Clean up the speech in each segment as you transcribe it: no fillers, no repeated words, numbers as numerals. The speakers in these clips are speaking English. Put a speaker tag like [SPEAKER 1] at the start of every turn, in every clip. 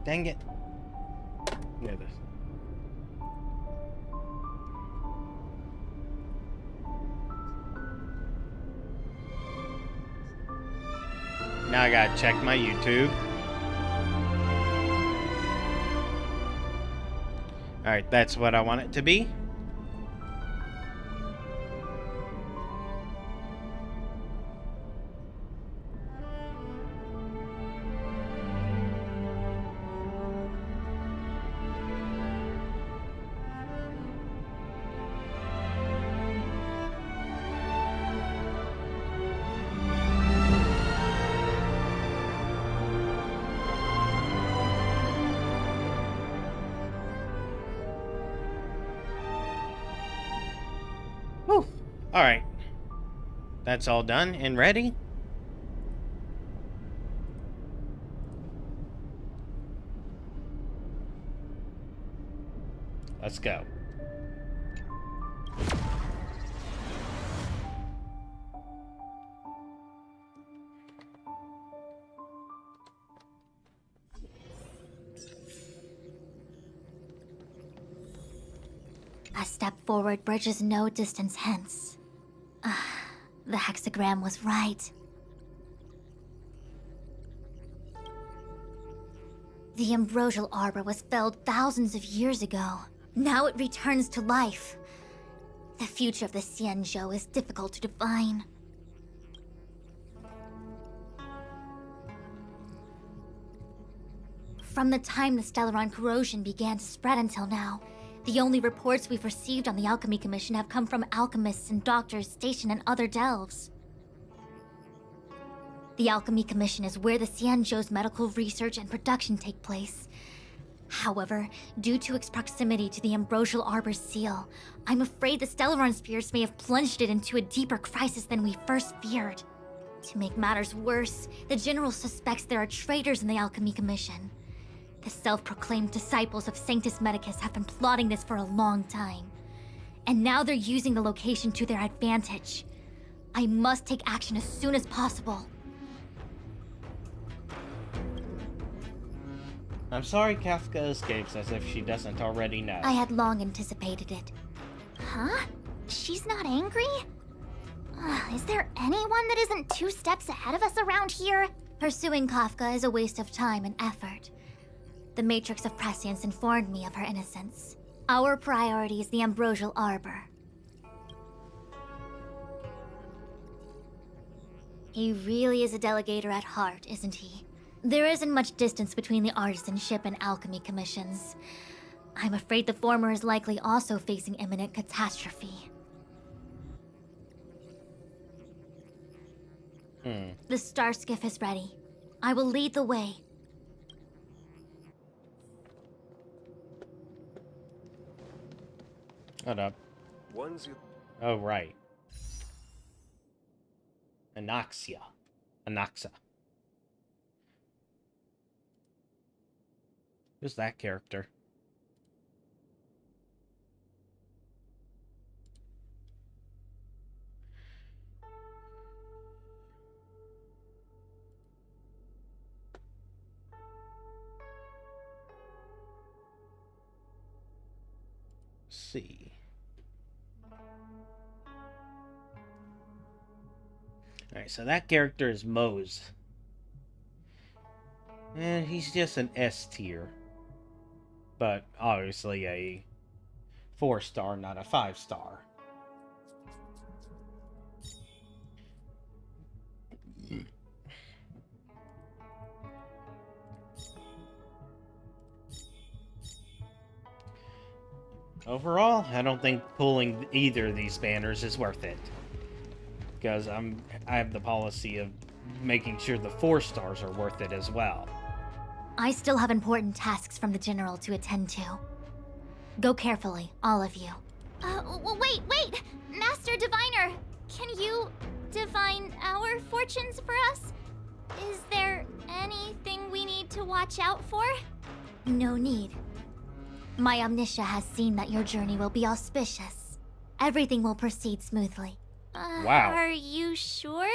[SPEAKER 1] Dang it. Look at this. Now I gotta check my YouTube. Alright, that's what I want it to be. Whew. Alright. That's all done and ready. Let's go.
[SPEAKER 2] A step forward bridges no distance hence. The hexagram was right. The ambrosial arbor was felled thousands of years ago. Now it returns to life. The future of the Xianzhou is difficult to define. From the time the Stellaron corrosion began to spread until now, the only reports we've received on the Alchemy Commission have come from alchemists and doctors stationed in other delves. The Alchemy Commission is where the Xianzhou's medical research and production take place. However, due to its proximity to the Ambrosial Arbor's seal, I'm afraid the Stellaron spirits may have plunged it into a deeper crisis than we first feared. To make matters worse, the General suspects there are traitors in the Alchemy Commission. The self-proclaimed disciples of Sanctus Medicus have been plotting this for a long time. And now they're using the location to their advantage. I must take action as soon as possible.
[SPEAKER 1] I'm sorry Kafka escapes as if she doesn't already know.
[SPEAKER 2] I had long anticipated it.
[SPEAKER 3] Huh? She's not angry? Is there anyone that isn't 2 steps ahead of us around here?
[SPEAKER 2] Pursuing Kafka is a waste of time and effort. The Matrix of Prescience informed me of her innocence. Our priority is the Ambrosial Arbor. He really is a delegator at heart, isn't he? There isn't much distance between the artisanship and alchemy commissions. I'm afraid the former is likely also facing imminent catastrophe. The star skiff is ready. I will lead the way.
[SPEAKER 1] Hold up. Oh, right. Anaxia. Anaxa. Who's that character? See. Alright, so that character is Mose. And he's just an S tier. But obviously a 4-star, not a 5-star. Overall, I don't think pulling either of these banners is worth it. Because I have the policy of making sure the 4 stars are worth it as well.
[SPEAKER 2] I still have important tasks from the General to attend to. Go carefully, all of you.
[SPEAKER 3] Wait! Master Diviner! Can you divine our fortunes for us? Is there anything we need to watch out for?
[SPEAKER 2] No need. My Omniscia has seen that your journey will be auspicious. Everything will proceed smoothly.
[SPEAKER 1] Wow.
[SPEAKER 3] Are you sure?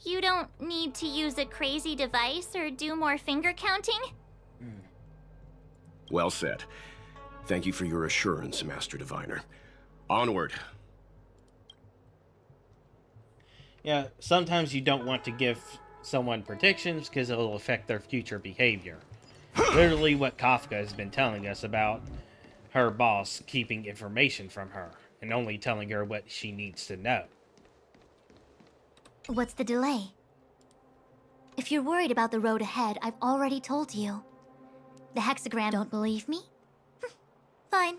[SPEAKER 3] You don't need to use a crazy device or do more finger counting?
[SPEAKER 4] Well said. Thank you for your assurance, Master Diviner. Onward.
[SPEAKER 1] Yeah, sometimes you don't want to give someone predictions because it'll affect their future behavior. Literally what Kafka has been telling us about her boss keeping information from her and only telling her what she needs to know.
[SPEAKER 2] What's the delay? If you're worried about the road ahead, I've already told you. The hexagram don't believe me? Fine.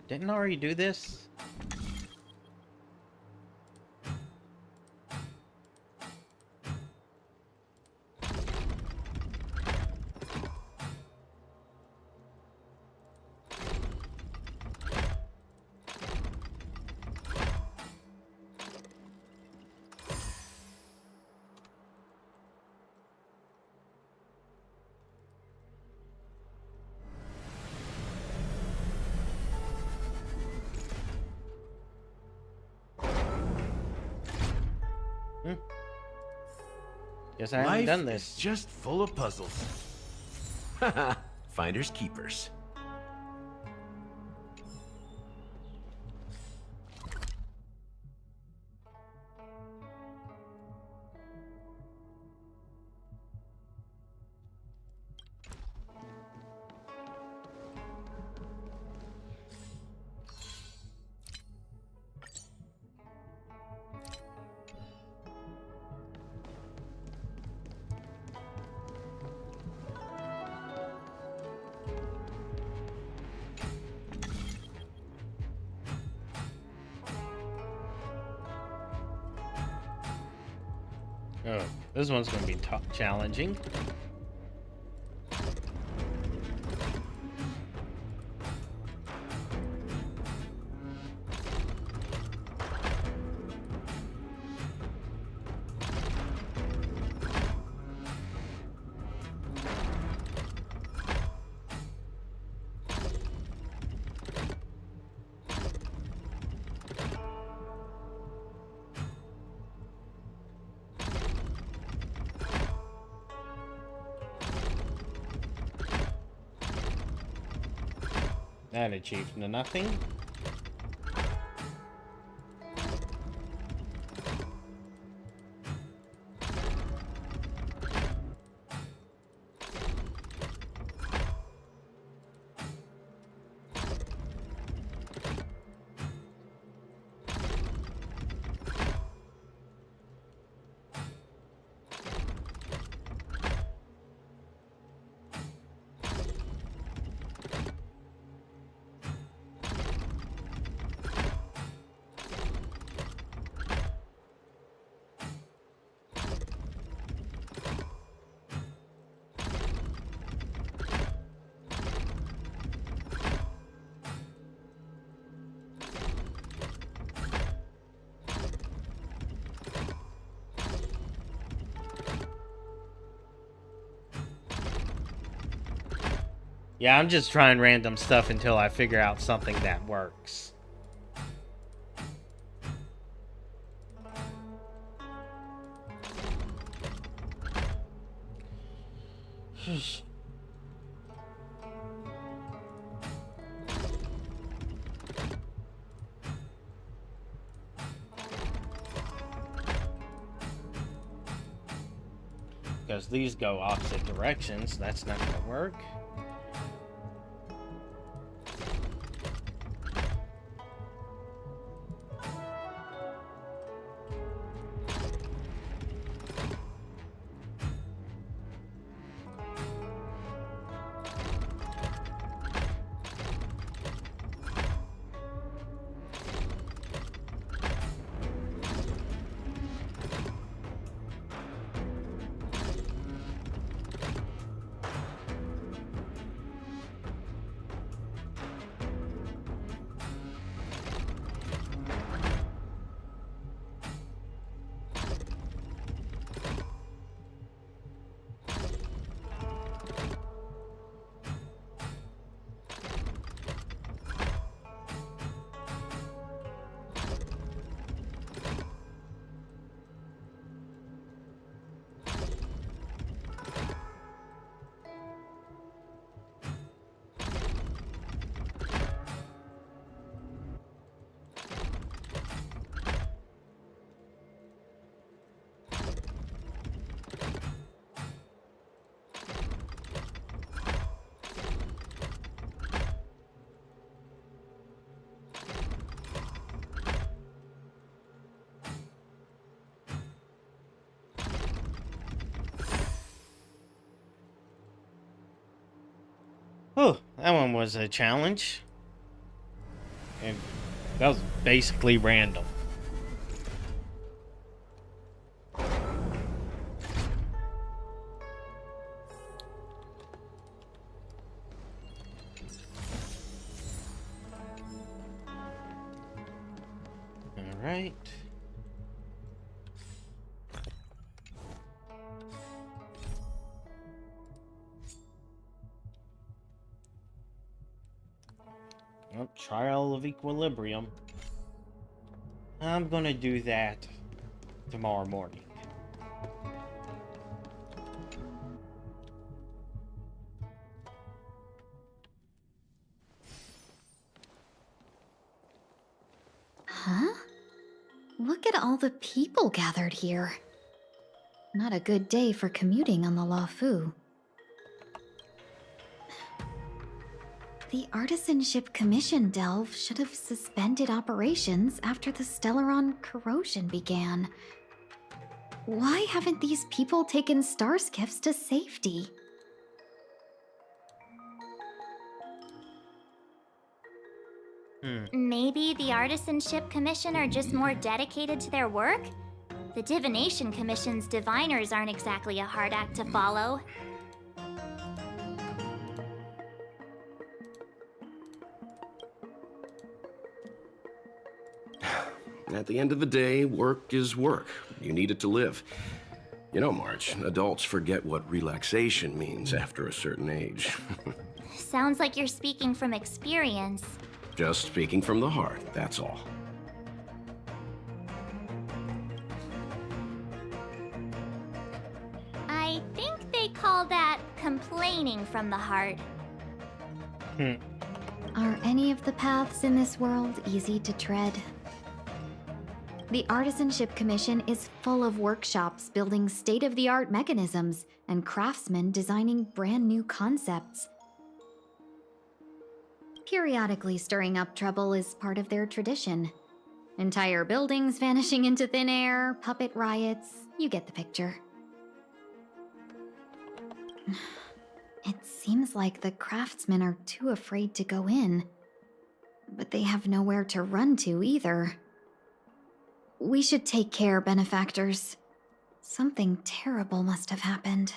[SPEAKER 1] Didn't I already do this? Guess I haven't done this.
[SPEAKER 5] Life is just full of puzzles. Haha, finders keepers.
[SPEAKER 1] Oh, this one's going to be challenging. That achieved nothing. Yeah, I'm just trying random stuff until I figure out something that works. Because these go opposite directions, that's not going to work. Oh, that one was a challenge. And that was basically random. Alright. Oh, Trial of Equilibrium. I'm gonna do that tomorrow morning.
[SPEAKER 2] Huh? Look at all the people gathered here. Not a good day for commuting on the Luofu. The Artisanship Commission Delve should have suspended operations after the Stellaron corrosion began. Why haven't these people taken star skiffs to safety?
[SPEAKER 3] Maybe the Artisanship Commission are just more dedicated to their work? The Divination Commission's diviners aren't exactly a hard act to follow.
[SPEAKER 4] At the end of the day, work is work. You need it to live. You know, March, adults forget what relaxation means after a certain age.
[SPEAKER 3] Sounds like you're speaking from experience.
[SPEAKER 4] Just speaking from the heart, that's all.
[SPEAKER 3] I think they call that complaining from the heart.
[SPEAKER 2] Are any of the paths in this world easy to tread? The Artisanship Commission is full of workshops building state-of-the-art mechanisms and craftsmen designing brand new concepts. Periodically stirring up trouble is part of their tradition. Entire buildings vanishing into thin air, puppet riots, you get the picture. It seems like the craftsmen are too afraid to go in. But they have nowhere to run to either. We should take care, benefactors. Something terrible must have happened.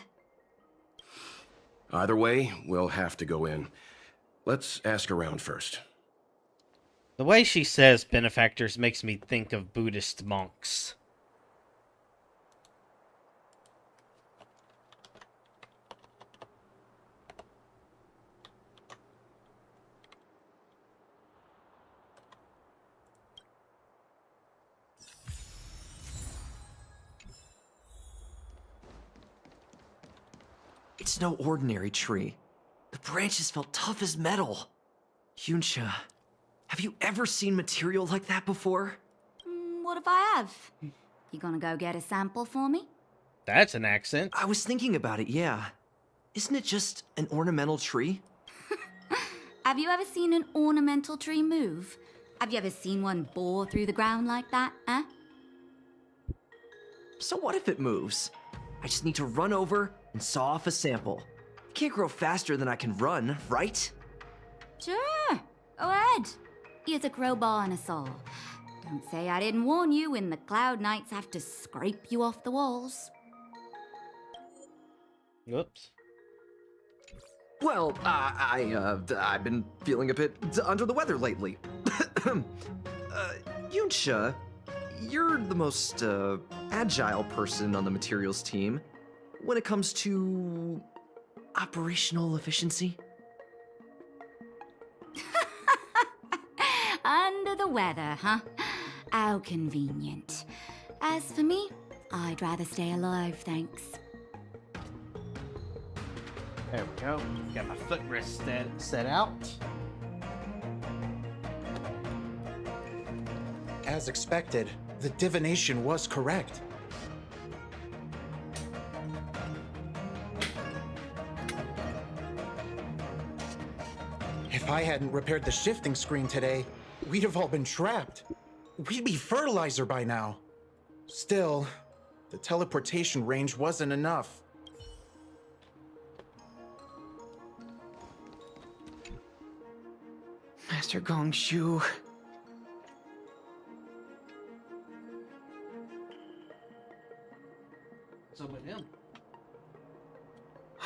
[SPEAKER 4] Either way, we'll have to go in. Let's ask around first.
[SPEAKER 1] The way she says benefactors makes me think of Buddhist monks.
[SPEAKER 5] It's no ordinary tree. The branches felt tough as metal. Yunsha, have you ever seen material like that before?
[SPEAKER 6] What if I have? You gonna go get a sample for me?
[SPEAKER 1] That's an accent.
[SPEAKER 5] I was thinking about it, yeah. Isn't it just an ornamental tree?
[SPEAKER 6] Have you ever seen an ornamental tree move? Have you ever seen one bore through the ground like that, eh?
[SPEAKER 5] So what if it moves? I just need to run over and saw off a sample. It can't grow faster than I can run, right?
[SPEAKER 6] Sure, go ahead. Here's a crowbar and a saw. Don't say I didn't warn you when the Cloud Knights have to scrape you off the walls.
[SPEAKER 1] Whoops.
[SPEAKER 5] Well, I've been feeling a bit under the weather lately. Yunsha, you're the most agile person on the materials team when it comes to operational efficiency.
[SPEAKER 6] Under the weather, huh? How convenient. As for me, I'd rather stay alive, thanks.
[SPEAKER 1] There we go. Got my footrest set out.
[SPEAKER 7] As expected, the divination was correct. If I hadn't repaired the shifting screen today, we'd have all been trapped. We'd be fertilizer by now. Still, the teleportation range wasn't enough.
[SPEAKER 8] Master Gong Shu.
[SPEAKER 1] So with him.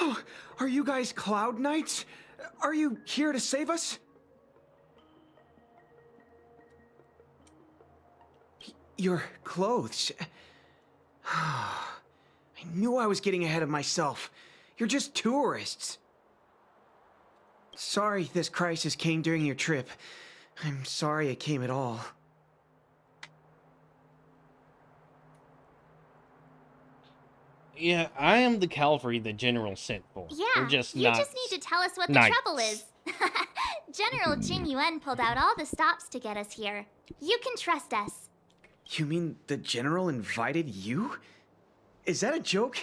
[SPEAKER 8] Oh, are you guys Cloud Knights? Are you here to save us? Your clothes. I knew I was getting ahead of myself. You're just tourists. Sorry this crisis came during your trip. I'm sorry it came at all.
[SPEAKER 1] Yeah, I am the cavalry the general sent for.
[SPEAKER 3] Yeah,
[SPEAKER 1] We're just
[SPEAKER 3] you
[SPEAKER 1] not
[SPEAKER 3] just need to tell us what the
[SPEAKER 1] knights.
[SPEAKER 3] trouble is. General Jing Yuan pulled out all the stops to get us here. You can trust us.
[SPEAKER 8] You mean the general invited you? Is that a joke?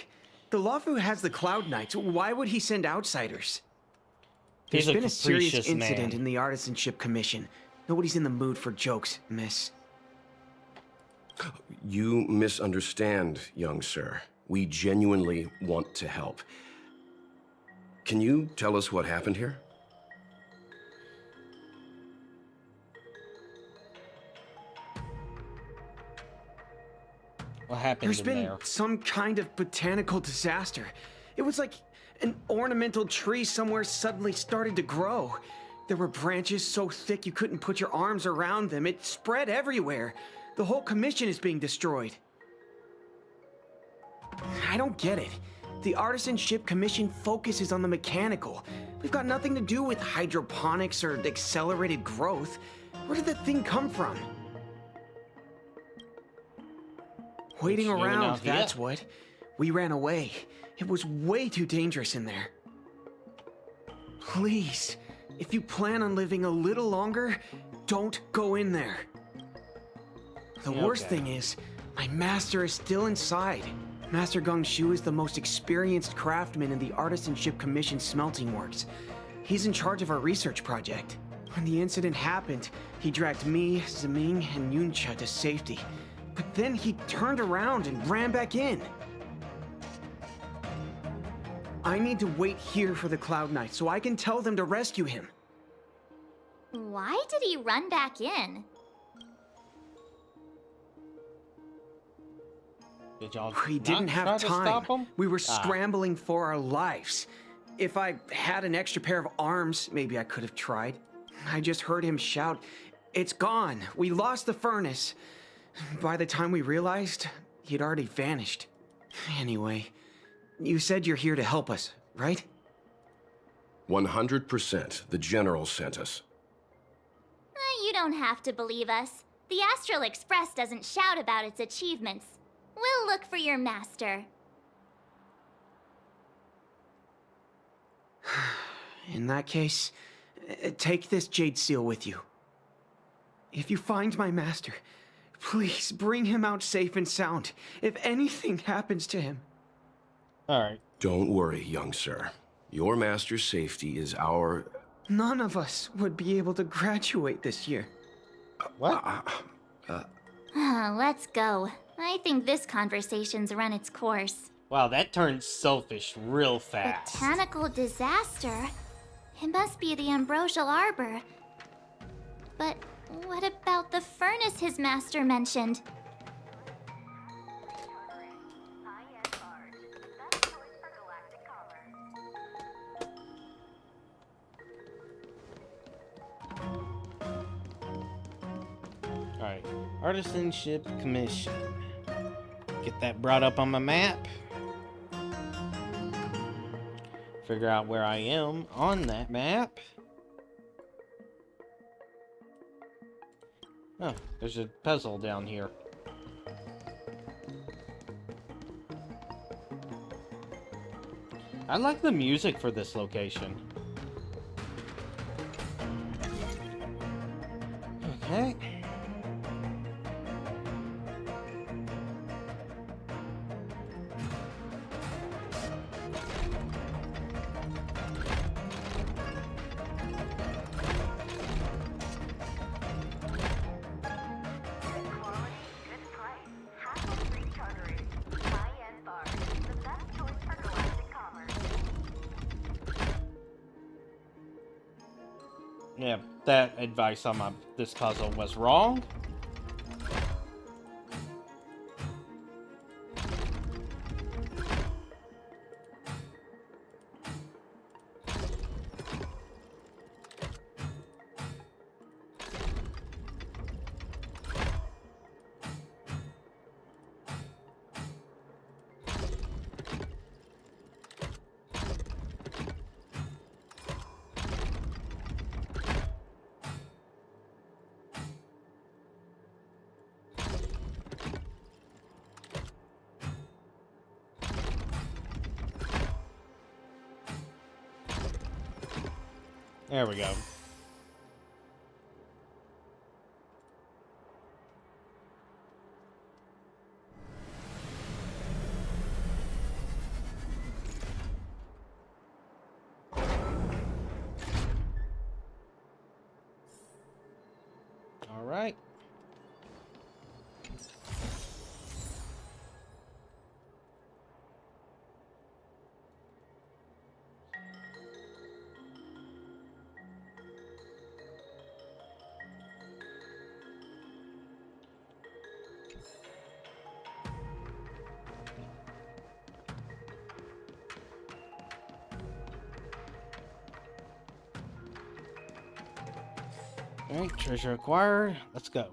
[SPEAKER 8] The Luofu has the Cloud Knights. Why would he send outsiders?
[SPEAKER 1] He's
[SPEAKER 8] There's been a serious
[SPEAKER 1] capricious
[SPEAKER 8] incident
[SPEAKER 1] man.
[SPEAKER 8] in the Artisanship Commission. Nobody's in the mood for jokes, miss.
[SPEAKER 4] You misunderstand, young sir. We genuinely want to help. Can you tell us what happened here?
[SPEAKER 1] What happened
[SPEAKER 8] There's
[SPEAKER 1] in
[SPEAKER 8] been
[SPEAKER 1] there?
[SPEAKER 8] some kind of botanical disaster. It was like an ornamental tree somewhere suddenly started to grow. There were branches so thick you couldn't put your arms around them. It spread everywhere. The whole commission is being destroyed. I don't get it. The Artisanship Commission focuses on the mechanical. We've got nothing to do with hydroponics or accelerated growth. Where did that thing come from? Waiting
[SPEAKER 1] It's human
[SPEAKER 8] around,
[SPEAKER 1] out here.
[SPEAKER 8] that's what. We ran away. It was way too dangerous in there. Please, if you plan on living a little longer, don't go in there. The worst
[SPEAKER 1] Okay.
[SPEAKER 8] thing is, my master is still inside. Master Gong Shu is the most experienced craftsman in the Artisanship Commission smelting works. He's in charge of our research project. When the incident happened, he dragged me, Zeming, and Yuncha to safety. But then he turned around and ran back in. I need to wait here for the Cloud Knight so I can tell them to rescue him.
[SPEAKER 3] Why did he run back in?
[SPEAKER 1] Did y'all
[SPEAKER 8] We
[SPEAKER 1] not
[SPEAKER 8] didn't
[SPEAKER 1] try
[SPEAKER 8] have
[SPEAKER 1] to
[SPEAKER 8] time.
[SPEAKER 1] stop him?
[SPEAKER 8] We were
[SPEAKER 1] Ah.
[SPEAKER 8] scrambling for our lives. If I had an extra pair of arms, maybe I could have tried. I just heard him shout, "It's gone! We lost the furnace!" By the time we realized, he'd already vanished. Anyway, you said you're here to help us, right?
[SPEAKER 4] 100%. The General sent us.
[SPEAKER 3] You don't have to believe us. The Astral Express doesn't shout about its achievements. We'll look for your master.
[SPEAKER 8] In that case, take this jade seal with you. If you find my master, please bring him out safe and sound. If anything happens to him.
[SPEAKER 1] Alright.
[SPEAKER 4] Don't worry, young sir. Your master's safety is our...
[SPEAKER 8] None of us would be able to graduate this year.
[SPEAKER 1] What?
[SPEAKER 3] Let's go. I think this conversation's run its course.
[SPEAKER 1] Wow, that turned selfish real fast.
[SPEAKER 3] Botanical disaster? It must be the Ambrosial Arbor. But what about the furnace his master mentioned?
[SPEAKER 1] Alright. Artisanship Commission. Get that brought up on my map. Figure out where I am on that map. Oh, there's a puzzle down here. I like the music for this location. Okay. Yeah, that advice on this puzzle was wrong. There we go. All right. Alright, treasure acquired. Let's go.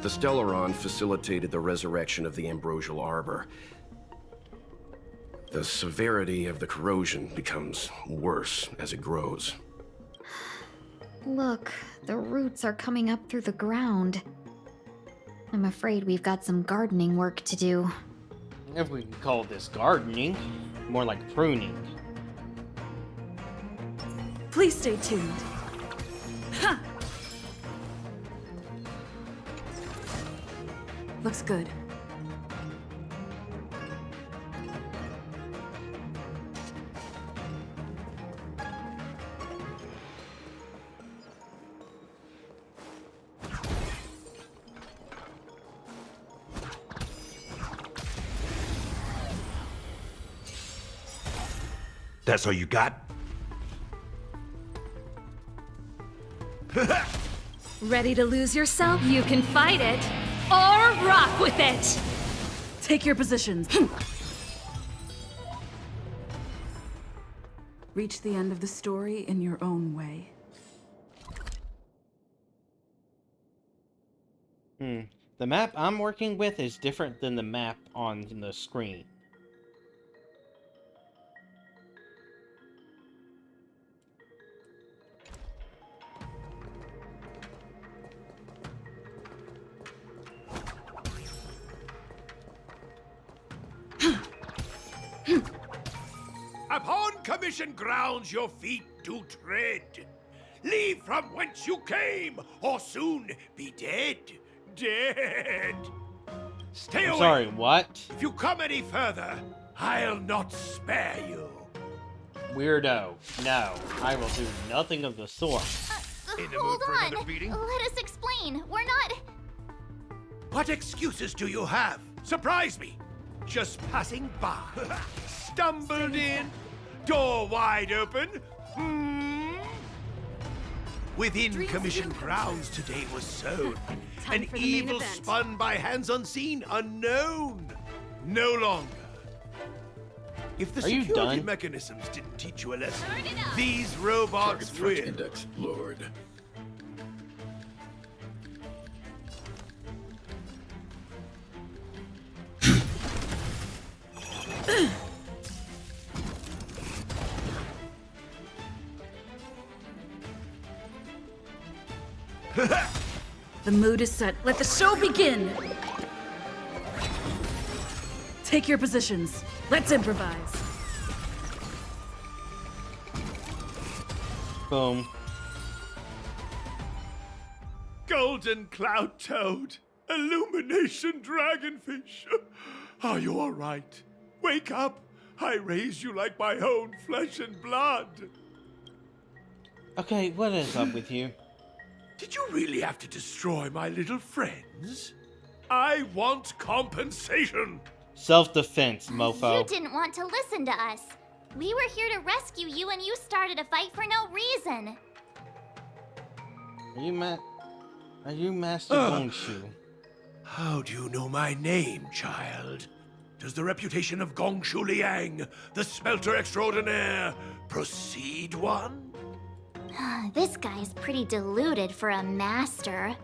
[SPEAKER 4] The Stellaron facilitated the resurrection of the Ambrosial Arbor. The severity of the corrosion becomes worse as it grows.
[SPEAKER 9] Look, the roots are coming up through the ground. I'm afraid we've got some gardening work to do.
[SPEAKER 1] If we can call this gardening, more like pruning.
[SPEAKER 10] Please stay tuned. Ha! Looks good.
[SPEAKER 11] That's all you got?
[SPEAKER 10] Ready to lose yourself? You can fight it, or rock with it! Take your positions. Reach the end of the story in your own way.
[SPEAKER 1] The map I'm working with is different than the map on the screen.
[SPEAKER 11] Upon commission grounds your feet do tread. Leave from whence you came, or soon be dead. Dead. Stay away.
[SPEAKER 1] Sorry, what?
[SPEAKER 11] If you come any further, I'll not spare you.
[SPEAKER 1] Weirdo. No, I will do nothing of the sort.
[SPEAKER 11] In the
[SPEAKER 3] Hold
[SPEAKER 11] mood for
[SPEAKER 3] on.
[SPEAKER 11] another beating?
[SPEAKER 3] Let us explain. We're not.
[SPEAKER 11] What excuses do you have? Surprise me. Just passing by. Stumbled in. Door wide open. Within commission grounds today was sown.
[SPEAKER 10] Time
[SPEAKER 11] An
[SPEAKER 10] for the main
[SPEAKER 11] evil
[SPEAKER 10] event.
[SPEAKER 11] spun by hands unseen, unknown. No longer. If the
[SPEAKER 1] Are you
[SPEAKER 11] security
[SPEAKER 1] done?
[SPEAKER 11] mechanisms didn't teach you a lesson,
[SPEAKER 3] Turn it up.
[SPEAKER 11] these
[SPEAKER 4] Target
[SPEAKER 11] robots
[SPEAKER 4] threat
[SPEAKER 11] will.
[SPEAKER 4] index lowered.
[SPEAKER 10] The mood is set. Let the show begin! Take your positions. Let's improvise.
[SPEAKER 1] Boom.
[SPEAKER 11] Golden Cloud Toad, Illumination Dragonfish. Are you all right? Wake up. I raised you like my own flesh and blood.
[SPEAKER 1] Okay, what is up with you?
[SPEAKER 11] Did you really have to destroy my little friends? I want compensation.
[SPEAKER 1] Self-defense,
[SPEAKER 3] You
[SPEAKER 1] mofo.
[SPEAKER 3] didn't want to listen to us. We were here to rescue you and you started a fight for no reason.
[SPEAKER 1] Are you Master Gongshu?
[SPEAKER 11] How do you know my name, child? Does the reputation of Gongshu Liang, the smelter extraordinaire, precede one?
[SPEAKER 3] This guy's pretty deluded for a master.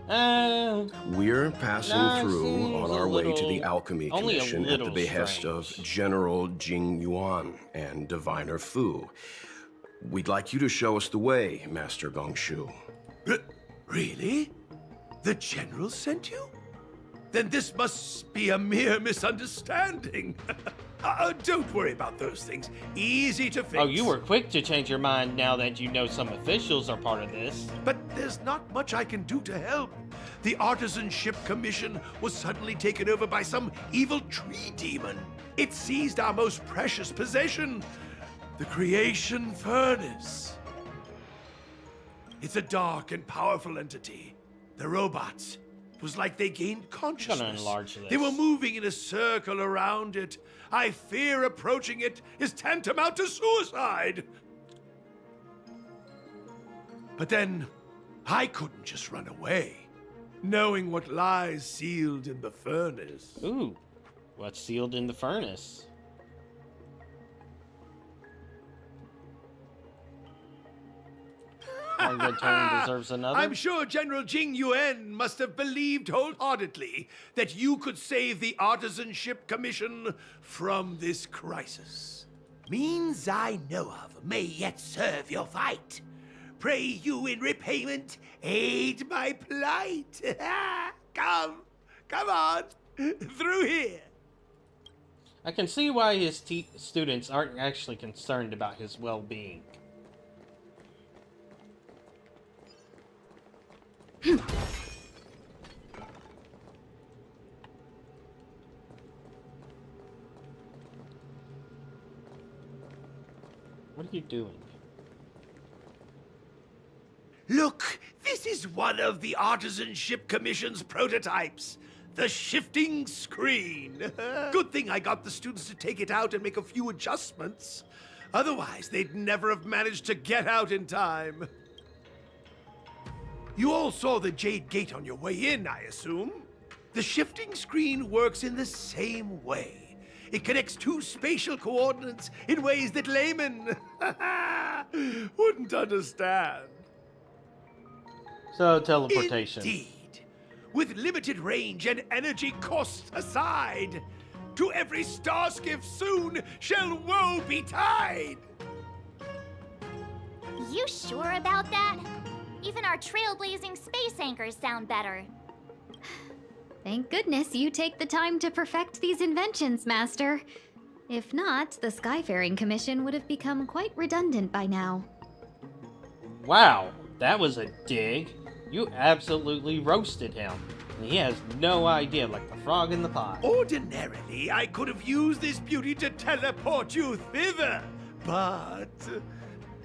[SPEAKER 4] We're passing
[SPEAKER 1] No,
[SPEAKER 4] through
[SPEAKER 1] seems
[SPEAKER 4] on
[SPEAKER 1] a
[SPEAKER 4] our way to
[SPEAKER 1] little-
[SPEAKER 4] the Alchemy
[SPEAKER 1] only a
[SPEAKER 4] Commission at the
[SPEAKER 1] little
[SPEAKER 4] behest of
[SPEAKER 1] strange.
[SPEAKER 4] General Jing Yuan and Diviner Fu. We'd like you to show us the way, Master Gongshu.
[SPEAKER 11] Really? The General sent you? Then this must be a mere misunderstanding. Don't worry about those things. Easy to fix.
[SPEAKER 1] Oh, you were quick to change your mind now that you know some officials are part of this.
[SPEAKER 11] But there's not much I can do to help. The Artisanship Commission was suddenly taken over by some evil tree demon. It seized our most precious possession, the Creation Furnace. It's a dark and powerful entity. The robots, it was like they gained consciousness.
[SPEAKER 1] enlarge this.
[SPEAKER 11] They were moving in a circle around it. I fear approaching it is tantamount to suicide. But then, I couldn't just run away, knowing what lies sealed in the furnace.
[SPEAKER 1] Ooh, what's sealed in the furnace? One good turn deserves another.
[SPEAKER 11] I'm sure General Jing Yuan must have believed wholeheartedly that you could save the Artisanship Commission from this crisis. Means I know of may yet serve your fight. Pray you in repayment aid my plight. Come on, through here.
[SPEAKER 1] I can see why his students aren't actually concerned about his well-being. What are you doing?
[SPEAKER 11] Look, this is one of the Artisanship Commission's prototypes. The shifting screen. Good thing I got the students to take it out and make a few adjustments. Otherwise, they'd never have managed to get out in time. You all saw the Jade Gate on your way in, I assume? The shifting screen works in the same way. It connects two spatial coordinates in ways that laymen wouldn't understand.
[SPEAKER 1] So, teleportation.
[SPEAKER 11] Indeed. With limited range and energy costs aside, to every star skiff soon shall woe betide.
[SPEAKER 3] You sure about that? Even our trailblazing space anchors sound better.
[SPEAKER 9] Thank goodness you take the time to perfect these inventions, Master. If not, the Skyfaring Commission would have become quite redundant by now.
[SPEAKER 1] Wow, that was a dig. You absolutely roasted him. And he has no idea, like the frog in the pot.
[SPEAKER 11] Ordinarily, I could have used this beauty to teleport you thither, but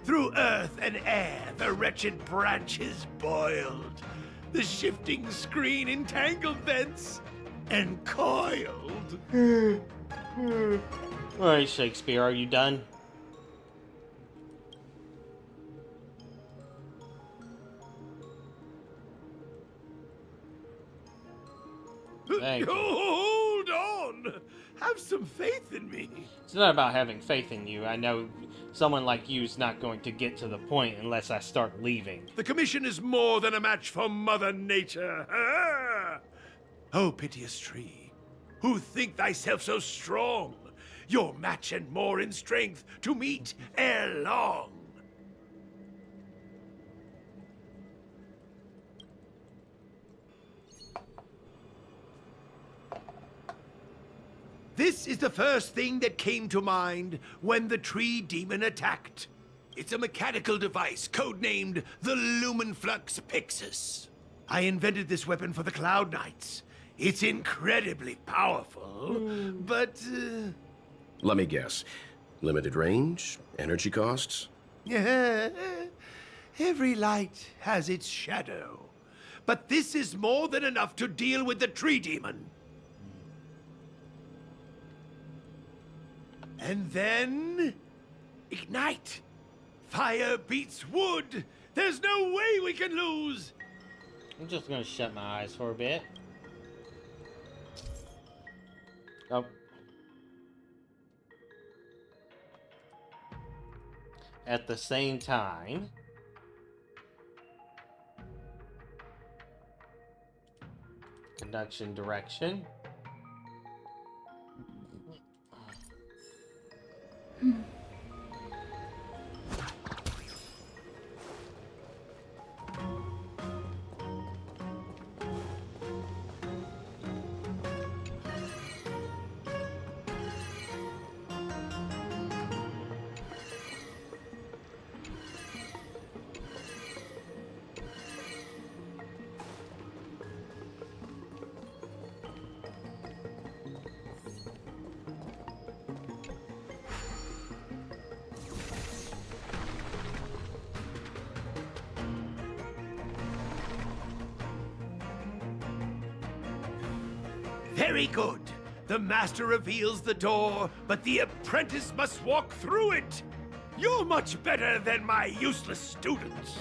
[SPEAKER 11] through earth and air, the wretched branches boiled. The shifting screen entangled thence and coiled.
[SPEAKER 1] Alright, Shakespeare, are you done? Thank you.
[SPEAKER 11] Hold on! Have some faith in me.
[SPEAKER 1] It's not about having faith in you. I know someone like you is not going to get to the point unless I start leaving.
[SPEAKER 11] The Commission is more than a match for Mother Nature. Oh, piteous tree, who think thyself so strong, your match and more in strength to meet ere long. This is the first thing that came to mind when the tree demon attacked. It's a mechanical device codenamed the Lumenflux Pixis. I invented this weapon for the Cloud Knights. It's incredibly powerful, but...
[SPEAKER 4] Let me guess. Limited range? Energy costs?
[SPEAKER 11] Every light has its shadow. But this is more than enough to deal with the tree demon. And then... ignite! Fire beats wood! There's no way we can lose!
[SPEAKER 1] I'm just gonna shut my eyes for a bit. Oh. At the same time... Conduction direction.
[SPEAKER 11] Very good. The master reveals the door, but the apprentice must walk through it. You're much better than my useless students.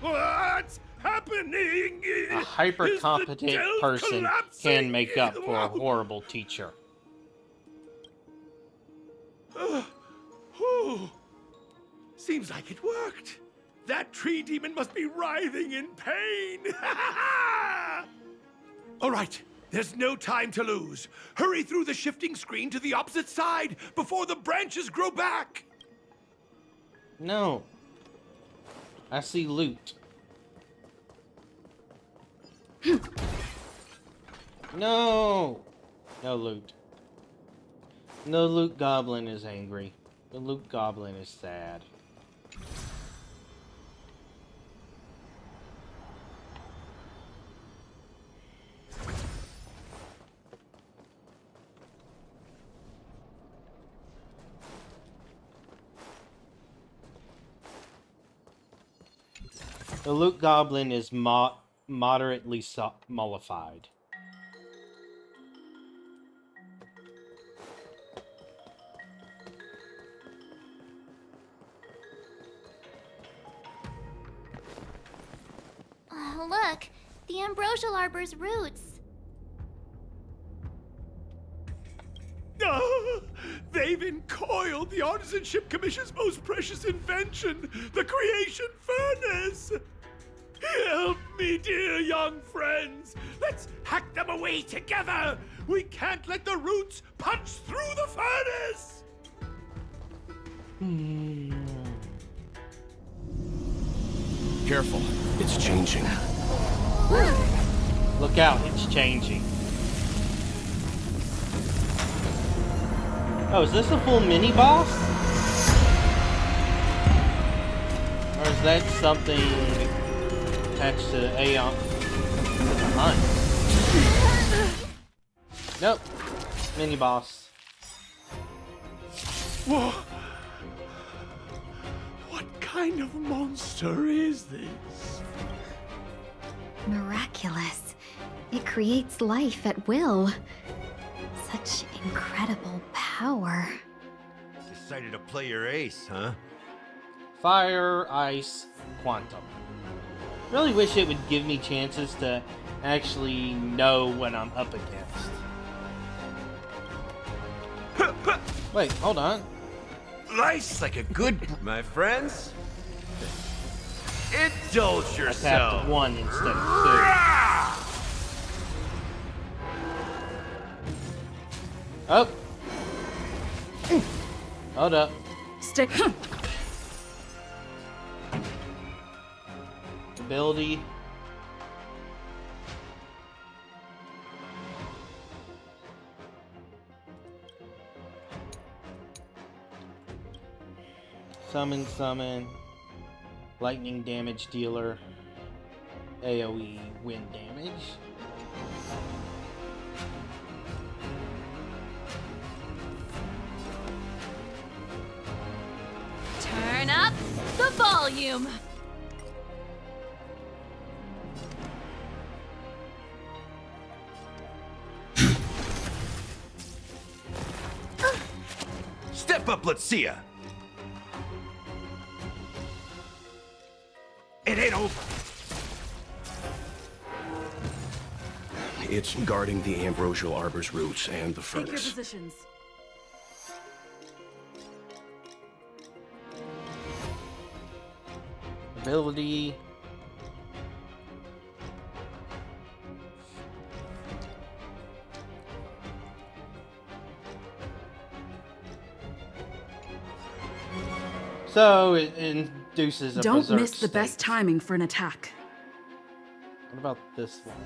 [SPEAKER 11] What's happening?
[SPEAKER 1] A hyper-competent person can make up for a horrible teacher.
[SPEAKER 11] Seems like it worked. That tree demon must be writhing in pain. All right, there's no time to lose. Hurry through the shifting screen to the opposite side before the branches grow back.
[SPEAKER 1] No. I see loot. No. No loot. No loot goblin is angry. The loot goblin is sad. The loot goblin is moderately mollified.
[SPEAKER 3] Look, the ambrosial arbor's roots.
[SPEAKER 11] They've encoiled the Artisanship Commission's most precious invention, the creation furnace. Help me, dear young friends. Let's hack them away together. We can't let the roots punch through the furnace.
[SPEAKER 4] Careful, it's changing.
[SPEAKER 1] Look out, it's changing. Oh, is this a full mini-boss? Or is that something attached to Aeon? Behind. Nope. Mini-boss.
[SPEAKER 11] Whoa. What kind of monster is this?
[SPEAKER 9] Miraculous. It creates life at will. Such incredible power.
[SPEAKER 12] Decided to play your ace, huh?
[SPEAKER 1] Fire, ice, quantum. Really wish it would give me chances to actually know what I'm up against. Wait, hold on.
[SPEAKER 12] Life's like a good... My friends? Indulge
[SPEAKER 1] I
[SPEAKER 12] yourself.
[SPEAKER 1] tapped 1 instead of 2. Oh. Hold up.
[SPEAKER 10] Stick.
[SPEAKER 1] Ability. Summon. Lightning damage dealer. AoE wind damage.
[SPEAKER 10] volume!
[SPEAKER 12] Step up, let's see ya. It ain't over.
[SPEAKER 4] It's guarding the ambrosial arbor's roots and the
[SPEAKER 10] Take your
[SPEAKER 4] furnace.
[SPEAKER 10] positions.
[SPEAKER 1] Ability. So it induces a
[SPEAKER 10] Don't
[SPEAKER 1] berserk
[SPEAKER 10] miss the best
[SPEAKER 1] state.
[SPEAKER 10] timing for an attack.
[SPEAKER 1] What about this one?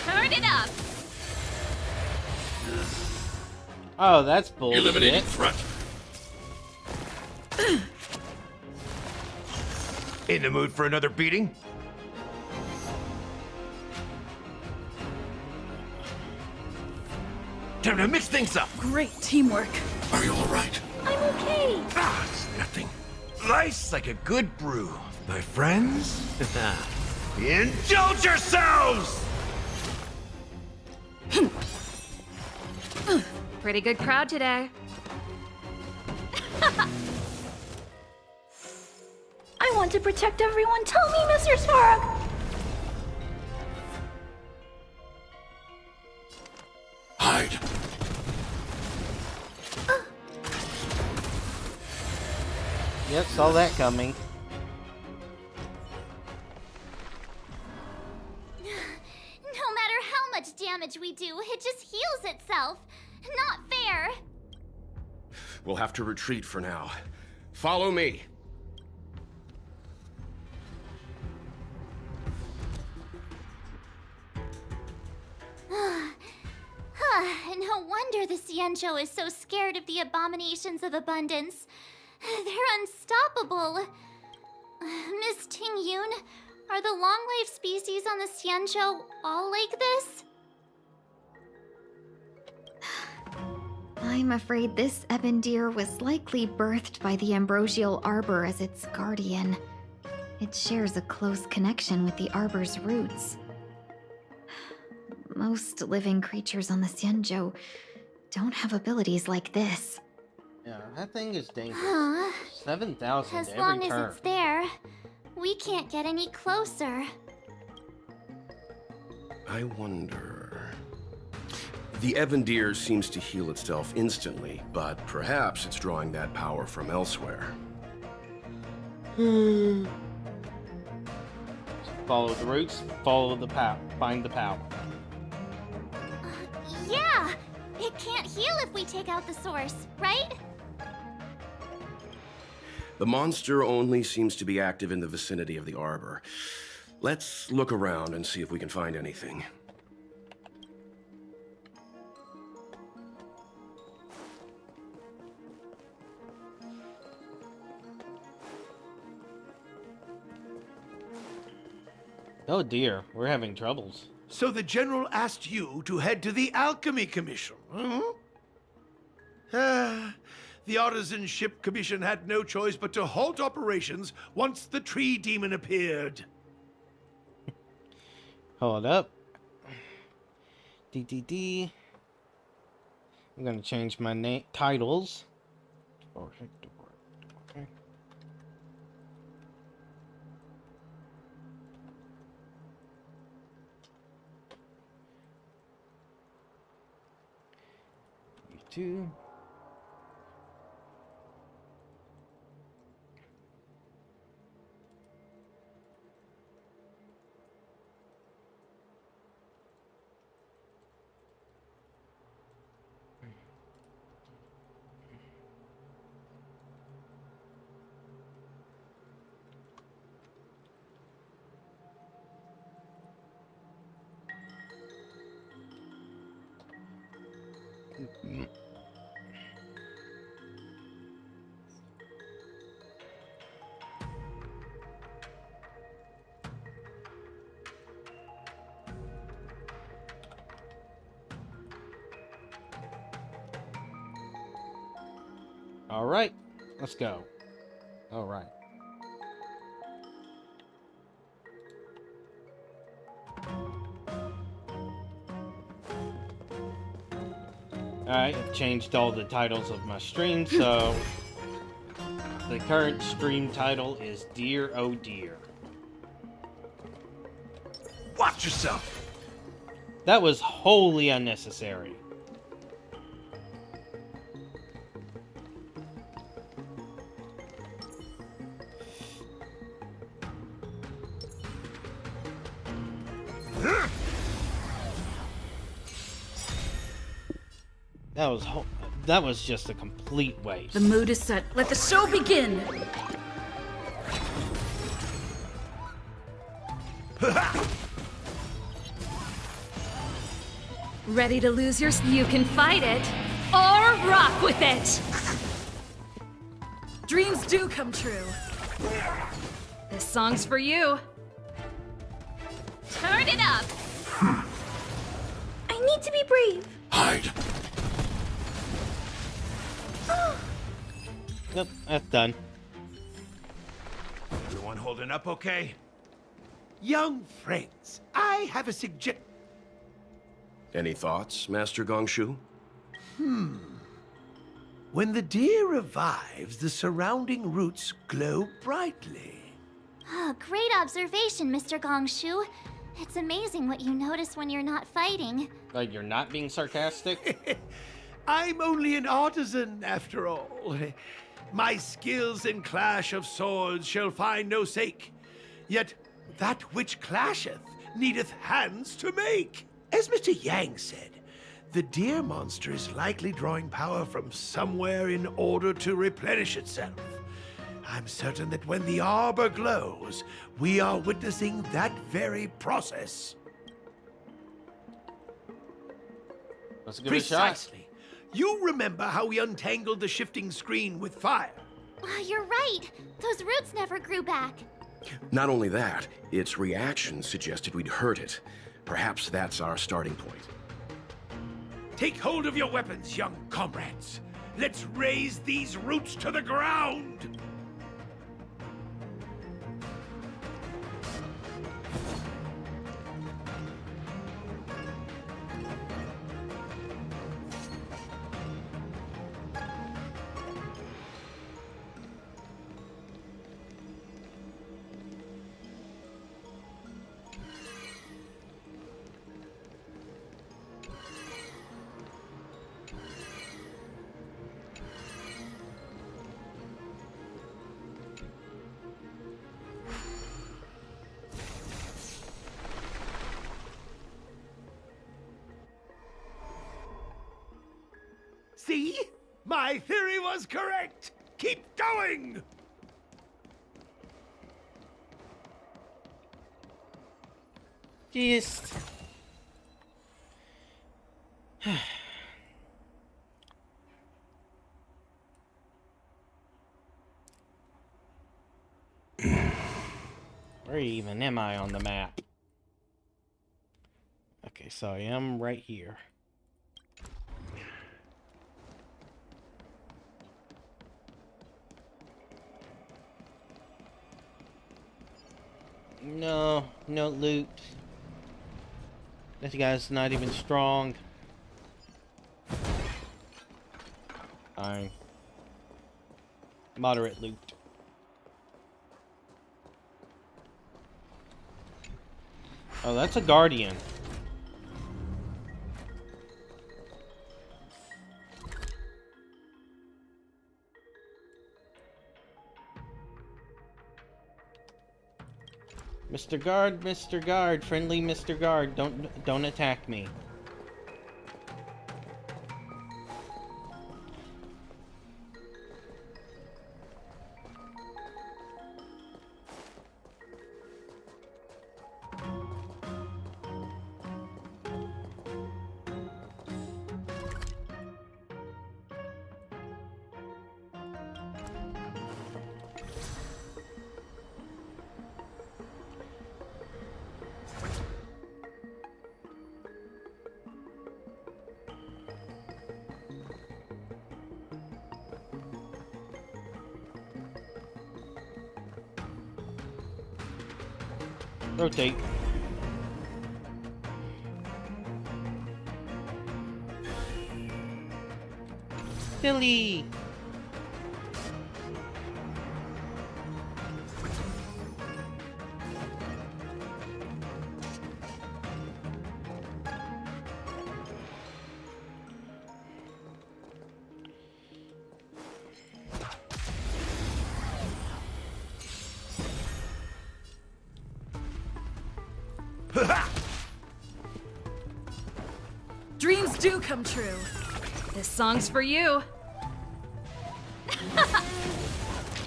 [SPEAKER 10] Turn it up!
[SPEAKER 1] Oh, that's bullshit.
[SPEAKER 11] Eliminating threat.
[SPEAKER 12] In the mood for another beating? Time to mix things up.
[SPEAKER 10] Great teamwork.
[SPEAKER 11] Are you all right?
[SPEAKER 10] I'm okay.
[SPEAKER 12] Ah, it's nothing. Nice like a good brew, my friends. Indulge yourselves!
[SPEAKER 10] Pretty good crowd today.
[SPEAKER 3] I want to protect everyone. Tell me, Mr. Spark.
[SPEAKER 11] Hide.
[SPEAKER 1] Yep, saw that coming.
[SPEAKER 3] No matter how much damage we do, it just heals itself. Not fair.
[SPEAKER 4] We'll have to retreat for now. Follow me.
[SPEAKER 3] No wonder the Xianzhou is so scared of the abominations of abundance. They're unstoppable. Miss Ting Yun, are the long-life species on the Xianzhou all like this?
[SPEAKER 9] I'm afraid this ebon deer was likely birthed by the ambrosial arbor as its guardian. It shares a close connection with the arbor's roots. Most living creatures on the Xianzhou don't have abilities like this.
[SPEAKER 1] Yeah, that thing is dangerous.
[SPEAKER 3] Huh.
[SPEAKER 1] 7,000
[SPEAKER 3] As
[SPEAKER 1] every
[SPEAKER 3] long
[SPEAKER 1] turn.
[SPEAKER 3] as it's there, we can't get any closer.
[SPEAKER 4] I wonder... The Evandir seems to heal itself instantly, but perhaps it's drawing that power from elsewhere.
[SPEAKER 1] Follow the roots, follow the power, find the power.
[SPEAKER 3] Yeah! It can't heal if we take out the source, right?
[SPEAKER 4] The monster only seems to be active in the vicinity of the arbor. Let's look around and see if we can find anything.
[SPEAKER 1] Oh dear, we're having troubles.
[SPEAKER 11] So the General asked you to head to the Alchemy Commission, huh? The Artisan Ship Commission had no choice but to halt operations once the tree demon appeared.
[SPEAKER 1] Hold up. DDD. I'm gonna change my titles. Okay. Two. All right, let's go. All right. Alright, I've changed all the titles of my stream, so the current stream title is Dear Oh Dear.
[SPEAKER 12] Watch yourself!
[SPEAKER 1] That was wholly unnecessary. That was just a complete waste.
[SPEAKER 10] The mood is set. Let the show begin! Ready to lose your... You can fight it, or rock with it! Dreams do come true. This song's for you.
[SPEAKER 3] Turn it up!
[SPEAKER 10] I need to be brave.
[SPEAKER 12] Hide!
[SPEAKER 1] Yep, that's done.
[SPEAKER 11] Everyone holding up okay? Young friends, I have a suggestion.
[SPEAKER 4] Any thoughts, Master Gongshu?
[SPEAKER 11] When the deer revives, the surrounding roots glow brightly.
[SPEAKER 3] Oh, great observation, Mr. Gongshu. It's amazing what you notice when you're not fighting.
[SPEAKER 1] Like, you're not being sarcastic?
[SPEAKER 11] I'm only an artisan, after all. My skills in clash of swords shall find no sake. Yet that which clasheth needeth hands to make. As Mr. Yang said, the deer monster is likely drawing power from somewhere in order to replenish itself. I'm certain that when the arbor glows, we are witnessing that very process.
[SPEAKER 1] Let's give it a shot.
[SPEAKER 11] Precisely. You remember how we untangled the shifting screen with fire?
[SPEAKER 3] You're right. Those roots never grew back.
[SPEAKER 4] Not only that, its reaction suggested we'd hurt it. Perhaps that's our starting point.
[SPEAKER 11] Take hold of your weapons, young comrades. Let's raze these roots to the ground. See? My theory was correct! Keep going!
[SPEAKER 1] Just... Where even am I on the map? Okay, so I am right here. No, no loot. This guy's not even strong. Fine. Moderate loot. Oh, that's a guardian. Mr. Guard, friendly Mr. Guard, don't attack me. Rotate. Billy!
[SPEAKER 10] Dreams do come true. This song's for you.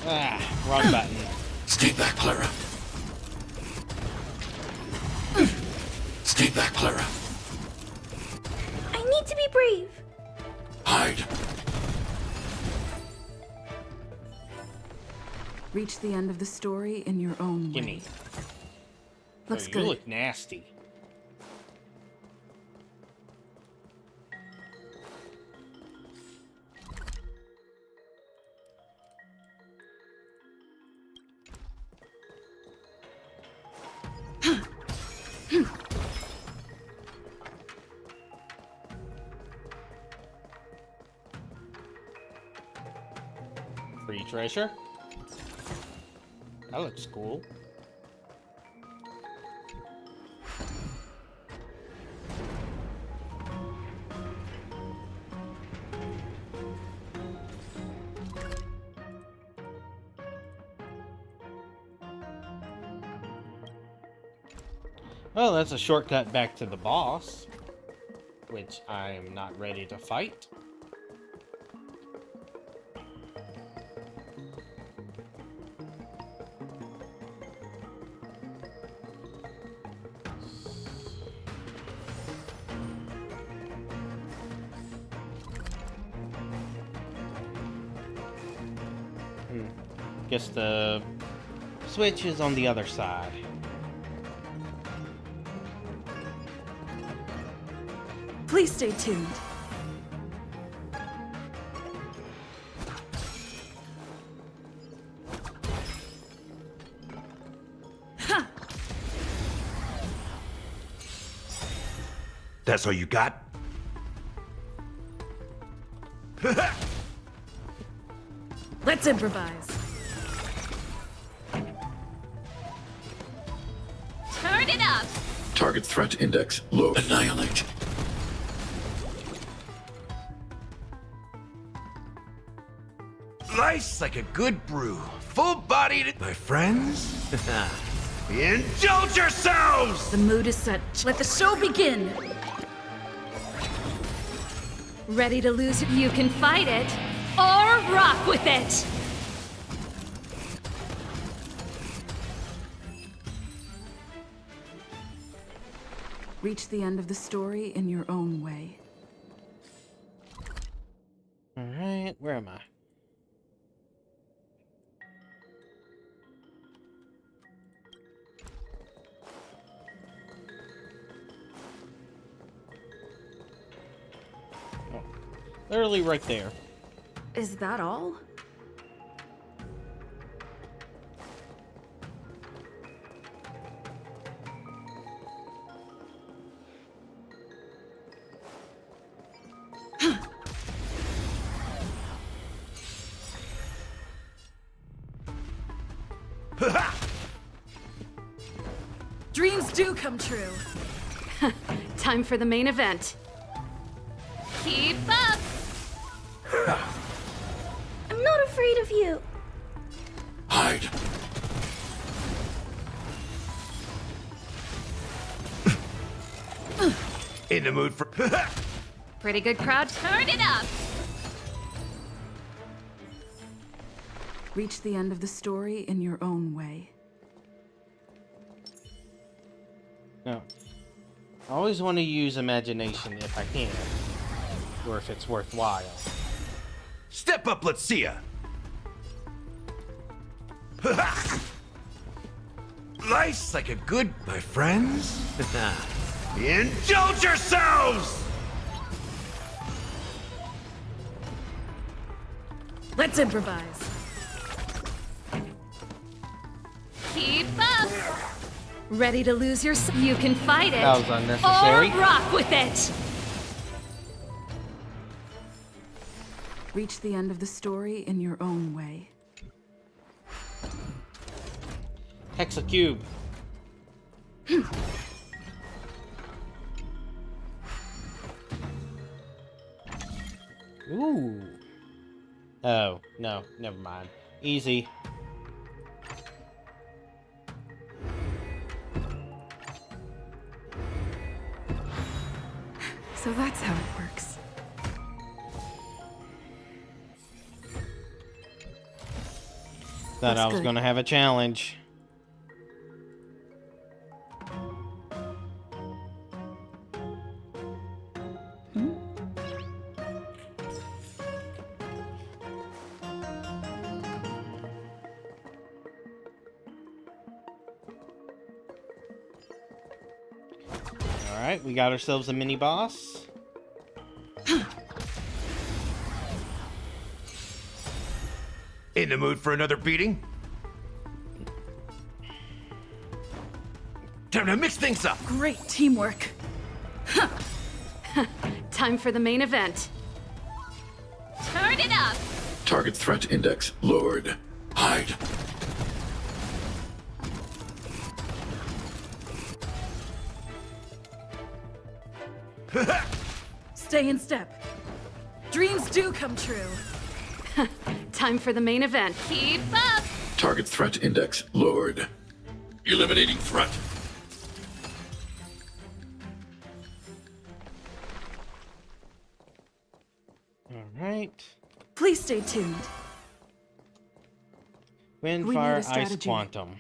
[SPEAKER 1] Ah, wrong button.
[SPEAKER 12] Stay back, Clara. Stay back, Clara.
[SPEAKER 3] I need to be brave.
[SPEAKER 12] Hide.
[SPEAKER 6] Reach the end of the story in your own way.
[SPEAKER 1] Gimme.
[SPEAKER 6] Looks
[SPEAKER 1] Oh, you
[SPEAKER 6] good.
[SPEAKER 1] look nasty. Free treasure? That looks cool. Well, that's a shortcut back to the boss, which I'm not ready to fight. Guess the switch is on the other side.
[SPEAKER 10] Please stay tuned.
[SPEAKER 12] That's all you got?
[SPEAKER 10] Let's improvise.
[SPEAKER 3] Turn it up.
[SPEAKER 12] Target threat index low. Annihilate. Nice like a good brew. Full-bodied. My friends? Indulge yourselves!
[SPEAKER 10] The mood is set. Let the show begin. Ready to lose? You can fight it or rock with it.
[SPEAKER 6] Reach the end of the story in your own way.
[SPEAKER 1] Alright, where am I? Oh, literally right there.
[SPEAKER 10] Is that all? Dreams do come true. Time for the main event.
[SPEAKER 3] Keep up. I'm not afraid of you.
[SPEAKER 12] Hide. In the mood for...
[SPEAKER 10] Pretty good crowd.
[SPEAKER 3] Turn it up.
[SPEAKER 6] Reach the end of the story in your own way.
[SPEAKER 1] No. I always want to use imagination if I can. Or if it's worthwhile.
[SPEAKER 12] Step up, let's see ya. Nice like a good... My friends? Indulge yourselves!
[SPEAKER 10] Let's improvise.
[SPEAKER 3] Keep up.
[SPEAKER 10] Ready to lose yourself? You can fight it.
[SPEAKER 1] That was unnecessary.
[SPEAKER 10] Or rock with it.
[SPEAKER 13] Reach the end of the story in your own way.
[SPEAKER 1] Hexacube. Ooh. Oh, no, never mind. Easy.
[SPEAKER 13] So that's how it works.
[SPEAKER 1] Thought I was
[SPEAKER 13] good.
[SPEAKER 1] gonna have a challenge. Alright, we got ourselves a mini boss.
[SPEAKER 12] In the mood for another beating? Time to mix things up!
[SPEAKER 10] Great teamwork. Time for the main event.
[SPEAKER 3] Turn it up!
[SPEAKER 14] Target threat index lowered. Hide.
[SPEAKER 10] Stay in step. Dreams do come true. Time for the main event.
[SPEAKER 3] Keep up!
[SPEAKER 14] Target threat index lowered. Eliminating threat.
[SPEAKER 1] Alright.
[SPEAKER 10] Please stay tuned.
[SPEAKER 1] Wind,
[SPEAKER 13] We need
[SPEAKER 1] fire,
[SPEAKER 13] a
[SPEAKER 1] ice,
[SPEAKER 13] strategy.
[SPEAKER 1] quantum.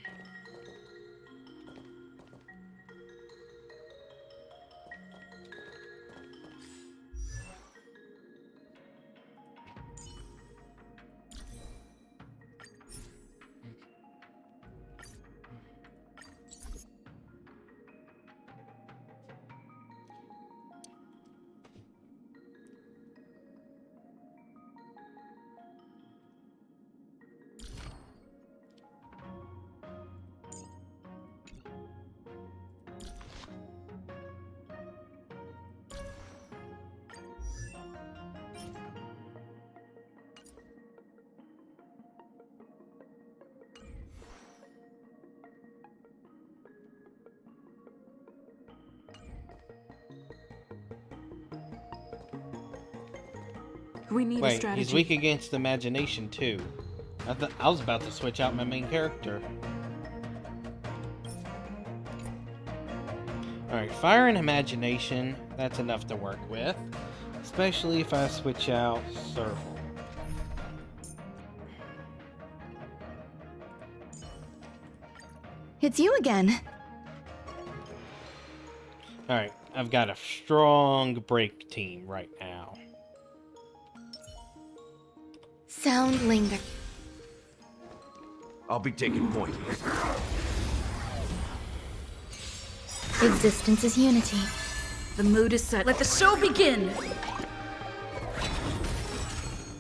[SPEAKER 13] We need a
[SPEAKER 1] Wait,
[SPEAKER 13] strategy.
[SPEAKER 1] he's weak against imagination too. I was about to switch out my main character. Alright, fire and imagination, that's enough to work with. Especially if I switch out Serval.
[SPEAKER 15] It's you again.
[SPEAKER 1] Alright, I've got a strong break team right now.
[SPEAKER 15] Sound linger.
[SPEAKER 12] I'll be taking point.
[SPEAKER 2] Existence is unity.
[SPEAKER 10] The mood is set. Let the show begin!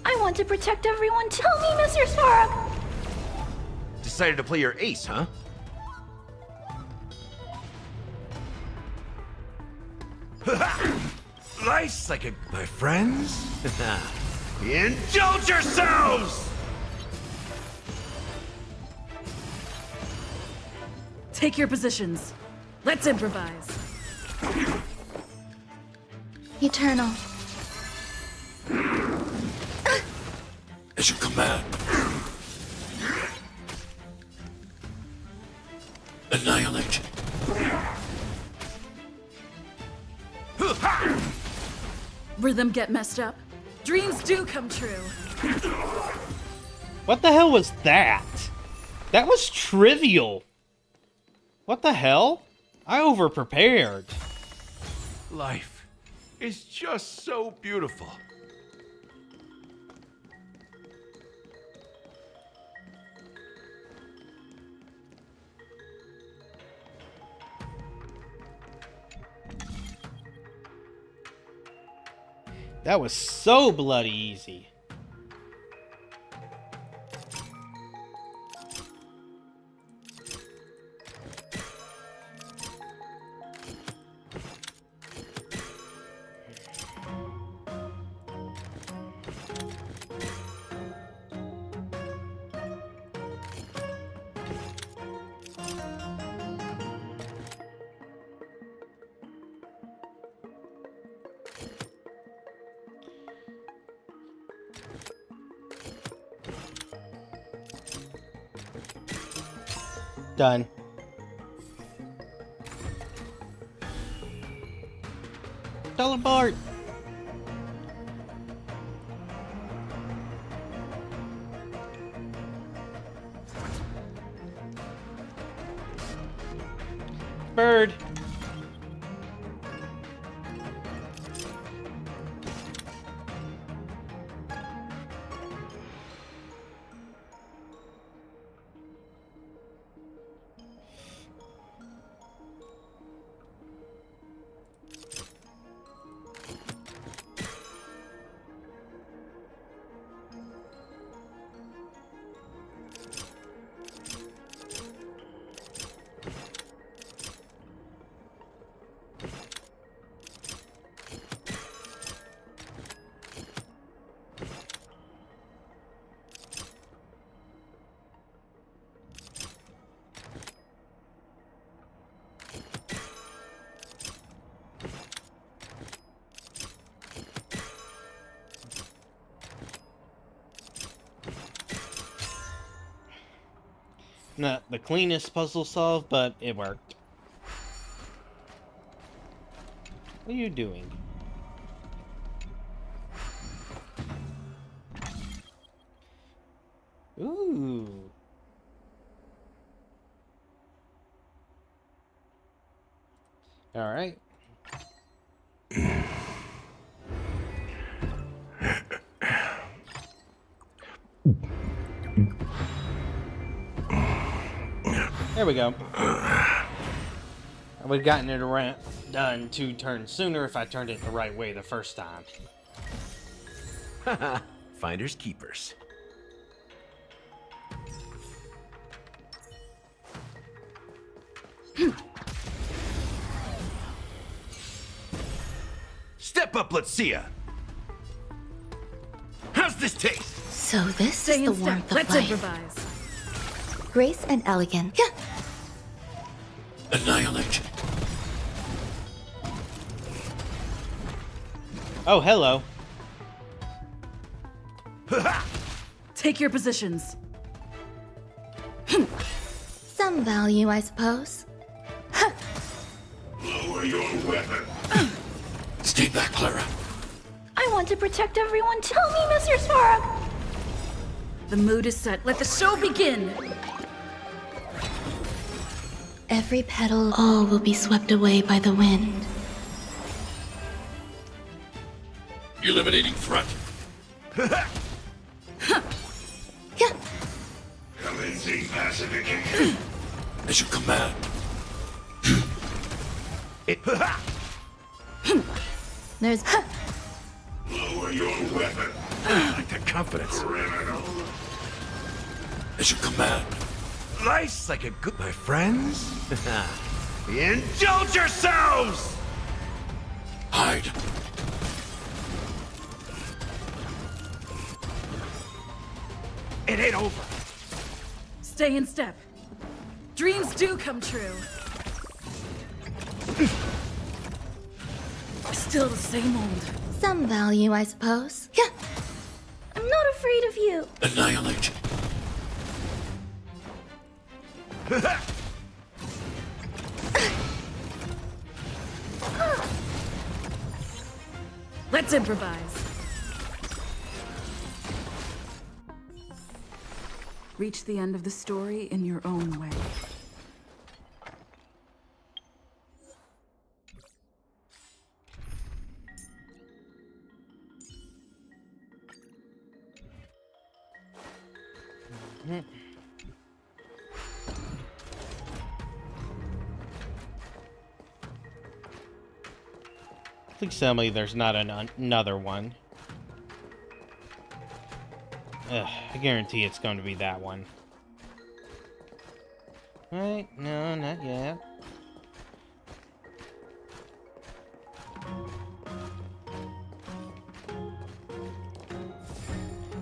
[SPEAKER 3] I want to protect everyone. Tell me, Mr. Spark!
[SPEAKER 12] Decided to play your ace, huh? Nice like a... My friends? Indulge yourselves!
[SPEAKER 10] Take your positions. Let's improvise.
[SPEAKER 15] Eternal.
[SPEAKER 14] As you command. Annihilate.
[SPEAKER 10] Rhythm get messed up. Dreams do come true.
[SPEAKER 1] What the hell was that? That was trivial. What the hell? I overprepared.
[SPEAKER 11] Life is just so beautiful.
[SPEAKER 1] That was so bloody easy. Done. Teleport! Bird! Not the cleanest puzzle solved, but it worked. What are you doing? Ooh. All right. There we go. I would have gotten it around, done 2 turns sooner if I turned it the right way the first time.
[SPEAKER 12] Haha, finders keepers. Step up, let's see ya. How's this taste?
[SPEAKER 15] So this is the warmth of
[SPEAKER 10] Let's
[SPEAKER 15] life.
[SPEAKER 10] improvise.
[SPEAKER 15] Grace and elegance. Yeah.
[SPEAKER 14] Annihilate.
[SPEAKER 1] Oh, hello.
[SPEAKER 10] Take your positions.
[SPEAKER 15] Some value, I suppose.
[SPEAKER 14] Lower your weapon. Stay back, Clara.
[SPEAKER 15] I want to protect everyone. Tell me, Mr. Svarog.
[SPEAKER 10] The mood is set. Let the show begin.
[SPEAKER 15] Every petal, all will be swept away by the wind.
[SPEAKER 14] Eliminating threat.
[SPEAKER 15] Yeah.
[SPEAKER 14] Commencing pacification. As you command.
[SPEAKER 15] There's.
[SPEAKER 14] Lower your weapon.
[SPEAKER 12] I like that confidence.
[SPEAKER 14] Criminal. As you command.
[SPEAKER 12] Life's like a good... My friends? Indulge yourselves!
[SPEAKER 14] Hide.
[SPEAKER 12] It ain't over.
[SPEAKER 10] Stay in step. Dreams do come true. Still the same old.
[SPEAKER 15] Some value, I suppose. Yeah. I'm not afraid of you.
[SPEAKER 14] Annihilate.
[SPEAKER 10] Let's improvise.
[SPEAKER 13] Reach the end of the story in your own way.
[SPEAKER 1] Please tell me there's not another one. Ugh, I guarantee it's going to be that one. Right? No, not yet.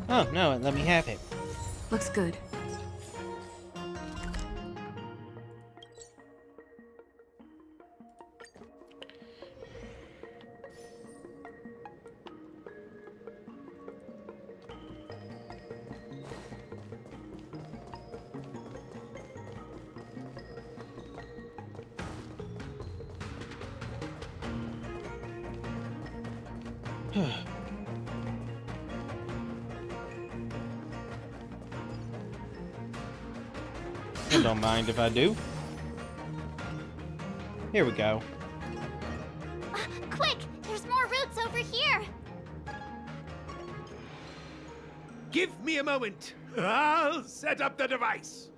[SPEAKER 1] Oh, no, let me have it.
[SPEAKER 13] Looks good.
[SPEAKER 1] I don't mind if I do. Here we go.
[SPEAKER 3] Quick! There's more roots over here!
[SPEAKER 11] Give me a moment. I'll set up the device.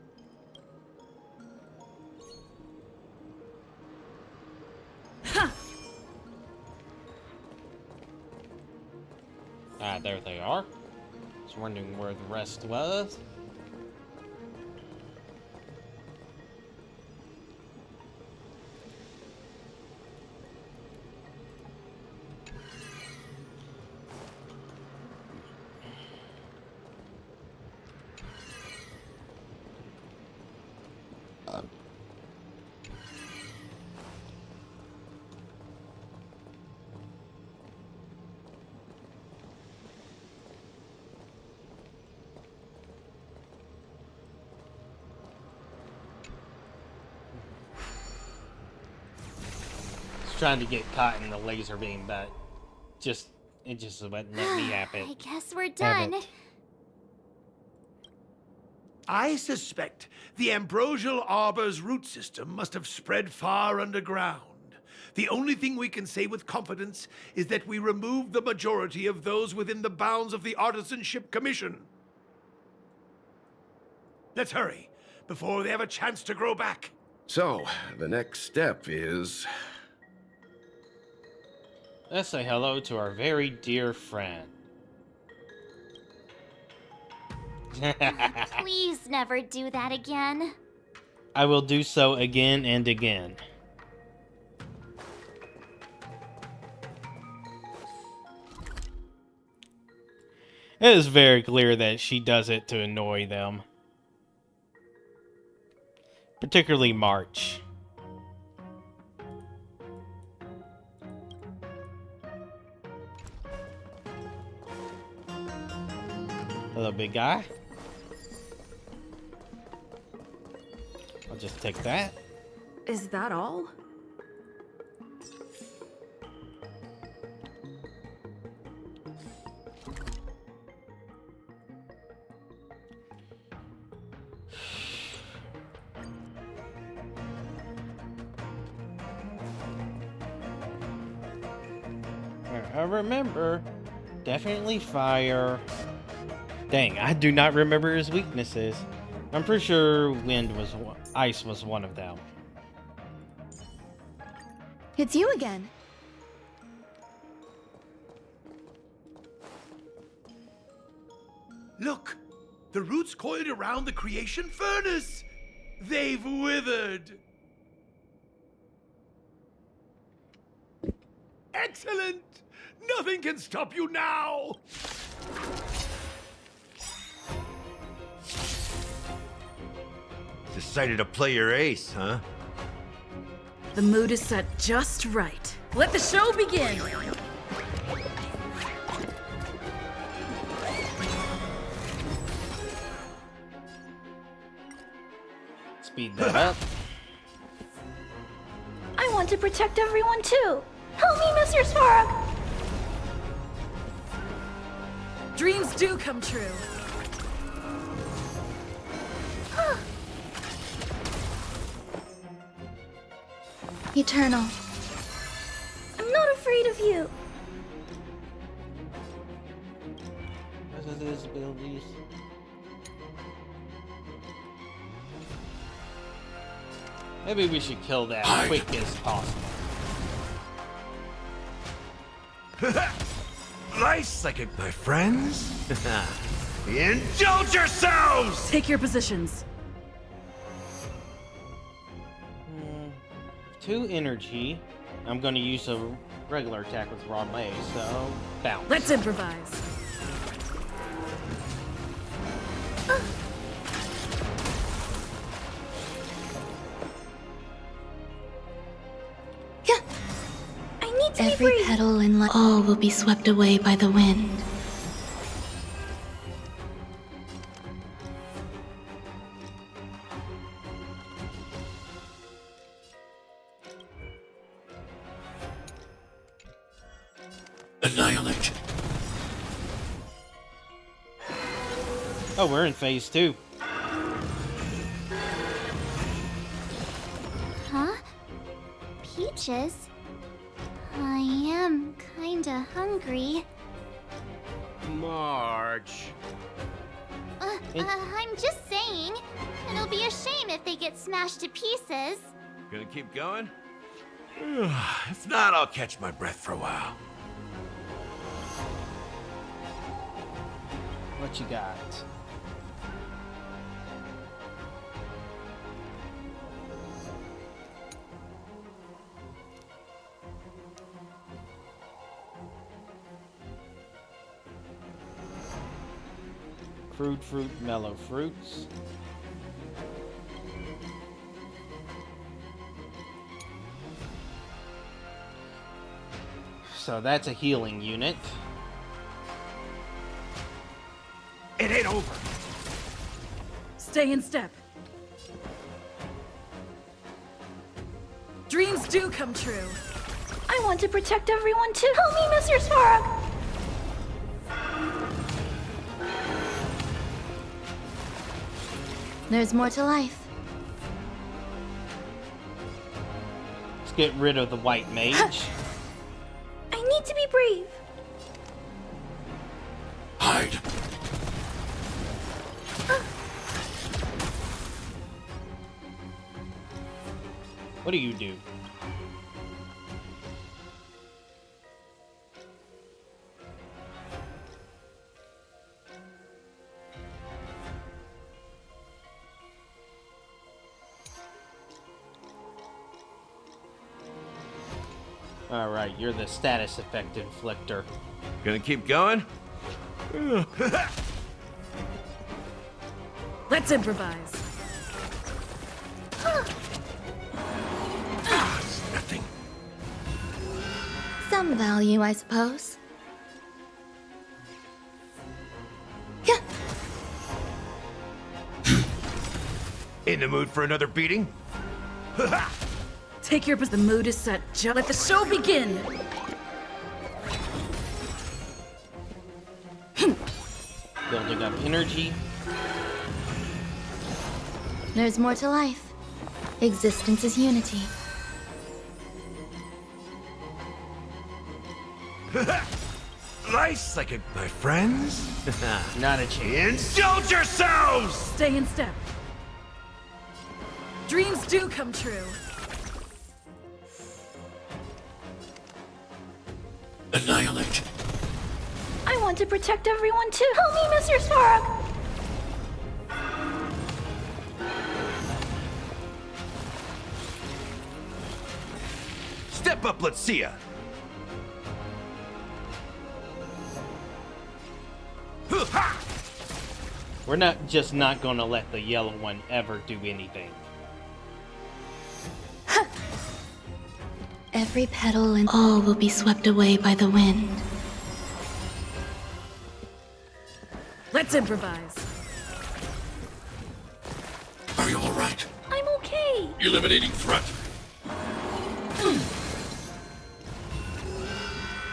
[SPEAKER 1] Ah, there they are. Just wondering where the rest was. Trying to get caught in the laser beam, but it just wouldn't let me have it.
[SPEAKER 3] I guess we're done.
[SPEAKER 11] I suspect the Ambrosial Arbor's root system must have spread far underground. The only thing we can say with confidence is that we removed the majority of those within the bounds of the Artisanship Commission. Let's hurry, before they have a chance to grow back.
[SPEAKER 4] So, the next step is...
[SPEAKER 1] Let's say hello to our very dear friend.
[SPEAKER 3] Please never do that again.
[SPEAKER 1] I will do so again and again. It is very clear that she does it to annoy them. Particularly March. Hello, big guy. I'll just take that.
[SPEAKER 13] Is that all?
[SPEAKER 1] I remember. Definitely fire. Dang, I do not remember his weaknesses. I'm pretty sure ice was one of them.
[SPEAKER 15] It's you again.
[SPEAKER 11] Look! The roots coiled around the creation furnace! They've withered! Excellent! Nothing can stop you now!
[SPEAKER 12] Decided to play your ace, huh?
[SPEAKER 10] The mood is set just right. Let the show begin!
[SPEAKER 1] Speed that up.
[SPEAKER 15] I want to protect everyone too. Help me, Mr. Spark!
[SPEAKER 10] Dreams do come true.
[SPEAKER 15] Eternal. I'm not afraid of you.
[SPEAKER 1] What are those abilities? Maybe we should kill that quick as possible.
[SPEAKER 12] Nice like it, my friends. Indulge yourselves!
[SPEAKER 10] Take your positions.
[SPEAKER 1] 2 energy. I'm going to use a regular attack with Rod May, so bounce.
[SPEAKER 10] Let's improvise.
[SPEAKER 15] Yeah. I need to Every be free. Petal in life, all will be swept away by the wind.
[SPEAKER 14] Annihilate.
[SPEAKER 1] Oh, we're in phase 2.
[SPEAKER 3] Huh? Peaches? I am kinda hungry.
[SPEAKER 12] March.
[SPEAKER 3] I'm just saying. It'll be a shame if they get smashed to pieces.
[SPEAKER 12] Gonna keep going? If not, I'll catch my breath for a while.
[SPEAKER 1] What you got? Crude fruit, mellow fruits. So that's a healing unit.
[SPEAKER 11] It ain't over.
[SPEAKER 10] Stay in step. Dreams do come true.
[SPEAKER 15] I want to protect everyone too. Help me, Mr. Svarog! There's more to life.
[SPEAKER 1] Let's get rid of the white mage.
[SPEAKER 15] I need to be brave.
[SPEAKER 14] Hide.
[SPEAKER 1] What do you do? Alright, you're the status effect inflictor.
[SPEAKER 12] Gonna keep going?
[SPEAKER 10] Let's improvise.
[SPEAKER 12] It's nothing.
[SPEAKER 15] Some value, I suppose. Yeah.
[SPEAKER 12] In the mood for another beating?
[SPEAKER 10] Take your the mood is set. Let the show begin.
[SPEAKER 1] Building up energy.
[SPEAKER 15] There's more to life. Existence is unity.
[SPEAKER 12] Nice, like my friends?
[SPEAKER 1] Not a chance.
[SPEAKER 12] Indulge yourselves!
[SPEAKER 10] Stay in step. Dreams do come true.
[SPEAKER 14] Annihilate.
[SPEAKER 15] I want to protect everyone too. Help me, Mr. Svarog!
[SPEAKER 12] Step up, let's see ya.
[SPEAKER 1] We're not gonna let the yellow one ever do anything.
[SPEAKER 15] Every petal and all will be swept away by the wind.
[SPEAKER 10] Let's improvise.
[SPEAKER 14] Are you alright?
[SPEAKER 15] I'm okay.
[SPEAKER 14] Eliminating threat.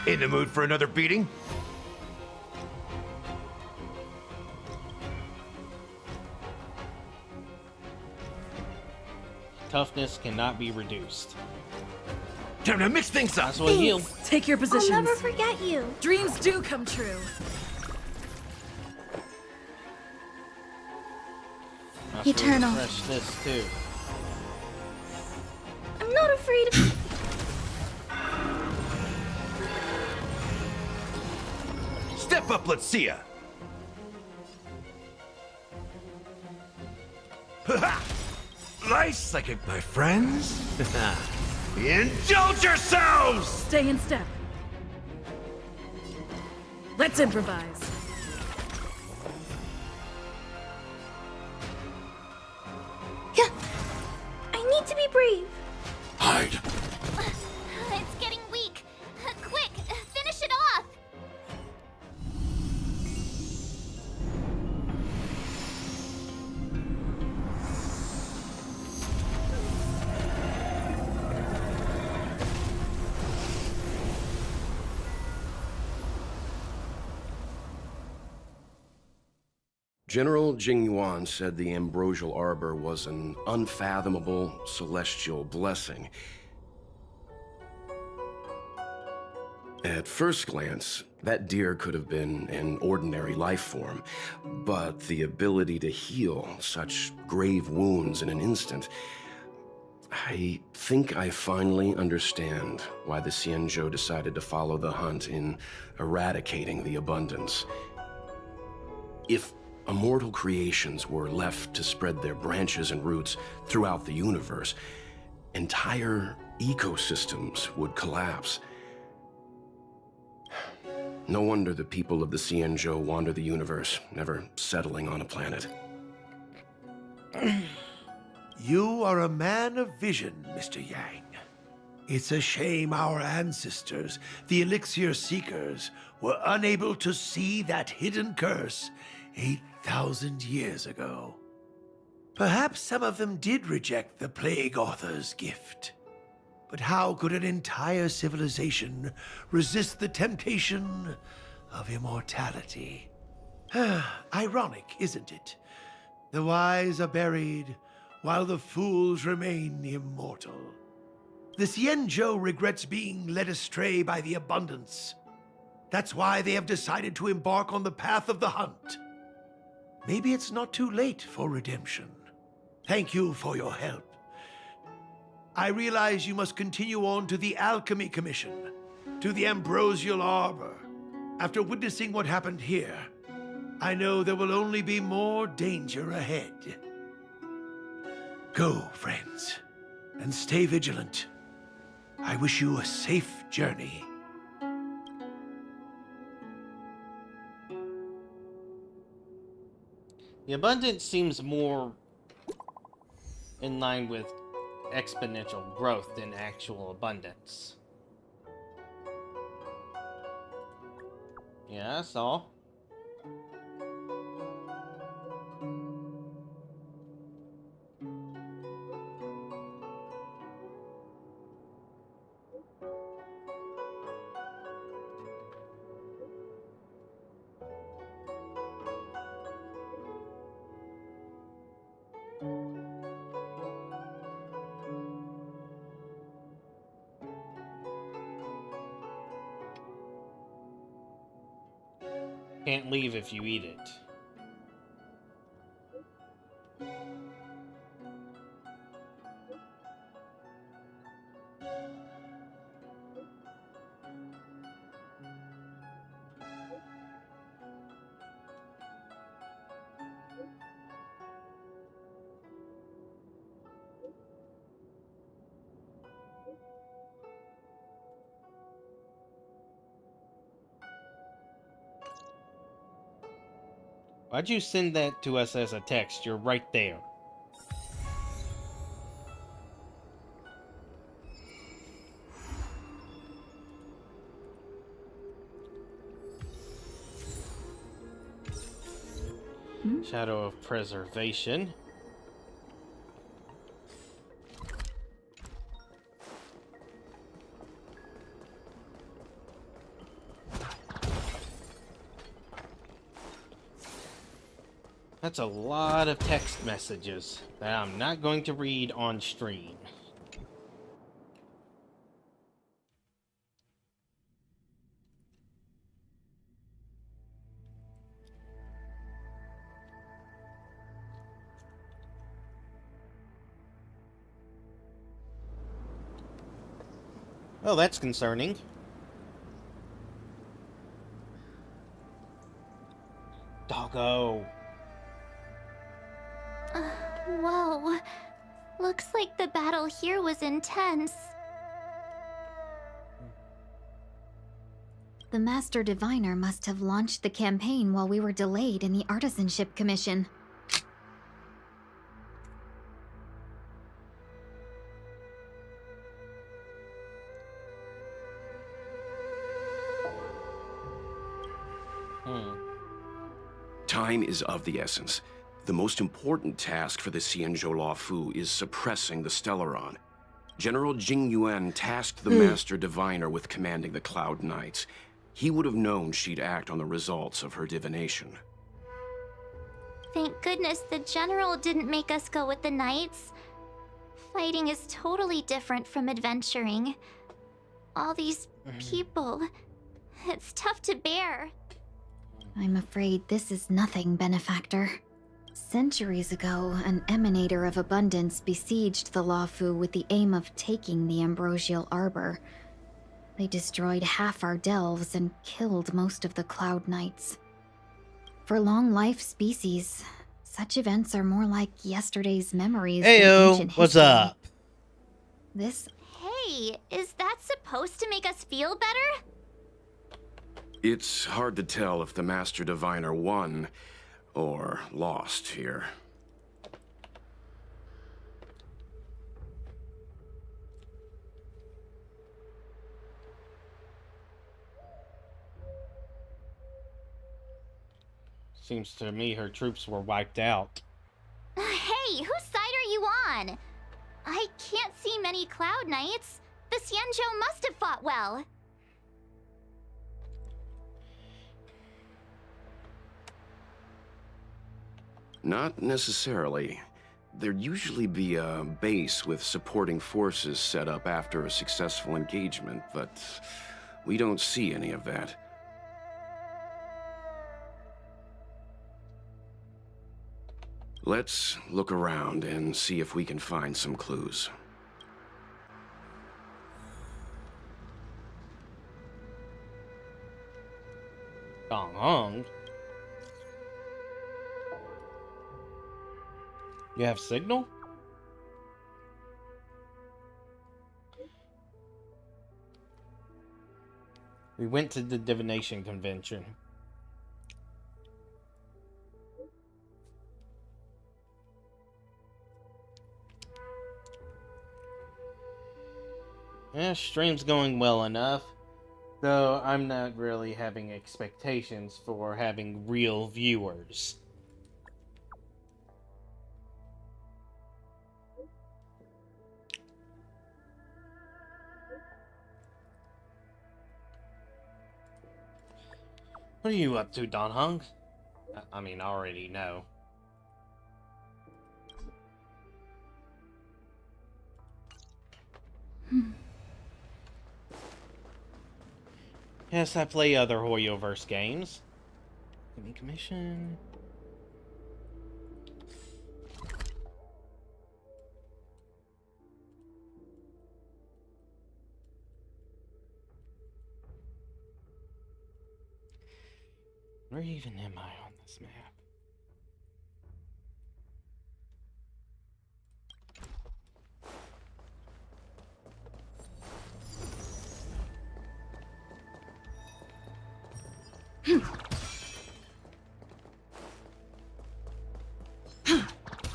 [SPEAKER 12] In the mood for another beating?
[SPEAKER 1] Toughness cannot be reduced.
[SPEAKER 12] Time to mix things up.
[SPEAKER 1] That's what heal.
[SPEAKER 10] Take your positions.
[SPEAKER 15] I'll never forget you.
[SPEAKER 10] Dreams do come true.
[SPEAKER 1] I'll
[SPEAKER 15] Eternal.
[SPEAKER 1] refresh this too.
[SPEAKER 15] I'm not afraid of...
[SPEAKER 12] Step up, let's see ya. Nice, like my friends? Indulge yourselves!
[SPEAKER 10] Stay in step. Let's improvise.
[SPEAKER 15] Yeah. I need to be brave.
[SPEAKER 14] Hide.
[SPEAKER 3] It's getting weak. Quick, finish it off.
[SPEAKER 4] General Jingyuan said the Ambrosial Arbor was an unfathomable celestial blessing. At first glance, that deer could have been an ordinary life form, but the ability to heal such grave wounds in an instant... I think I finally understand why the Xianzhou decided to follow the hunt in eradicating the abundance. If immortal creations were left to spread their branches and roots throughout the universe, entire ecosystems would collapse. No wonder the people of the Xianzhou wander the universe, never settling on a planet.
[SPEAKER 11] You are a man of vision, Mr. Yang. It's a shame our ancestors, the Elixir Seekers, were unable to see that hidden curse 8,000 years ago. Perhaps some of them did reject the Plague Author's gift. But how could an entire civilization resist the temptation of immortality? Ironic, isn't it? The wise are buried, while the fools remain immortal. The Xianzhou regrets being led astray by the abundance. That's why they have decided to embark on the path of the hunt. Maybe it's not too late for redemption. Thank you for your help. I realize you must continue on to the Alchemy Commission, to the Ambrosial Arbor. After witnessing what happened here, I know there will only be more danger ahead. Go, friends, and stay vigilant. I wish you a safe journey.
[SPEAKER 1] The abundance seems more in line with exponential growth than actual abundance. Yeah, that's all. Can't leave if you eat it. Why'd you send that to us as a text? You're right there. Shadow of Preservation. That's a lot of text messages that I'm not going to read on stream. Well, that's concerning. Doggo.
[SPEAKER 3] Whoa. Looks like the battle here was intense.
[SPEAKER 9] The Master Diviner must have launched the campaign while we were delayed in the Artisanship Commission.
[SPEAKER 4] Time is of the essence. The most important task for the Xianzhou Luofu is suppressing the Stellaron. General Jingyuan tasked the Master Diviner with commanding the Cloud Knights. He would have known she'd act on the results of her divination.
[SPEAKER 3] Thank goodness the General didn't make us go with the Knights. Fighting is totally different from adventuring. All these people. It's tough to bear.
[SPEAKER 9] I'm afraid this is nothing, Benefactor. Centuries ago, an emanator of abundance besieged the Luofu with the aim of taking the Ambrosial Arbor. They destroyed half our delves and killed most of the Cloud Knights. For long-life species, such events are more like yesterday's memories than ancient
[SPEAKER 1] Heyo, what's
[SPEAKER 9] history.
[SPEAKER 1] up?
[SPEAKER 9] This
[SPEAKER 3] Hey, is that supposed to make us feel better?
[SPEAKER 4] It's hard to tell if the Master Diviner won or lost here.
[SPEAKER 1] Seems to me her troops were wiped out.
[SPEAKER 3] Hey, whose side are you on? I can't see many Cloud Knights. The Xianzhou must have fought well.
[SPEAKER 4] Not necessarily. There'd usually be a base with supporting forces set up after a successful engagement, but we don't see any of that. Let's look around and see if we can find some clues.
[SPEAKER 1] Gong Hong? You have signal? We went to the divination convention. Yeah, stream's going well enough. Though I'm not really having expectations for having real viewers. What are you up to, Don Hung? I mean, I already know. Yes, I play other Hoyoverse games. Give me commission. Where even am I on this map?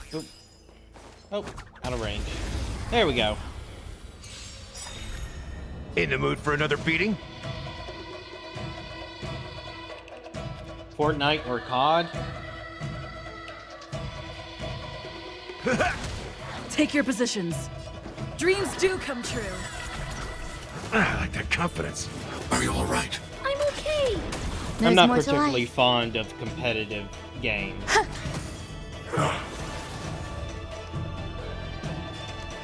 [SPEAKER 1] Oh. Oh, out of range. There we go.
[SPEAKER 12] In the mood for another beating?
[SPEAKER 1] Fortnite or COD?
[SPEAKER 10] Take your positions. Dreams do come true.
[SPEAKER 12] I like that confidence.
[SPEAKER 14] Are you all right?
[SPEAKER 15] I'm okay.
[SPEAKER 1] I'm not particularly fond of competitive games.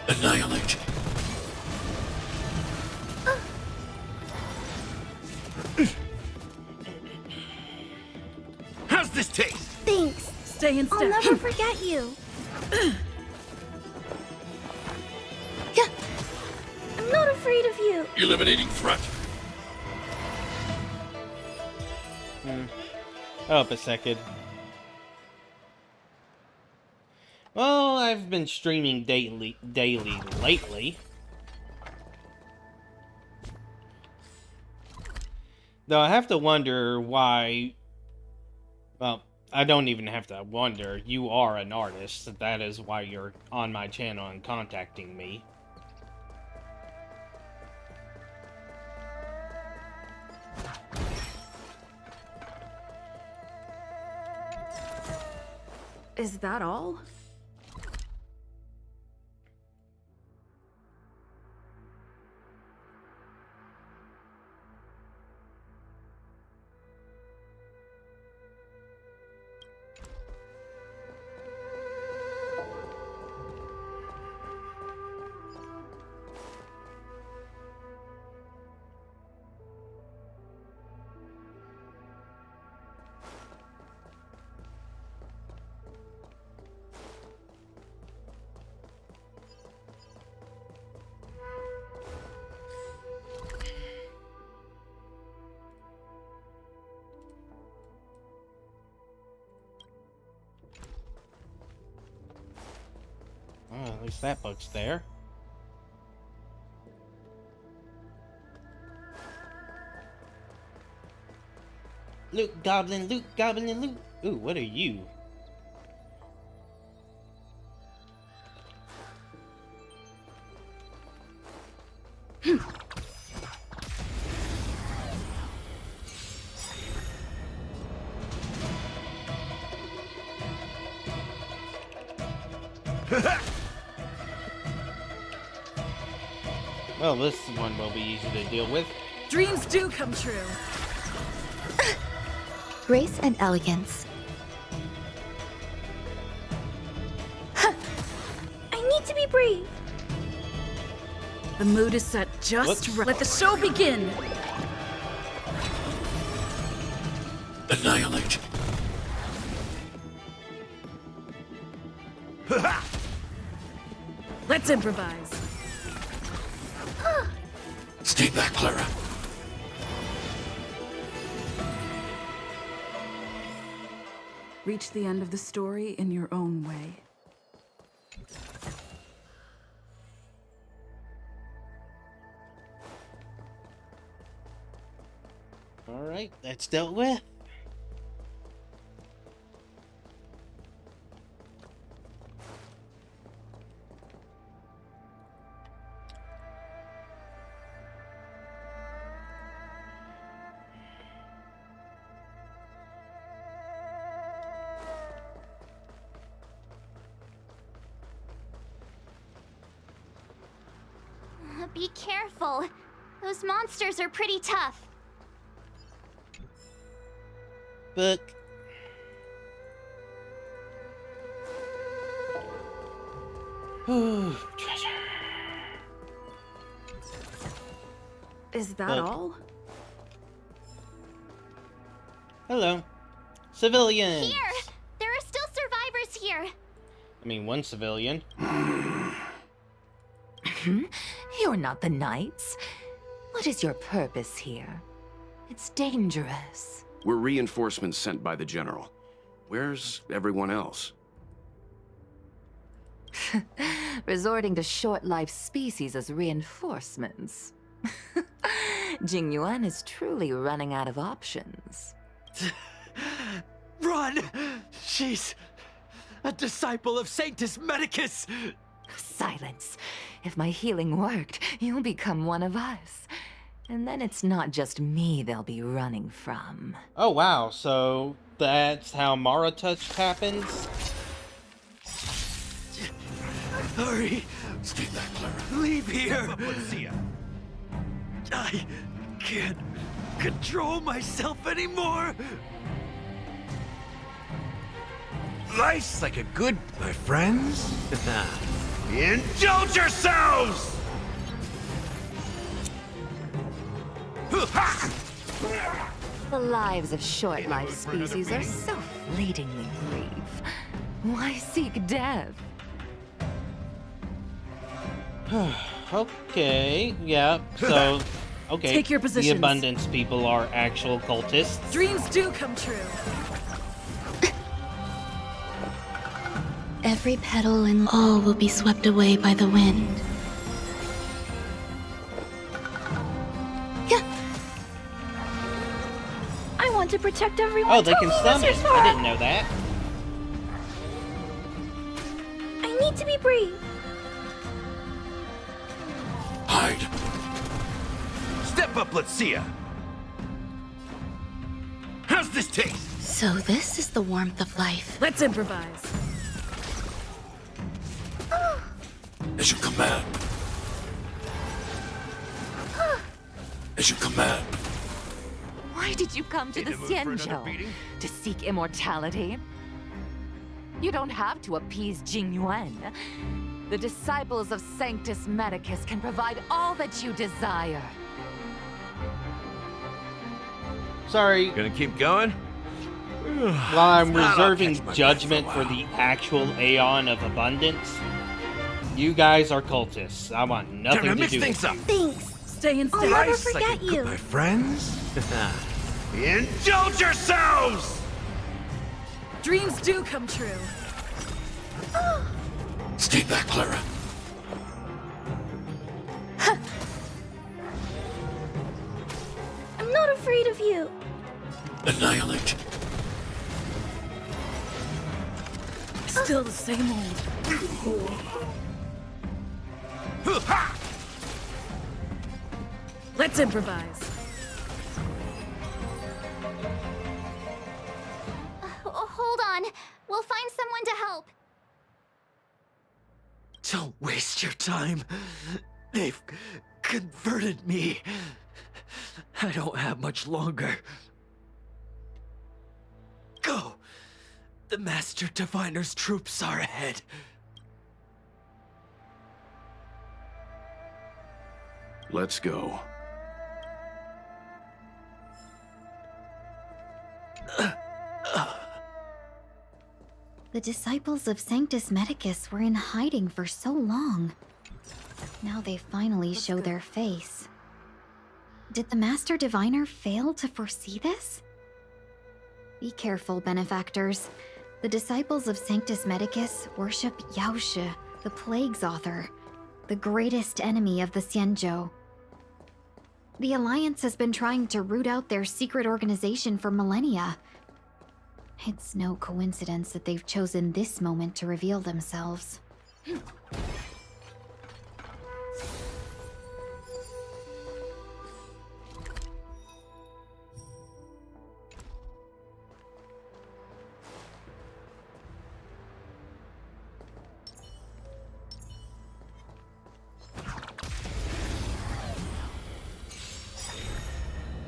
[SPEAKER 14] Annihilate.
[SPEAKER 12] How's this taste?
[SPEAKER 15] Thanks.
[SPEAKER 10] Stay in step.
[SPEAKER 15] I'll never forget you. Yeah. I'm not afraid of you.
[SPEAKER 14] Eliminating threat.
[SPEAKER 1] Up a second. Well, I've been streaming daily lately. Though I have to wonder why... Well, I don't even have to wonder. You are an artist. That is why you're on my channel and contacting me.
[SPEAKER 13] Is that all?
[SPEAKER 1] At least that book's there. Loot goblin, loot. Ooh, what are you? Well, this one will be easy to deal with.
[SPEAKER 10] Dreams do come true.
[SPEAKER 15] Grace and elegance. I need to be brave.
[SPEAKER 10] The mood is set just right. Let the show begin.
[SPEAKER 14] Annihilate.
[SPEAKER 10] Let's improvise.
[SPEAKER 14] Stay back, Clara.
[SPEAKER 13] Reach the end of the story in your own way.
[SPEAKER 1] Alright, that's dealt with.
[SPEAKER 3] Be careful. Those monsters are pretty tough.
[SPEAKER 1] Book. Ooh, treasure.
[SPEAKER 13] Is that
[SPEAKER 1] Look.
[SPEAKER 13] all?
[SPEAKER 1] Hello. Civilian.
[SPEAKER 3] Here! There are still survivors here.
[SPEAKER 1] I mean, one civilian.
[SPEAKER 16] You're not the Knights. What is your purpose here? It's dangerous.
[SPEAKER 4] We're reinforcements sent by the General. Where's everyone else?
[SPEAKER 16] Resorting to short-lived species as reinforcements. Jing Yuan is truly running out of options.
[SPEAKER 12] Run! She's a disciple of Sanctus Medicus!
[SPEAKER 16] Silence. If my healing worked, you'll become one of us. And then it's not just me they'll be running from.
[SPEAKER 1] Oh wow, so that's how Mara Touch happens?
[SPEAKER 12] Hurry!
[SPEAKER 14] Stay back, Clara.
[SPEAKER 12] Leave here! I can't control myself anymore! Life's like a good... my friends? Indulge yourselves!
[SPEAKER 16] The lives of short-lived species are so fleetingly brief. Why seek death?
[SPEAKER 1] Okay, yeah, so... Okay,
[SPEAKER 10] Take your
[SPEAKER 1] the
[SPEAKER 10] positions.
[SPEAKER 1] Abundance people are actual cultists.
[SPEAKER 10] Dreams do come true.
[SPEAKER 15] Every petal and all will be swept away by the wind. Yeah. I want to protect everyone.
[SPEAKER 1] Oh, they can stun it. I didn't know that.
[SPEAKER 15] I need to be brave.
[SPEAKER 14] Hide.
[SPEAKER 12] Step up, let's see ya! How's this taste?
[SPEAKER 15] So this is the warmth of life.
[SPEAKER 10] Let's improvise.
[SPEAKER 14] As you command. As you command.
[SPEAKER 16] Why did you come to the Xianzhou? To seek immortality? You don't have to appease Jing Yuan. The disciples of Sanctus Medicus can provide all that you desire.
[SPEAKER 1] Sorry.
[SPEAKER 12] Gonna keep going?
[SPEAKER 1] While I'm reserving judgment for the actual Aeon of Abundance, you guys are cultists. I want nothing
[SPEAKER 12] Time to
[SPEAKER 1] to
[SPEAKER 12] mix
[SPEAKER 1] do
[SPEAKER 12] things
[SPEAKER 1] with
[SPEAKER 12] up.
[SPEAKER 15] Thanks.
[SPEAKER 10] Stay in
[SPEAKER 15] I'll
[SPEAKER 10] step.
[SPEAKER 15] never
[SPEAKER 12] Life's like
[SPEAKER 15] forget
[SPEAKER 12] a good-
[SPEAKER 15] you.
[SPEAKER 12] my friends? Indulge yourselves!
[SPEAKER 10] Dreams do come true.
[SPEAKER 14] Stay back, Clara.
[SPEAKER 15] not afraid of you.
[SPEAKER 14] Annihilate.
[SPEAKER 10] Still the same old. Let's improvise.
[SPEAKER 3] Hold on. We'll find someone to help.
[SPEAKER 17] Don't waste your time. They've converted me. I don't have much longer. Go! The Master Diviner's troops are ahead.
[SPEAKER 4] Let's go.
[SPEAKER 9] The disciples of Sanctus Medicus were in hiding for so long. Now they finally show their face. Did the Master Diviner fail to foresee this? Be careful, benefactors. The disciples of Sanctus Medicus worship Yaoshe, the Plague's author, the greatest enemy of the Xianzhou. The Alliance has been trying to root out their secret organization for millennia. It's no coincidence that they've chosen this moment to reveal themselves.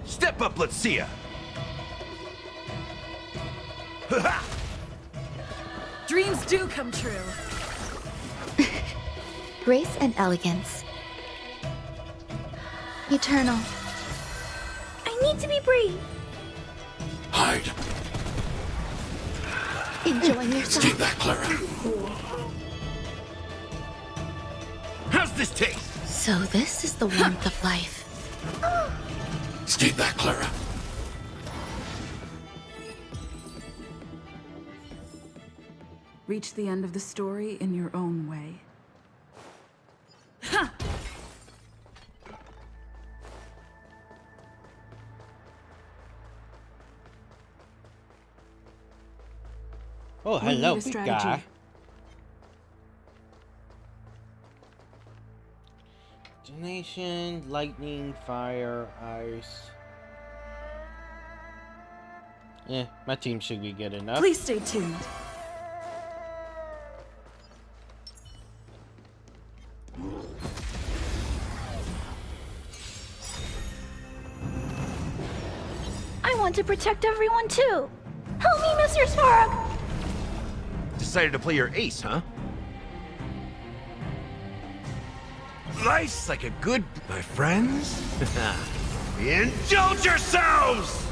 [SPEAKER 12] Step up, let's see ya!
[SPEAKER 10] Dreams do come true.
[SPEAKER 15] Grace and elegance. Eternal. I need to be brave.
[SPEAKER 14] Hide.
[SPEAKER 15] Enjoying yourself.
[SPEAKER 14] Stay back, Clara.
[SPEAKER 12] How's this taste?
[SPEAKER 15] So this is the warmth of life.
[SPEAKER 14] Stay back, Clara.
[SPEAKER 13] Reach the end of the story in your own way.
[SPEAKER 10] Ha!
[SPEAKER 1] Oh,
[SPEAKER 13] We
[SPEAKER 1] hello,
[SPEAKER 13] need a
[SPEAKER 1] big
[SPEAKER 13] strategy.
[SPEAKER 1] guy. Donation, lightning, fire, ice. Yeah, my team should be good enough.
[SPEAKER 10] Please stay tuned.
[SPEAKER 15] I want to protect everyone too. Help me, Mr. Svarog.
[SPEAKER 12] Decided to play your ace, huh? Life's like a good... My friends? Indulge yourselves!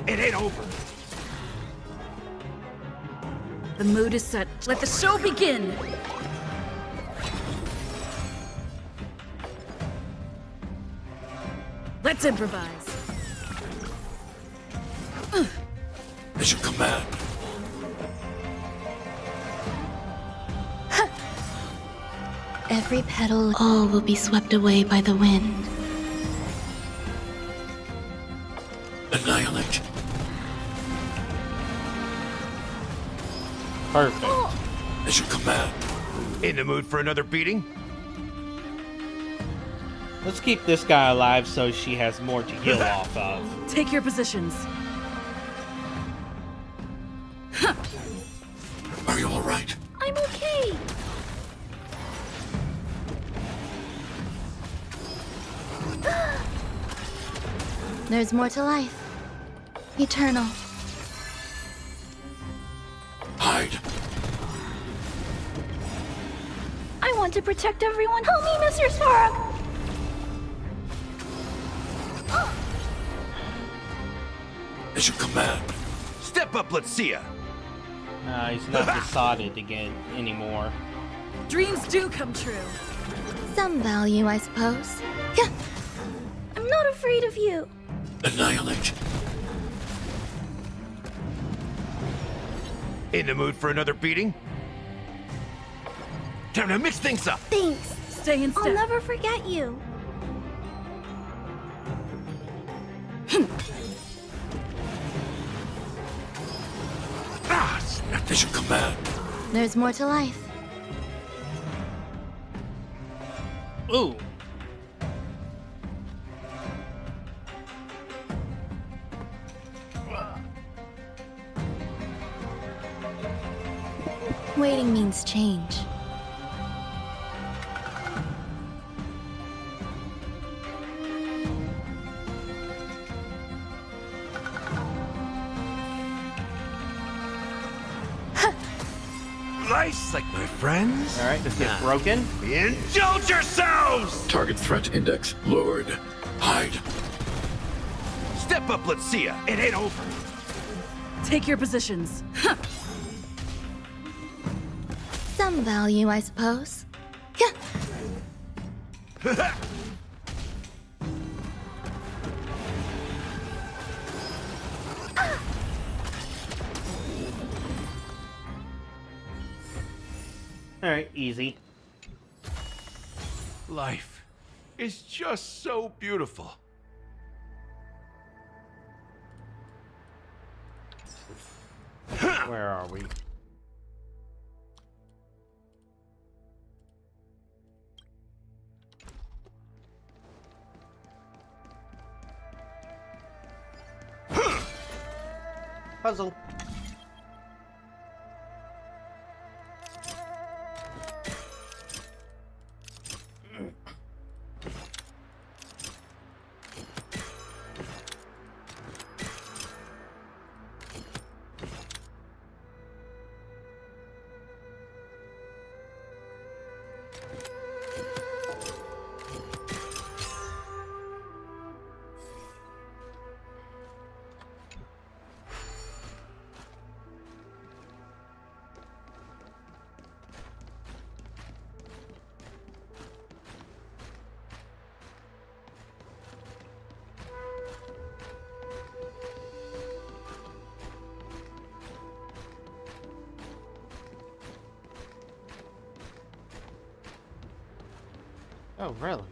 [SPEAKER 12] It ain't over.
[SPEAKER 10] The mood is set. Let the show begin! Let's improvise.
[SPEAKER 14] As you command.
[SPEAKER 15] Every petal, all will be swept away by the wind.
[SPEAKER 14] Annihilate.
[SPEAKER 1] Perfect.
[SPEAKER 14] As you command.
[SPEAKER 12] In the mood for another beating?
[SPEAKER 1] Let's keep this guy alive so she has more to heal off of.
[SPEAKER 10] Take your positions.
[SPEAKER 14] Are you all right?
[SPEAKER 15] I'm okay. There's more to life. Eternal.
[SPEAKER 14] Hide.
[SPEAKER 15] I want to protect everyone. Help me, Mr. Svarog.
[SPEAKER 14] As you command.
[SPEAKER 12] Step up, let's see ya!
[SPEAKER 1] He's not besotted again anymore.
[SPEAKER 10] Dreams do come true.
[SPEAKER 15] Some value, I suppose. Yeah. I'm not afraid of you.
[SPEAKER 14] Annihilate.
[SPEAKER 12] In the mood for another beating? Time to mix things up!
[SPEAKER 15] Thanks.
[SPEAKER 10] Stay in step.
[SPEAKER 15] I'll never forget you.
[SPEAKER 14] As you command.
[SPEAKER 15] There's more to life.
[SPEAKER 1] Ooh.
[SPEAKER 15] Waiting means change.
[SPEAKER 12] Nice, like my friends.
[SPEAKER 1] All right, this gets broken.
[SPEAKER 12] Indulge yourselves!
[SPEAKER 14] Target threat index lowered. Hide.
[SPEAKER 12] Step up, let's see ya. It ain't over.
[SPEAKER 10] Take your positions.
[SPEAKER 15] Some value, I suppose.
[SPEAKER 1] All right, easy.
[SPEAKER 11] Life is just so beautiful.
[SPEAKER 1] Where are we? Puzzle. Oh, really?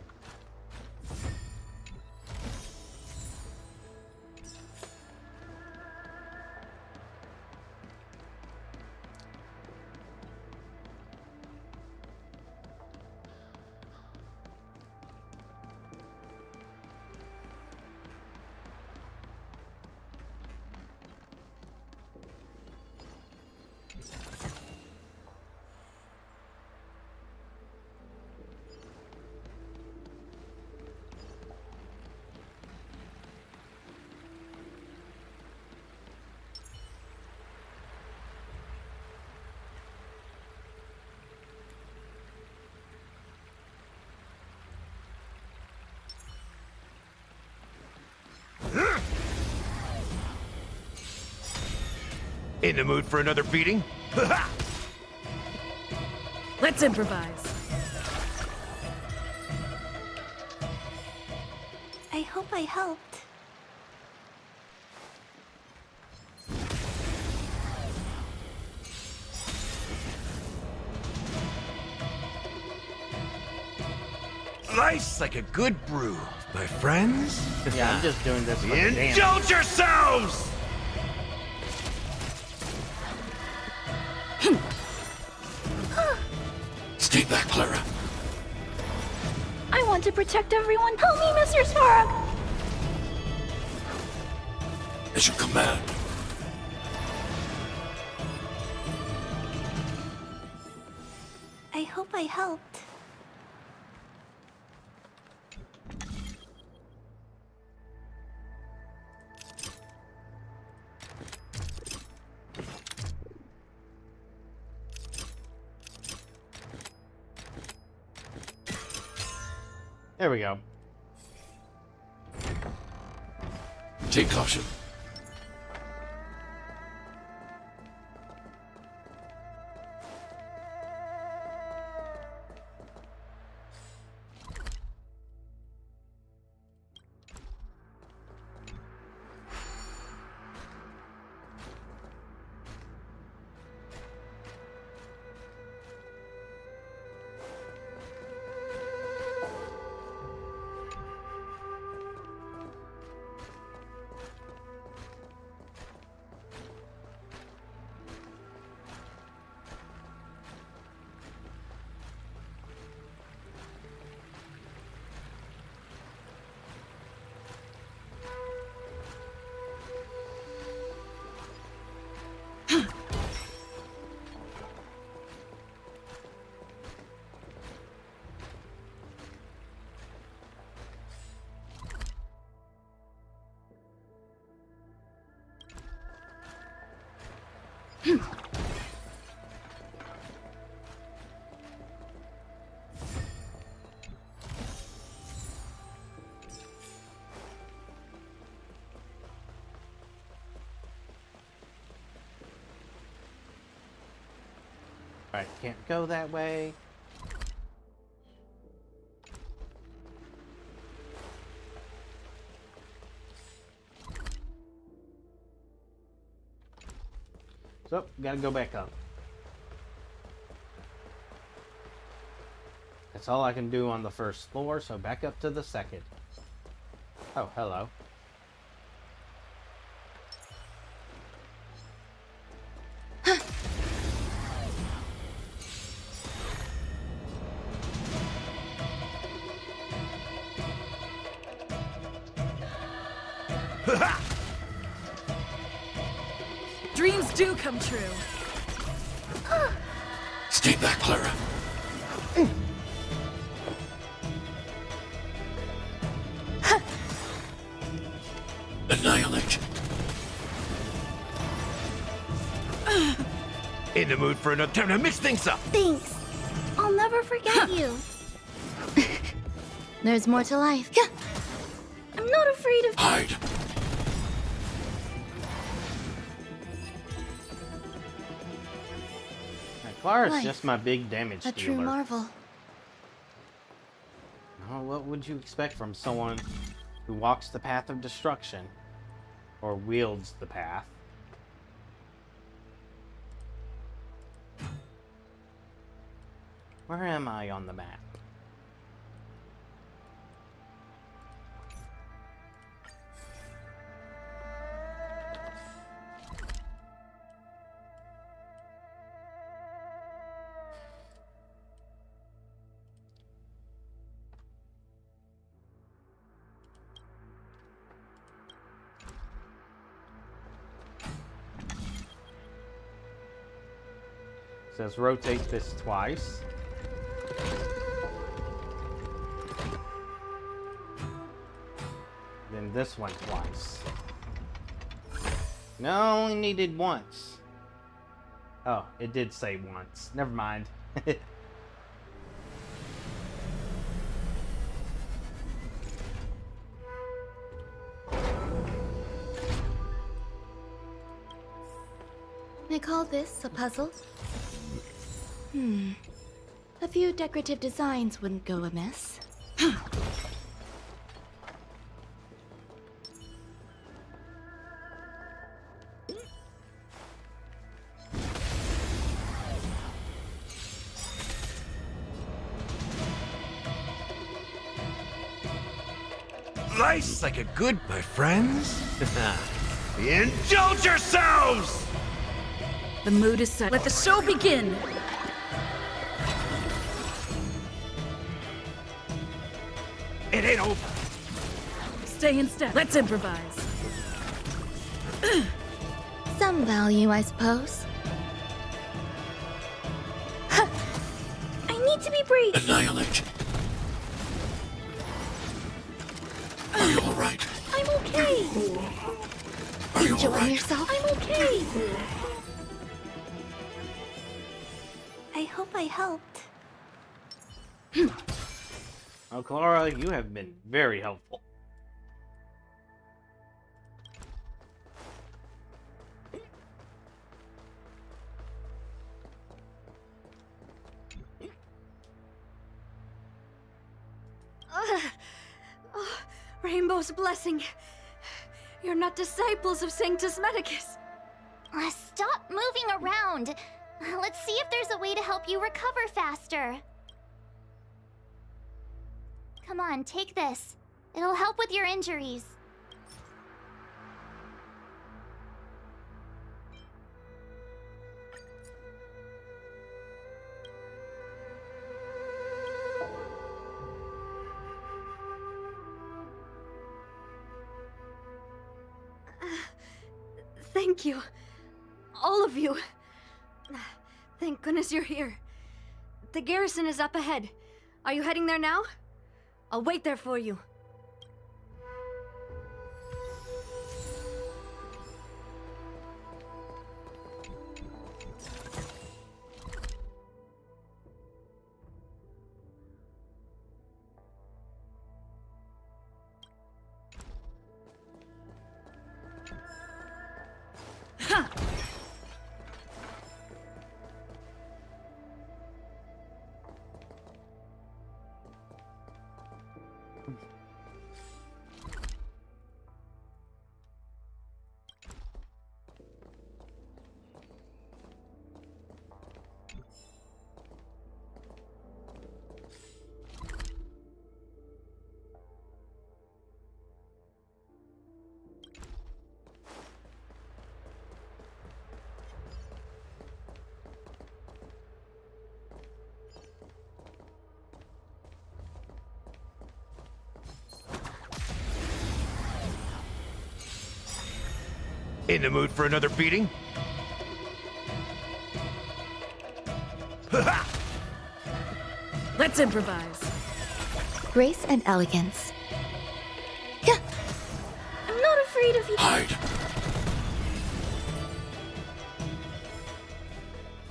[SPEAKER 12] In the mood for another beating?
[SPEAKER 10] Let's improvise.
[SPEAKER 3] I hope I helped.
[SPEAKER 12] Nice, like a good brew, my friends.
[SPEAKER 1] Yeah, I'm just doing this for the damage.
[SPEAKER 12] Indulge yourselves!
[SPEAKER 14] Stay back, Clara.
[SPEAKER 15] I want to protect everyone. Help me, Mr. Svarog!
[SPEAKER 14] As you command.
[SPEAKER 3] I hope I helped.
[SPEAKER 1] There we go.
[SPEAKER 14] Take caution.
[SPEAKER 1] Alright, can't go that way. So, gotta go back up. That's all I can do on the first floor, so back up to the second. Oh, hello.
[SPEAKER 10] Dreams do come true.
[SPEAKER 14] Stay back, Clara. Annihilate.
[SPEAKER 12] In the mood for an attempt to mix things up.
[SPEAKER 15] Thanks. I'll never forget you. There's more to life. I'm not afraid of...
[SPEAKER 14] Hide.
[SPEAKER 1] Clara's
[SPEAKER 15] Life.
[SPEAKER 1] just my big damage
[SPEAKER 15] A true
[SPEAKER 1] dealer.
[SPEAKER 15] marvel.
[SPEAKER 1] Oh, what would you expect from someone who walks the path of destruction? Or wields the path? Where am I on the map? Says rotate this twice. Then this one twice. No, only needed once. Oh, it did say once. Never mind.
[SPEAKER 15] I call this a puzzle. A few decorative designs wouldn't go amiss.
[SPEAKER 12] Life's like a good, my friends. Indulge yourselves!
[SPEAKER 10] The mood is set. Let the show begin!
[SPEAKER 12] It ain't over.
[SPEAKER 10] Stay in step. Let's improvise.
[SPEAKER 15] Some value, I suppose. I need to be brave.
[SPEAKER 14] Annihilate. Are you alright?
[SPEAKER 15] I'm okay.
[SPEAKER 14] Are you
[SPEAKER 15] Enjoy
[SPEAKER 14] alright?
[SPEAKER 15] yourself. I'm okay. I hope I helped.
[SPEAKER 1] Oh, Clara, you have been very helpful.
[SPEAKER 10] Rainbow's blessing. You're not disciples of Sanctus Medicus.
[SPEAKER 3] Stop moving around. Let's see if there's a way to help you recover faster. Come on, take this. It'll help with your injuries.
[SPEAKER 10] Thank you. All of you. Thank goodness you're here. The garrison is up ahead. Are you heading there now? I'll wait there for you.
[SPEAKER 12] In the mood for another beating?
[SPEAKER 10] Let's improvise.
[SPEAKER 15] Grace and elegance. Yeah. I'm not afraid of you.
[SPEAKER 14] Hide.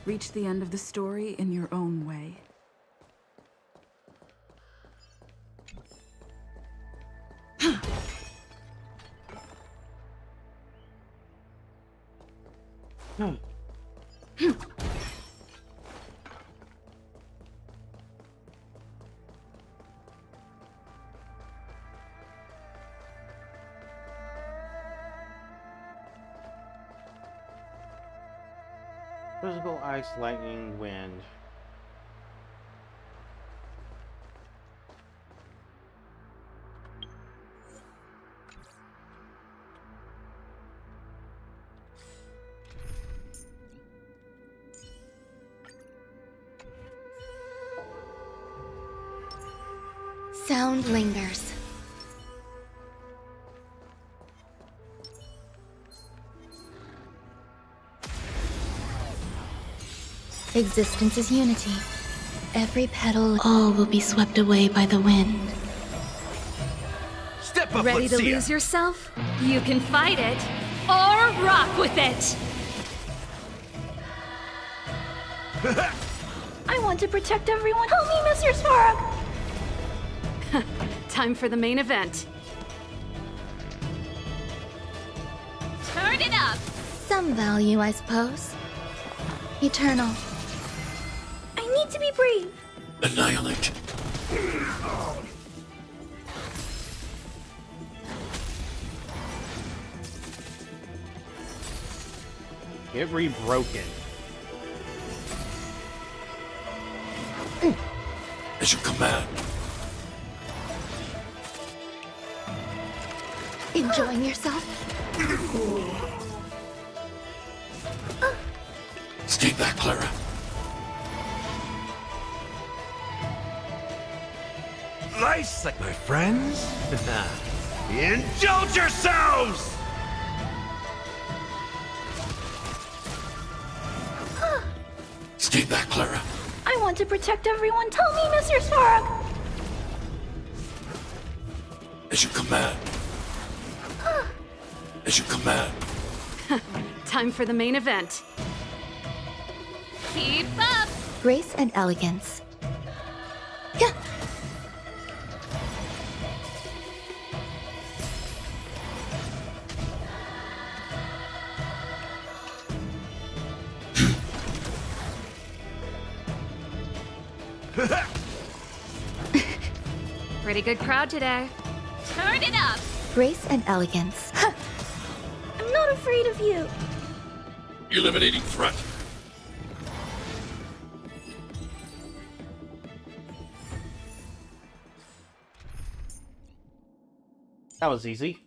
[SPEAKER 13] Reach the end of the story in your own way.
[SPEAKER 1] Physical ice, lightning, wind.
[SPEAKER 15] Sound lingers. Existence is unity. Every petal, all will be swept away by the wind.
[SPEAKER 12] Step up,
[SPEAKER 10] Ready to
[SPEAKER 12] Lucia.
[SPEAKER 10] lose yourself? You can fight it, or rock with it!
[SPEAKER 15] I want to protect everyone. Help me, Mr. Svarog!
[SPEAKER 10] Time for the main event.
[SPEAKER 3] Turn it up!
[SPEAKER 15] Some value, I suppose. Eternal. I need to be brave.
[SPEAKER 14] Annihilate.
[SPEAKER 1] Get rebroken.
[SPEAKER 14] As you command.
[SPEAKER 15] Enjoying yourself?
[SPEAKER 14] Stay back, Clara.
[SPEAKER 12] Nice, like my friends. Indulge yourselves!
[SPEAKER 14] Stay back, Clara.
[SPEAKER 15] I want to protect everyone. Tell me, Mr. Svarog!
[SPEAKER 14] As you command. As you command.
[SPEAKER 10] Time for the main event.
[SPEAKER 3] Keep up!
[SPEAKER 15] Grace and elegance. Yeah.
[SPEAKER 10] Pretty good crowd today.
[SPEAKER 3] Turn it up!
[SPEAKER 15] Grace and elegance. I'm not afraid of you.
[SPEAKER 14] Eliminating threat.
[SPEAKER 1] That was easy.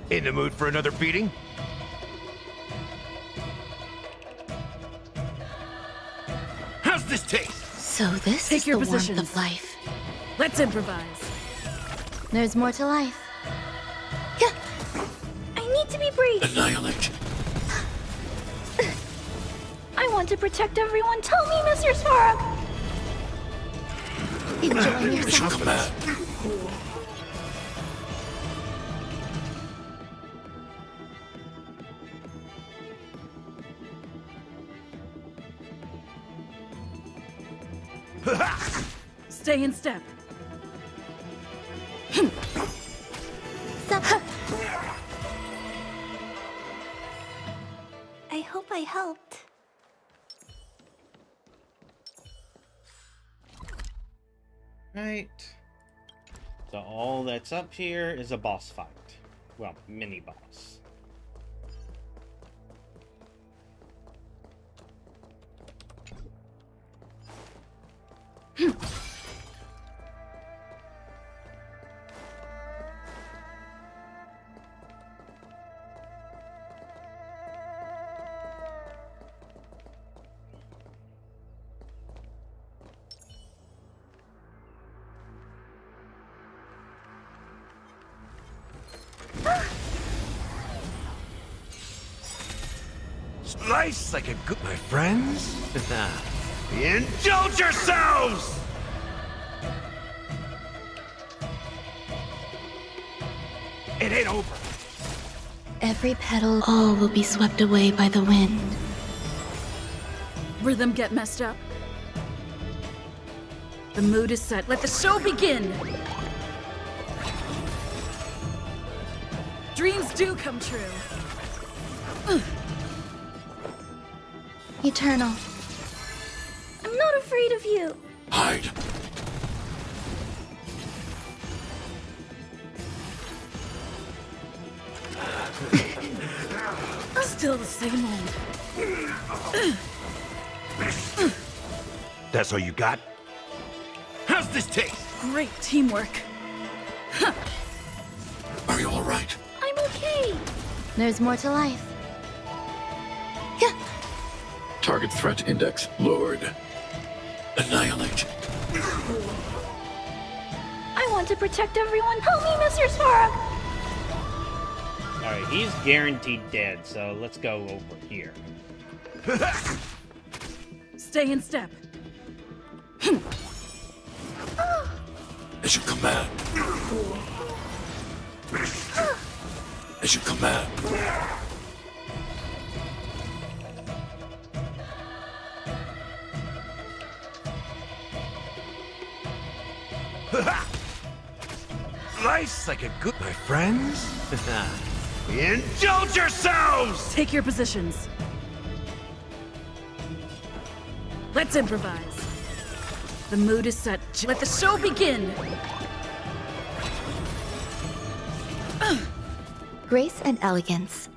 [SPEAKER 12] In the mood for another beating? How's this taste?
[SPEAKER 15] So this
[SPEAKER 10] Take
[SPEAKER 15] is
[SPEAKER 10] your
[SPEAKER 15] the warmth
[SPEAKER 10] positions.
[SPEAKER 15] of life.
[SPEAKER 10] Let's improvise.
[SPEAKER 15] There's more to life. Yeah. I need to be brave.
[SPEAKER 14] Annihilate.
[SPEAKER 15] I I want to protect everyone. Tell me, Mr. Svarog! Enjoy yourself.
[SPEAKER 14] Come back.
[SPEAKER 13] Stay in step.
[SPEAKER 15] I hope I helped.
[SPEAKER 1] Right. So all that's up here is a boss fight. Well, mini boss.
[SPEAKER 12] Slice like a good... My friends? Indulge yourselves! It ain't over.
[SPEAKER 15] Every petal, all will be swept away by the wind.
[SPEAKER 13] Rhythm get messed up. The mood is set. Let the show begin! Dreams do come true.
[SPEAKER 15] Eternal. I'm not afraid of you.
[SPEAKER 14] Hide.
[SPEAKER 13] Still the same old.
[SPEAKER 12] That's all you got? How's this taste?
[SPEAKER 13] Great teamwork.
[SPEAKER 14] Are you all right?
[SPEAKER 15] I'm okay. There's more to life.
[SPEAKER 14] Target threat index lowered. Annihilate.
[SPEAKER 15] I want to protect everyone. Help me, Mr. Svarog!
[SPEAKER 1] Alright, he's guaranteed dead, so let's go over here.
[SPEAKER 13] Stay in step.
[SPEAKER 14] As you command. As you command.
[SPEAKER 12] Slice like a good... My friends? Indulge yourselves!
[SPEAKER 13] Take your positions. Let's improvise. The mood is set. Let the show begin!
[SPEAKER 15] Grace and elegance.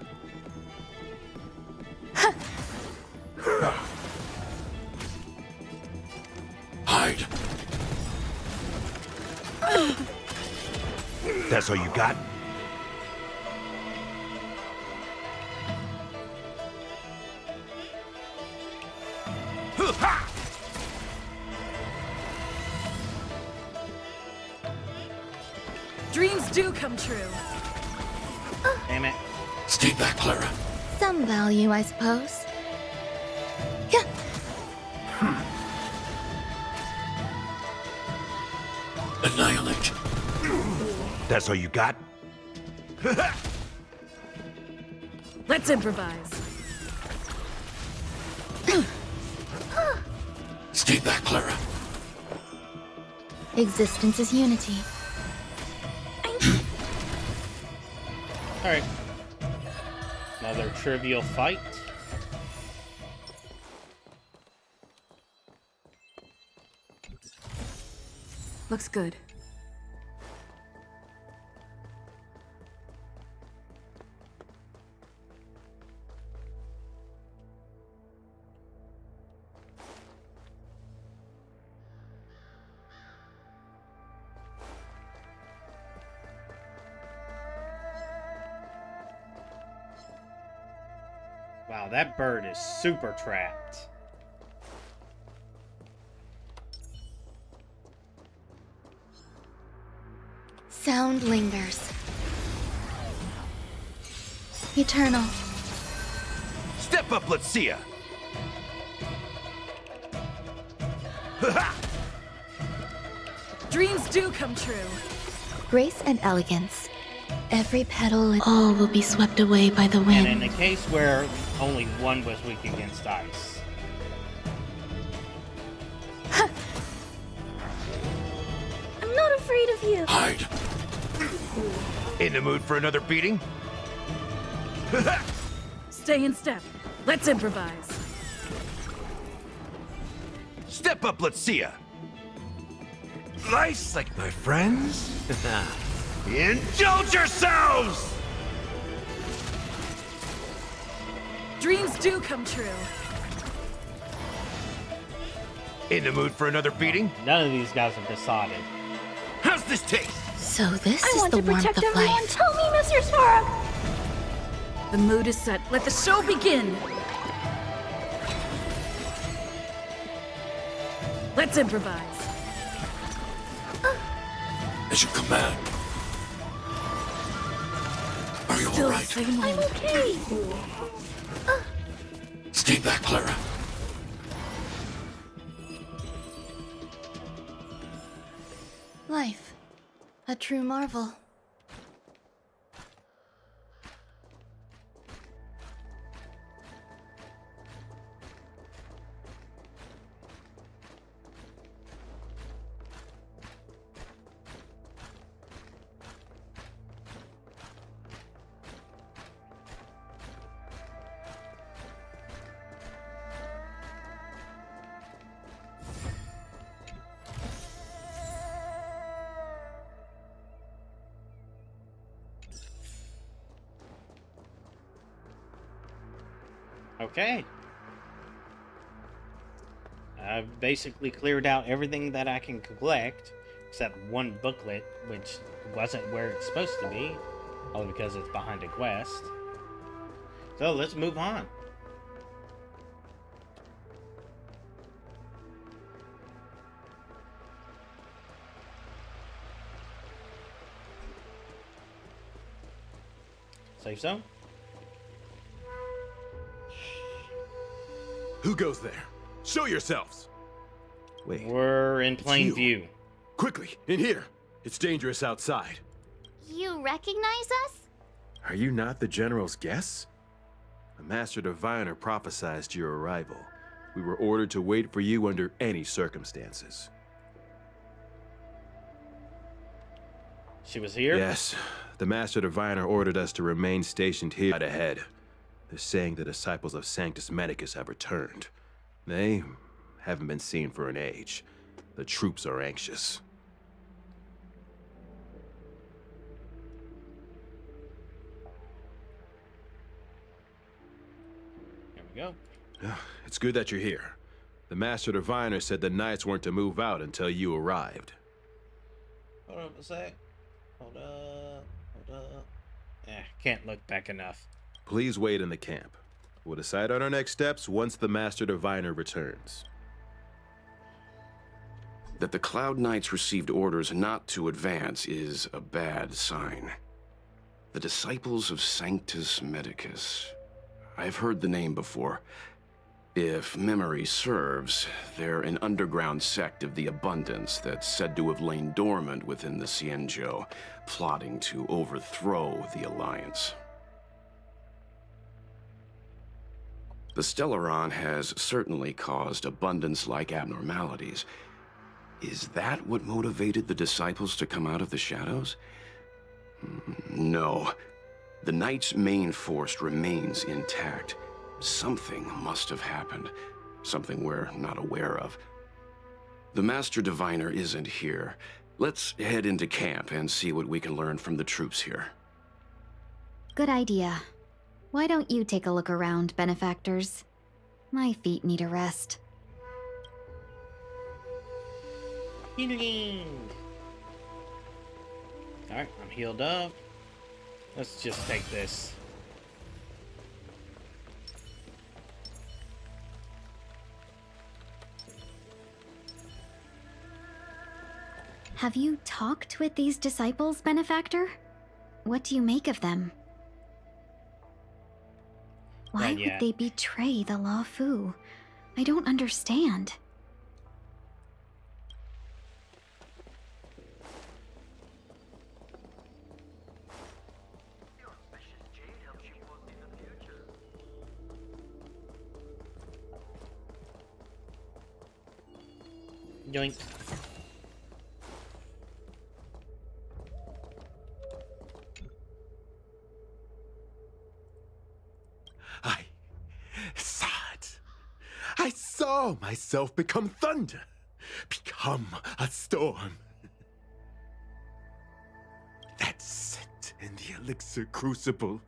[SPEAKER 14] Hide.
[SPEAKER 12] That's all you got?
[SPEAKER 13] Dreams do come true.
[SPEAKER 1] Damn it.
[SPEAKER 14] Stay back, Clara.
[SPEAKER 15] Some value, I suppose.
[SPEAKER 14] Annihilate.
[SPEAKER 12] That's all you got?
[SPEAKER 13] Let's improvise.
[SPEAKER 14] Stay back, Clara.
[SPEAKER 15] Existence is unity.
[SPEAKER 1] Alright. Another trivial fight.
[SPEAKER 13] Looks good.
[SPEAKER 1] Wow, that bird is super trapped.
[SPEAKER 15] Sound lingers. Eternal.
[SPEAKER 12] Step up, let's see ya.
[SPEAKER 13] Dreams do come true.
[SPEAKER 15] Grace and elegance. Every petal and all will be swept away by the wind.
[SPEAKER 1] And in a case where only one was weak against ice.
[SPEAKER 15] I'm not afraid of you.
[SPEAKER 12] Hide. In the mood for another beating?
[SPEAKER 13] Stay in step. Let's improvise.
[SPEAKER 12] Step up, let's see ya. Nice like my friends. Indulge yourselves!
[SPEAKER 13] Dreams do come true.
[SPEAKER 12] In the mood for another beating?
[SPEAKER 1] None of these guys have decided.
[SPEAKER 12] How's this taste?
[SPEAKER 15] So this
[SPEAKER 10] I
[SPEAKER 15] is
[SPEAKER 10] want
[SPEAKER 15] the
[SPEAKER 10] to
[SPEAKER 15] warmth
[SPEAKER 10] protect
[SPEAKER 15] of
[SPEAKER 10] everyone.
[SPEAKER 15] life.
[SPEAKER 10] Tell me, Mr. Sora.
[SPEAKER 13] The mood is set. Let the show begin. Let's improvise.
[SPEAKER 14] As you command. Are you
[SPEAKER 13] Still
[SPEAKER 14] alright?
[SPEAKER 13] the same
[SPEAKER 10] I'm
[SPEAKER 13] old.
[SPEAKER 10] okay.
[SPEAKER 14] Stay back, Clara.
[SPEAKER 15] Life. A true marvel.
[SPEAKER 1] Okay. I've basically cleared out everything that I can collect, except one booklet, which wasn't where it's supposed to be, only because it's behind a quest. So let's move on. Safe zone?
[SPEAKER 18] Who goes there? Show yourselves!
[SPEAKER 5] Wait.
[SPEAKER 1] We're in plain
[SPEAKER 18] you.
[SPEAKER 1] view.
[SPEAKER 18] Quickly, in here! It's dangerous outside.
[SPEAKER 3] You recognize us?
[SPEAKER 18] Are you not the General's guests? The Master Diviner prophesied your arrival. We were ordered to wait for you under any circumstances.
[SPEAKER 1] She was here?
[SPEAKER 18] Yes. The Master Diviner ordered us to remain stationed here right ahead. They're saying the disciples of Sanctus Medicus have returned. They haven't been seen for an age. The troops are anxious.
[SPEAKER 1] Here we go.
[SPEAKER 18] It's good that you're here. The Master Diviner said the Knights weren't to move out until you arrived.
[SPEAKER 1] Hold up a sec. Hold up. Hold up. Can't look back enough.
[SPEAKER 18] Please wait in the camp. We'll decide on our next steps once the Master Diviner returns.
[SPEAKER 4] That the Cloud Knights received orders not to advance is a bad sign. The Disciples of Sanctus Medicus. I've heard the name before. If memory serves, they're an underground sect of the Abundance that's said to have lain dormant within the Xianzhou, plotting to overthrow the Alliance. The Stellaron has certainly caused Abundance-like abnormalities. Is that what motivated the Disciples to come out of the shadows? No. The Knights' main force remains intact. Something must have happened. Something we're not aware of. The Master Diviner isn't here. Let's head into camp and see what we can learn from the troops here.
[SPEAKER 9] Good idea. Why don't you take a look around, benefactors? My feet need a rest.
[SPEAKER 1] Healing! Alright, I'm healed up. Let's just take this.
[SPEAKER 9] Have you talked with these disciples, benefactor? What do you make of them? Why
[SPEAKER 1] Not
[SPEAKER 9] would
[SPEAKER 1] yet.
[SPEAKER 9] they betray the Luofu? I don't understand.
[SPEAKER 1] Yoink.
[SPEAKER 18] I saw it. I saw myself become thunder, become a storm. That scent in the elixir crucible.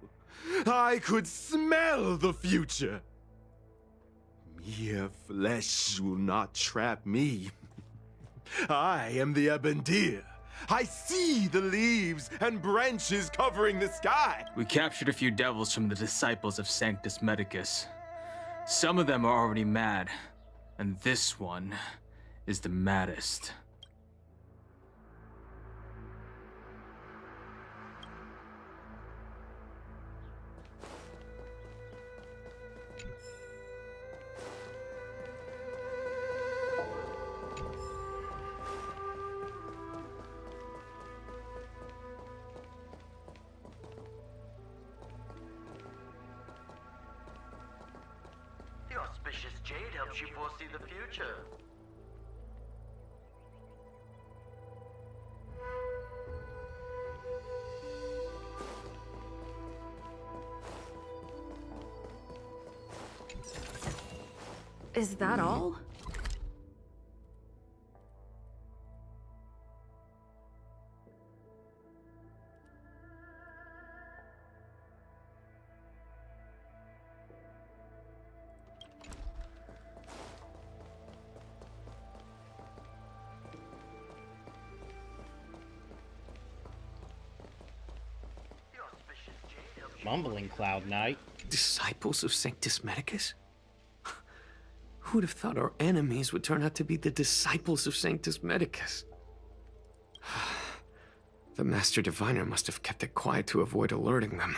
[SPEAKER 18] I could smell the future. Mere flesh will not trap me. I am the Abendir. I see the leaves and branches covering the sky.
[SPEAKER 19] We captured a few devils from the disciples of Sanctus Medicus. Some of them are already mad, and this one is the maddest.
[SPEAKER 17] The auspicious jade helps you foresee the future.
[SPEAKER 13] Is that all?
[SPEAKER 1] Mumbling Cloud Knight.
[SPEAKER 17] Disciples of Sanctus Medicus? Who'd have thought our enemies would turn out to be the disciples of Sanctus Medicus? The Master Diviner must have kept it quiet to avoid alerting them.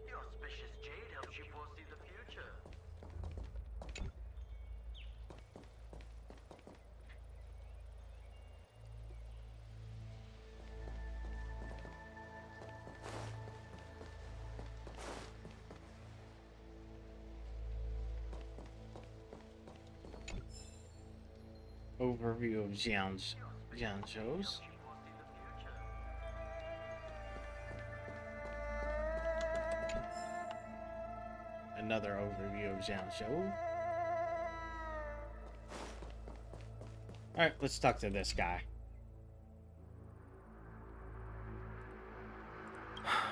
[SPEAKER 17] The auspicious jade helps you foresee the future.
[SPEAKER 1] Overview of Jianzhou's. Another overview of Jianzhou. Alright, let's talk to this guy.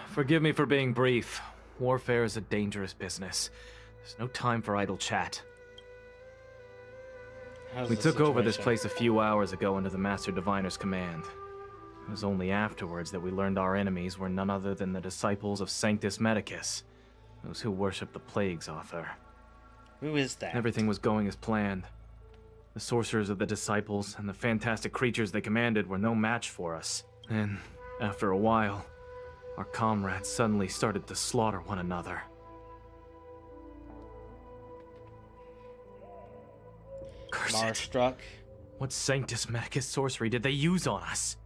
[SPEAKER 19] Forgive me for being brief. Warfare is a dangerous business. There's no time for idle chat. We took over this place a few hours ago under the Master Diviner's command. It was only afterwards that we learned our enemies were none other than the disciples of Sanctus Medicus, those who worship the Plague's author.
[SPEAKER 1] Who is that?
[SPEAKER 19] Everything was going as planned. The sorcerers of the disciples and the fantastic creatures they commanded were no match for us. And, after a while, our comrades suddenly started to slaughter one another.
[SPEAKER 1] Marstruck.
[SPEAKER 19] What Sanctus Medicus sorcery did they use on us?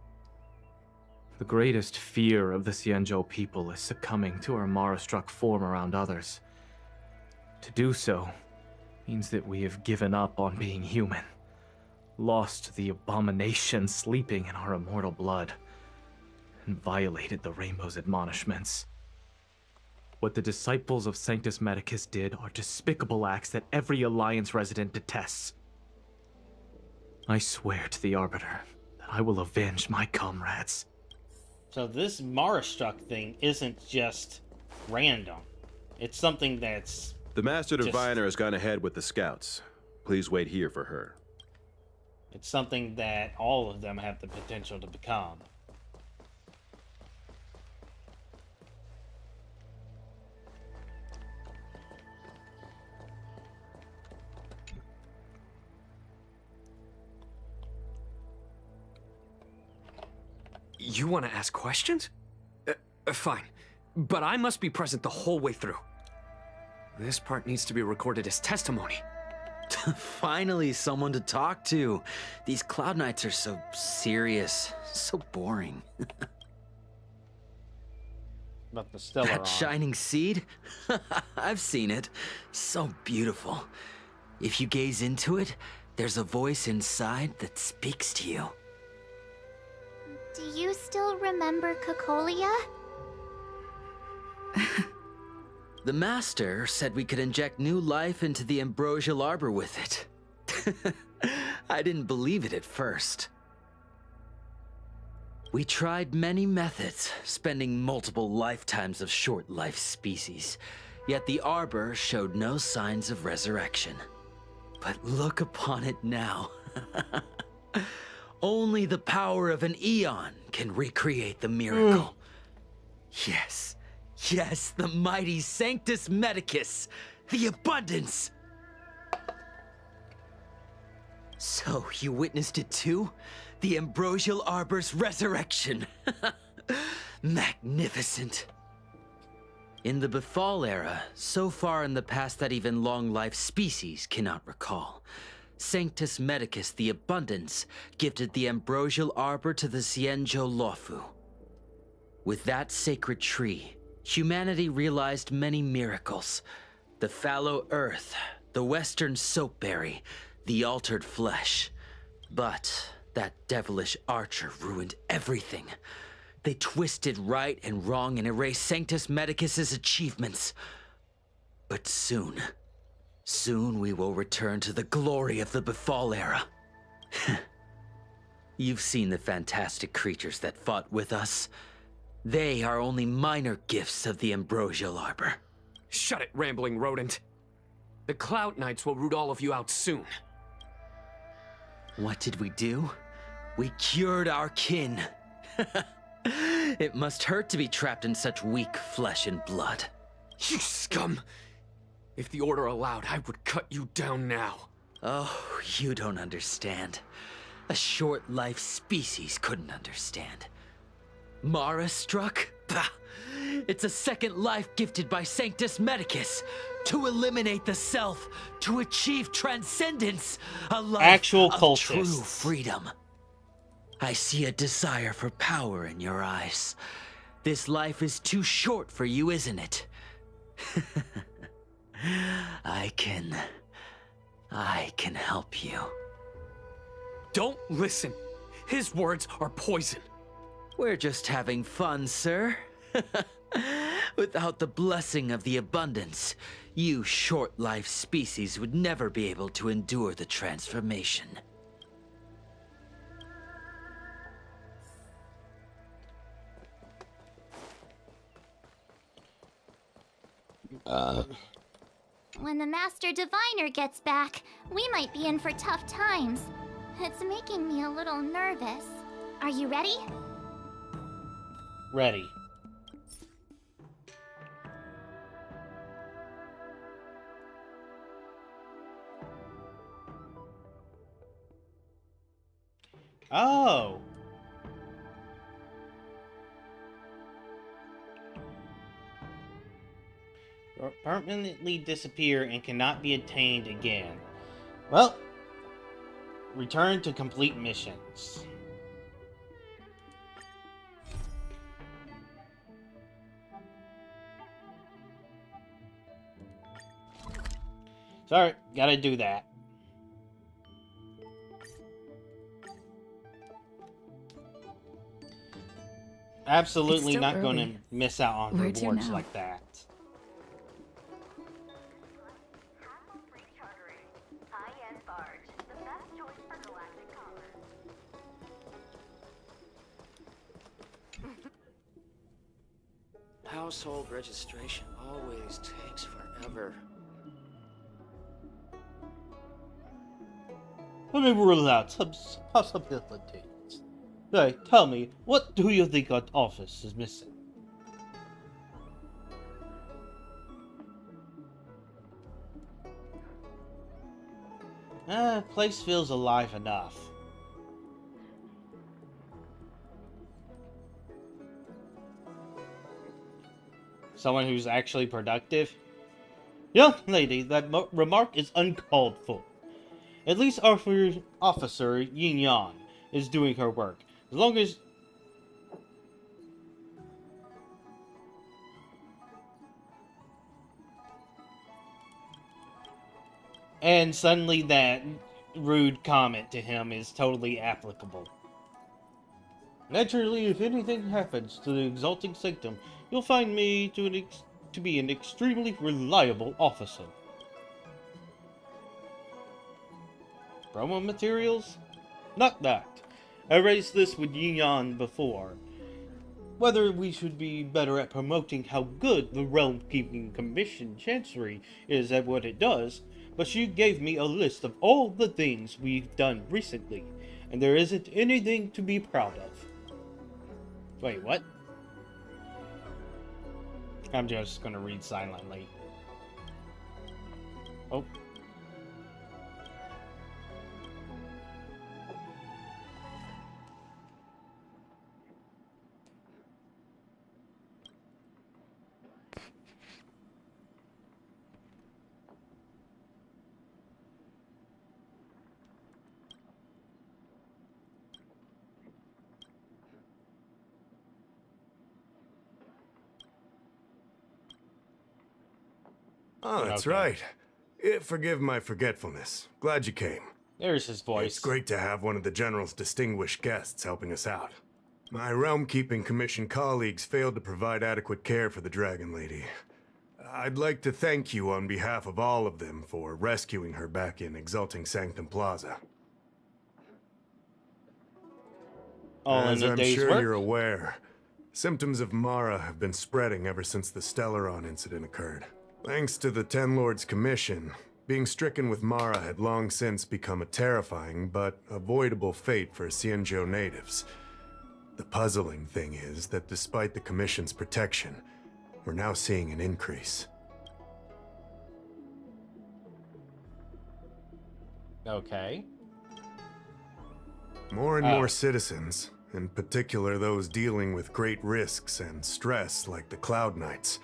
[SPEAKER 19] The greatest fear of the Xianzhou people is succumbing to our Mara-struck form around others. To do so means that we have given up on being human, lost the abomination sleeping in our immortal blood, and violated the Rainbow's admonishments. What the disciples of Sanctus Medicus did are despicable acts that every Alliance resident detests. I swear to the Arbiter that I will avenge my comrades.
[SPEAKER 1] So this Mara-struck thing isn't just random. It's something that's...
[SPEAKER 18] The Master Diviner has gone ahead with the scouts. Please wait here for her.
[SPEAKER 1] It's something that all of them have the potential to become.
[SPEAKER 17] You want to ask questions? Fine. But I must be present the whole way through. This part needs to be recorded as testimony.
[SPEAKER 20] Finally, someone to talk to. These Cloud Knights are so serious, so boring.
[SPEAKER 1] About the Stellaron.
[SPEAKER 20] That shining seed? I've seen it. So beautiful. If you gaze into it, there's a voice inside that speaks to you.
[SPEAKER 3] Do you still remember Cocolia?
[SPEAKER 20] The Master said we could inject new life into the Ambrosial Arbor with it. I didn't believe it at first. We tried many methods, spending multiple lifetimes of short-life species, yet the Arbor showed no signs of resurrection. But look upon it now. Only the power of an Eon can recreate the miracle. Yes, yes, the mighty Sanctus Medicus, the abundance. So, you witnessed it too? The Ambrosial Arbor's resurrection. Magnificent. In the Befall era, so far in the past that even long-life species cannot recall, Sanctus Medicus the Abundance gifted the Ambrosial Arbor to the Xianzhou Luofu. With that sacred tree, humanity realized many miracles. The fallow earth, the western soapberry, the altered flesh. But that devilish archer ruined everything. They twisted right and wrong and erased Sanctus Medicus's achievements. But soon we will return to the glory of the Befall era. You've seen the fantastic creatures that fought with us. They are only minor gifts of the Ambrosial Arbor.
[SPEAKER 17] Shut it, rambling rodent. The Cloud Knights will root all of you out soon.
[SPEAKER 20] What did we do? We cured our kin. It must hurt to be trapped in such weak flesh and blood.
[SPEAKER 17] You scum! If the Order allowed, I would cut you down now.
[SPEAKER 20] Oh, you don't understand. A short-life species couldn't understand. Mara struck? Bah! It's a second life gifted by Sanctus Medicus to eliminate the self, to achieve transcendence, a life
[SPEAKER 1] Actual
[SPEAKER 20] of
[SPEAKER 1] cultists.
[SPEAKER 20] true freedom. I see a desire for power in your eyes. This life is too short for you, isn't it? I can help you.
[SPEAKER 17] Don't listen. His words are poison.
[SPEAKER 20] We're just having fun, sir. Without the blessing of the abundance, you short-life species would never be able to endure the transformation.
[SPEAKER 3] When the Master Diviner gets back, we might be in for tough times. It's making me a little nervous. Are you ready?
[SPEAKER 1] Ready. Oh. Permanently disappear and cannot be attained again. Well, return to complete missions. Sorry, gotta do that. Absolutely
[SPEAKER 13] still
[SPEAKER 1] not going to
[SPEAKER 13] early.
[SPEAKER 1] miss out on
[SPEAKER 13] Where to
[SPEAKER 1] rewards
[SPEAKER 13] now?
[SPEAKER 1] like that.
[SPEAKER 21] Household registration always takes forever.
[SPEAKER 1] Let me rule out some possibilities. Hey, tell me, what do you think our office is missing? Place feels alive enough. Someone who's actually productive? Young lady, that remark is uncalled for. At least Officer Yin Yan is doing her work. As long as... And suddenly that rude comment to him is totally applicable. Naturally, if anything happens to the Exalting Sanctum, you'll find me to be an extremely reliable officer. Promo materials? Not that. I raised this with Yian before. Whether we should be better at promoting how good the Realm Keeping Commission Chancery is at what it does, but she gave me a list of all the things we've done recently, and there isn't anything to be proud of. Wait, what? I'm just gonna read silently. Oh.
[SPEAKER 7] Oh, that's
[SPEAKER 1] Okay.
[SPEAKER 7] right. Forgive my forgetfulness. Glad you came.
[SPEAKER 1] There's his voice.
[SPEAKER 7] It's great to have one of the General's distinguished guests helping us out. My Realm Keeping Commission colleagues failed to provide adequate care for the Dragon Lady. I'd like to thank you on behalf of all of them for rescuing her back in Exalting Sanctum Plaza.
[SPEAKER 1] All
[SPEAKER 7] As
[SPEAKER 1] in a
[SPEAKER 7] I'm
[SPEAKER 1] day's
[SPEAKER 7] sure
[SPEAKER 1] work?
[SPEAKER 7] you're aware, symptoms of Mara have been spreading ever since the Stellaron incident occurred. Thanks to the Ten Lords Commission, being stricken with Mara had long since become a terrifying but avoidable fate for Xianzhou natives. The puzzling thing is that despite the Commission's protection, we're now seeing an increase.
[SPEAKER 1] Okay.
[SPEAKER 7] More and more citizens, in particular those dealing with great risks and stress like the Cloud Knights,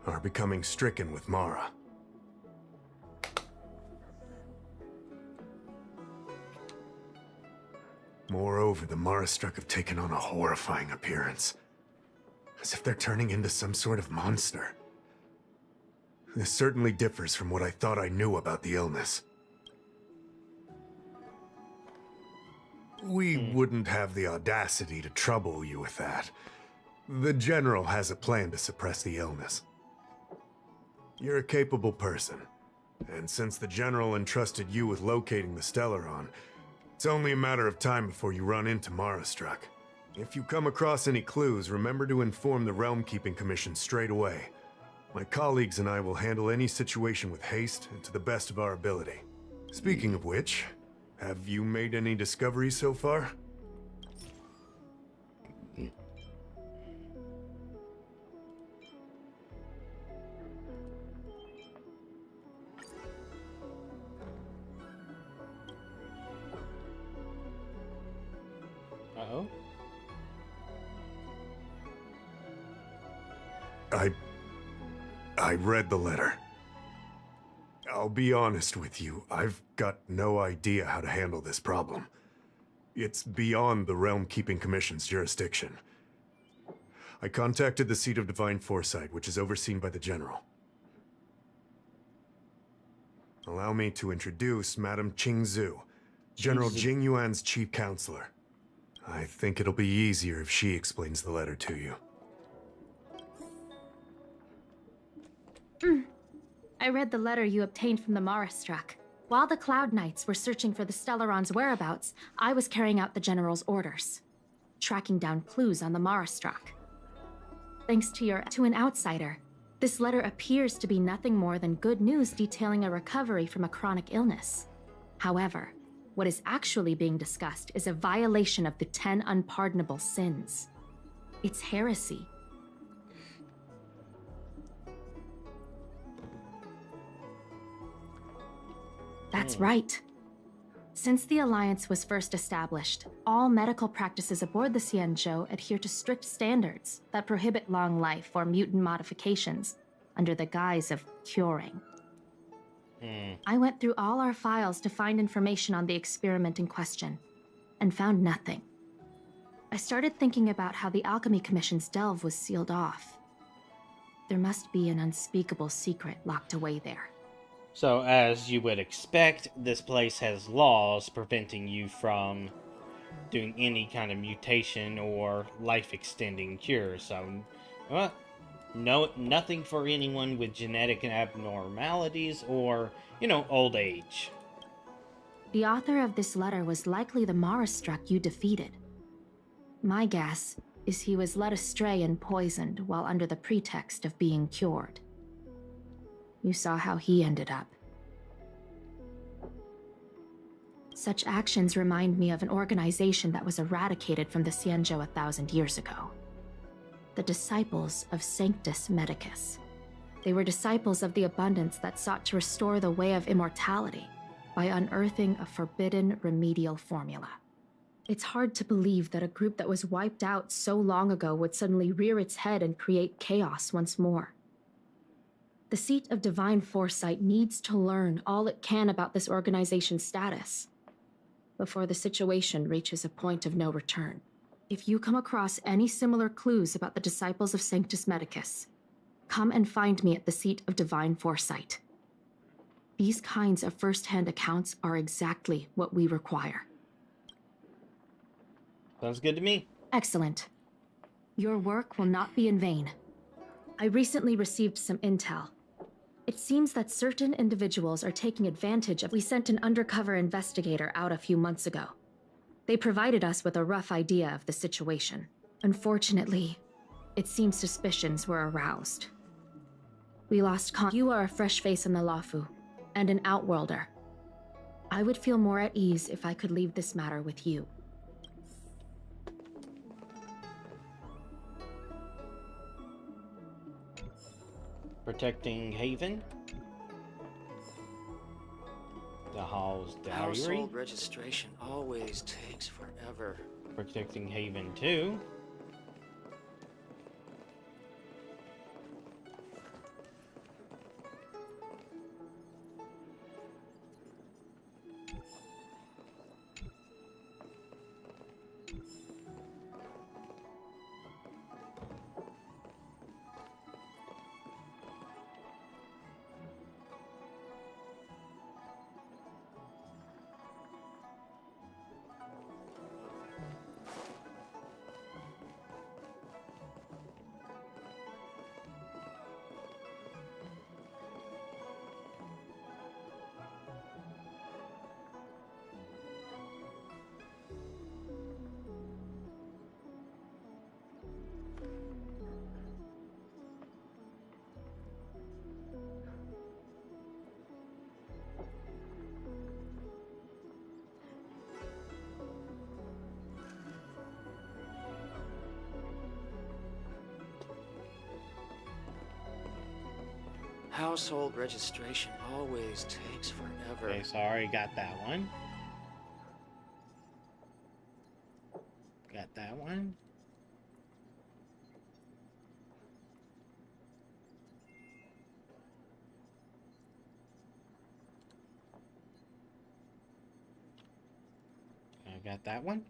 [SPEAKER 7] are becoming stricken with Mara. Moreover, the Marastruck have taken on a horrifying appearance. As if they're turning into some sort of monster. This certainly differs from what I thought I knew about the illness. We wouldn't have the audacity to trouble you with that. The General has a plan to suppress the illness. You're a capable person, and since the General entrusted you with locating the Stellaron, it's only a matter of time before you run into Marastruck. If you come across any clues, remember to inform the Realm Keeping Commission straight away. My colleagues and I will handle any situation with haste and to the best of our ability. Speaking of which, have you made any discoveries so far?
[SPEAKER 1] Uh-oh.
[SPEAKER 7] I read the letter. I'll be honest with you, I've got no idea how to handle this problem. It's beyond the Realm Keeping Commission's jurisdiction. I contacted the Seat of Divine Foresight, which is overseen by the General. Allow me to introduce Madame Qingzu, General Jing Yuan's chief counselor. I think it'll be easier if she explains the letter to you.
[SPEAKER 22] I read the letter you obtained from the Marastruck. While the Cloud Knights were searching for the Stellaron's whereabouts, I was carrying out the General's orders, tracking down clues on the Marastruck. Thanks to an outsider, this letter appears to be nothing more than good news detailing a recovery from a chronic illness. However, what is actually being discussed is a violation of the 10 unpardonable sins. It's heresy. That's right. Since the Alliance was first established, all medical practices aboard the Xianzhou adhere to strict standards that prohibit long life or mutant modifications under the guise of curing. I went through all our files to find information on the experiment in question, and found nothing. I started thinking about how the Alchemy Commission's delve was sealed off. There must be an unspeakable secret locked away there.
[SPEAKER 1] So, as you would expect, this place has laws preventing you from doing any kind of mutation or life-extending cure. So, well, nothing for anyone with genetic abnormalities or, old age.
[SPEAKER 22] The author of this letter was likely the Marastruck you defeated. My guess is he was led astray and poisoned while under the pretext of being cured. You saw how he ended up. Such actions remind me of an organization that was eradicated from the Xianzhou 1,000 years ago. The Disciples of Sanctus Medicus. They were disciples of the Abundance that sought to restore the way of immortality by unearthing a forbidden remedial formula. It's hard to believe that a group that was wiped out so long ago would suddenly rear its head and create chaos once more. The Seat of Divine Foresight needs to learn all it can about this organization's status before the situation reaches a point of no return. If you come across any similar clues about the Disciples of Sanctus Medicus, come and find me at the Seat of Divine Foresight. These kinds of first-hand accounts are exactly what we require.
[SPEAKER 1] Sounds good to me.
[SPEAKER 22] Excellent. Your work will not be in vain. I recently received some intel. It seems that certain individuals are taking advantage of. We sent an undercover investigator out a few months ago. They provided us with a rough idea of the situation. Unfortunately, it seems suspicions were aroused. We lost You are a fresh face in the Luofu, and an outworlder. I would feel more at ease if I could leave this matter with you.
[SPEAKER 1] Protecting Haven. The Hall's Diary.
[SPEAKER 21] Household registration always takes forever.
[SPEAKER 1] Protecting Haven 2.
[SPEAKER 21] Household registration always takes forever.
[SPEAKER 1] Okay, sorry, got that one. Got that one. I got that one.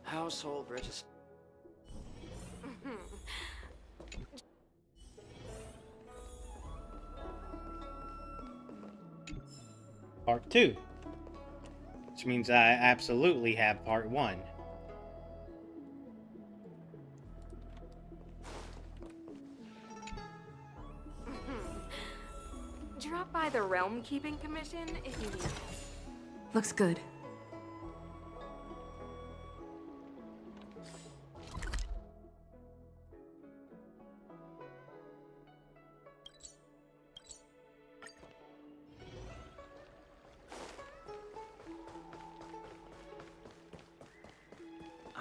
[SPEAKER 21] Household registration.
[SPEAKER 1] Part 2. Which means I absolutely have Part 1.
[SPEAKER 6] Drop by the Realm Keeping Commission if you need.
[SPEAKER 13] Looks good.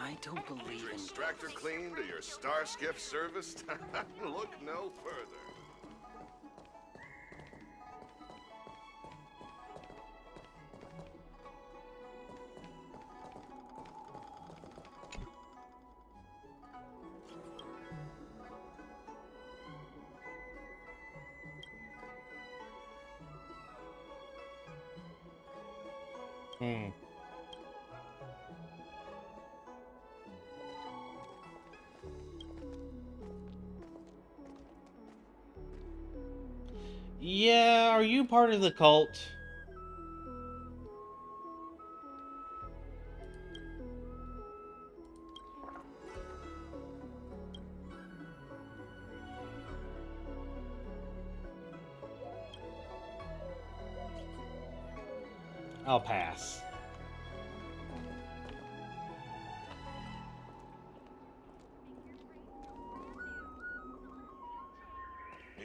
[SPEAKER 21] I
[SPEAKER 20] I don't believe in
[SPEAKER 2] Extractor cleaned or your star skiff serviced? Look no further.
[SPEAKER 1] Yeah, are you part of the cult? I'll pass.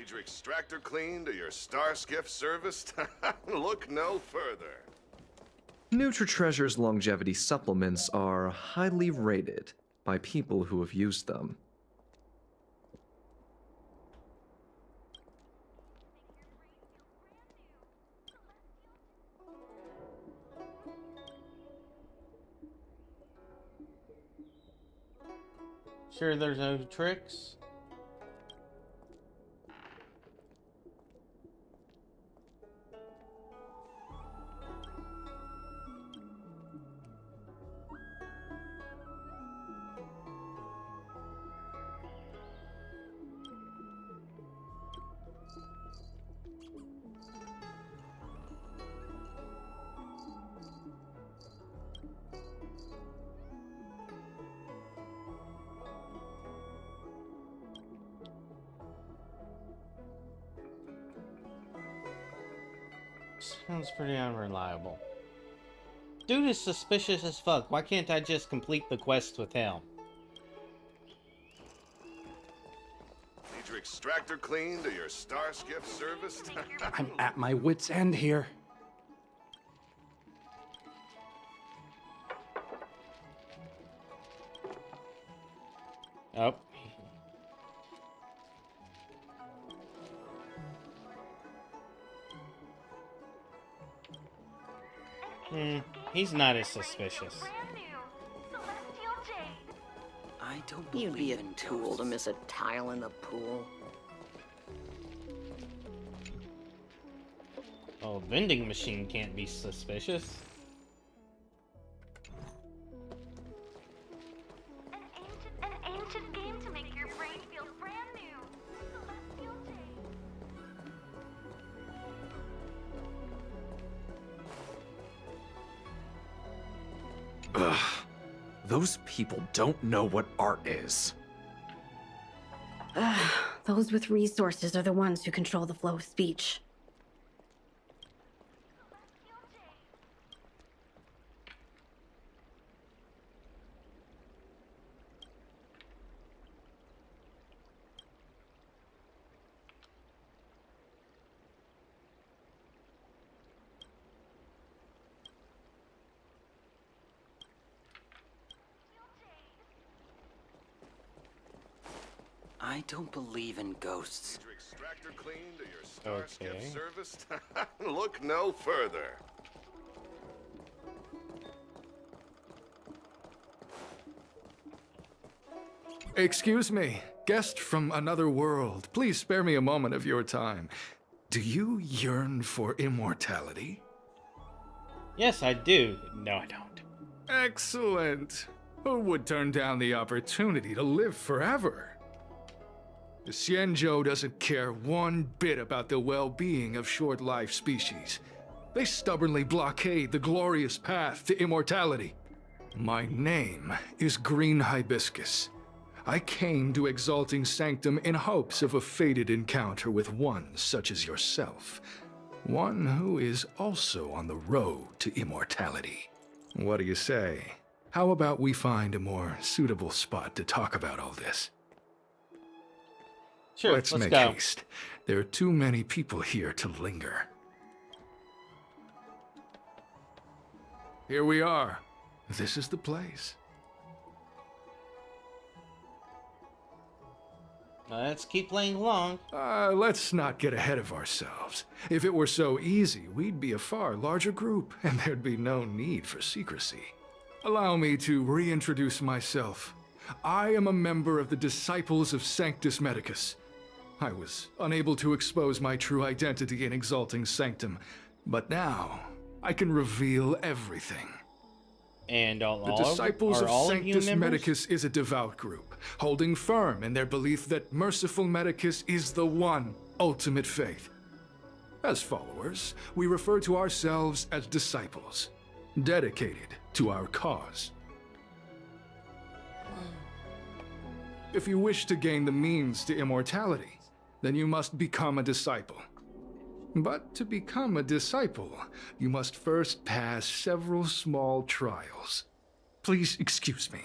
[SPEAKER 2] Need your extractor cleaned or your star skiff serviced? Look no further.
[SPEAKER 5] NutriTreasure's longevity supplements are highly rated by people who have used them.
[SPEAKER 1] Sure there's no tricks? Sounds pretty unreliable. Dude is suspicious as fuck. Why can't I just complete the quest with him?
[SPEAKER 2] Need your extractor cleaned or your star skiff serviced?
[SPEAKER 8] I'm at my wit's end here.
[SPEAKER 1] Oh. He's not as suspicious.
[SPEAKER 20] I don't
[SPEAKER 23] You'd be a
[SPEAKER 20] believe in
[SPEAKER 23] tool to miss a tile in the pool.
[SPEAKER 1] Oh, vending machine can't be suspicious.
[SPEAKER 3] An ancient game to make your brain feel brand new. Celestial
[SPEAKER 8] Ugh. Those people don't know what art is.
[SPEAKER 23] Those with resources are the ones who control the flow of speech.
[SPEAKER 20] I don't believe in ghosts.
[SPEAKER 2] Need your extractor cleaned or your star skiff
[SPEAKER 1] Okay.
[SPEAKER 2] serviced? Look no further.
[SPEAKER 8] Excuse me, guest from another world. Please spare me a moment of your time. Do you yearn for immortality?
[SPEAKER 1] Yes, I do. No, I don't.
[SPEAKER 8] Excellent. Who would turn down the opportunity to live forever? The Xianzhou doesn't care one bit about the well-being of short-life species. They stubbornly blockade the glorious path to immortality. My name is Green Hibiscus. I came to Exalting Sanctum in hopes of a fated encounter with one such as yourself. One who is also on the road to immortality. What do you say? How about we find a more suitable spot to talk about all this?
[SPEAKER 1] Sure,
[SPEAKER 8] let's
[SPEAKER 1] let's
[SPEAKER 8] make
[SPEAKER 1] go.
[SPEAKER 8] haste. There are too many people here to linger. Here we are. This is the place.
[SPEAKER 1] Let's keep playing along.
[SPEAKER 8] Let's not get ahead of ourselves. If it were so easy, we'd be a far larger group, and there'd be no need for secrecy. Allow me to reintroduce myself. I am a member of the Disciples of Sanctus Medicus. I was unable to expose my true identity in Exalting Sanctum, but now I can reveal everything.
[SPEAKER 1] And
[SPEAKER 8] the Disciples of Sanctus Medicus is a devout group, holding firm in their belief that Merciful Medicus is the one ultimate faith. As followers, we refer to ourselves as disciples, dedicated to our cause. If you wish to gain the means to immortality, then you must become a disciple. But to become a disciple, you must first pass several small trials. Please excuse me.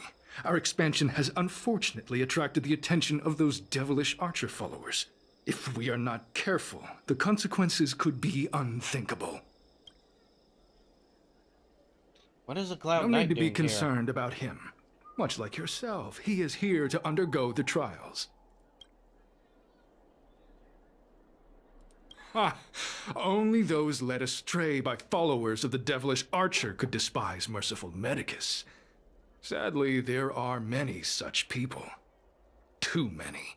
[SPEAKER 8] Our expansion has unfortunately attracted the attention of those devilish Archer followers. If we are not careful, the consequences could be unthinkable.
[SPEAKER 1] What is a Cloud
[SPEAKER 8] No
[SPEAKER 1] Knight
[SPEAKER 8] need to be
[SPEAKER 1] doing
[SPEAKER 8] concerned about him. Much like yourself, he is here to undergo the trials. Only those led astray by followers of the devilish Archer could despise Merciful Medicus. Sadly, there are many such people. Too many.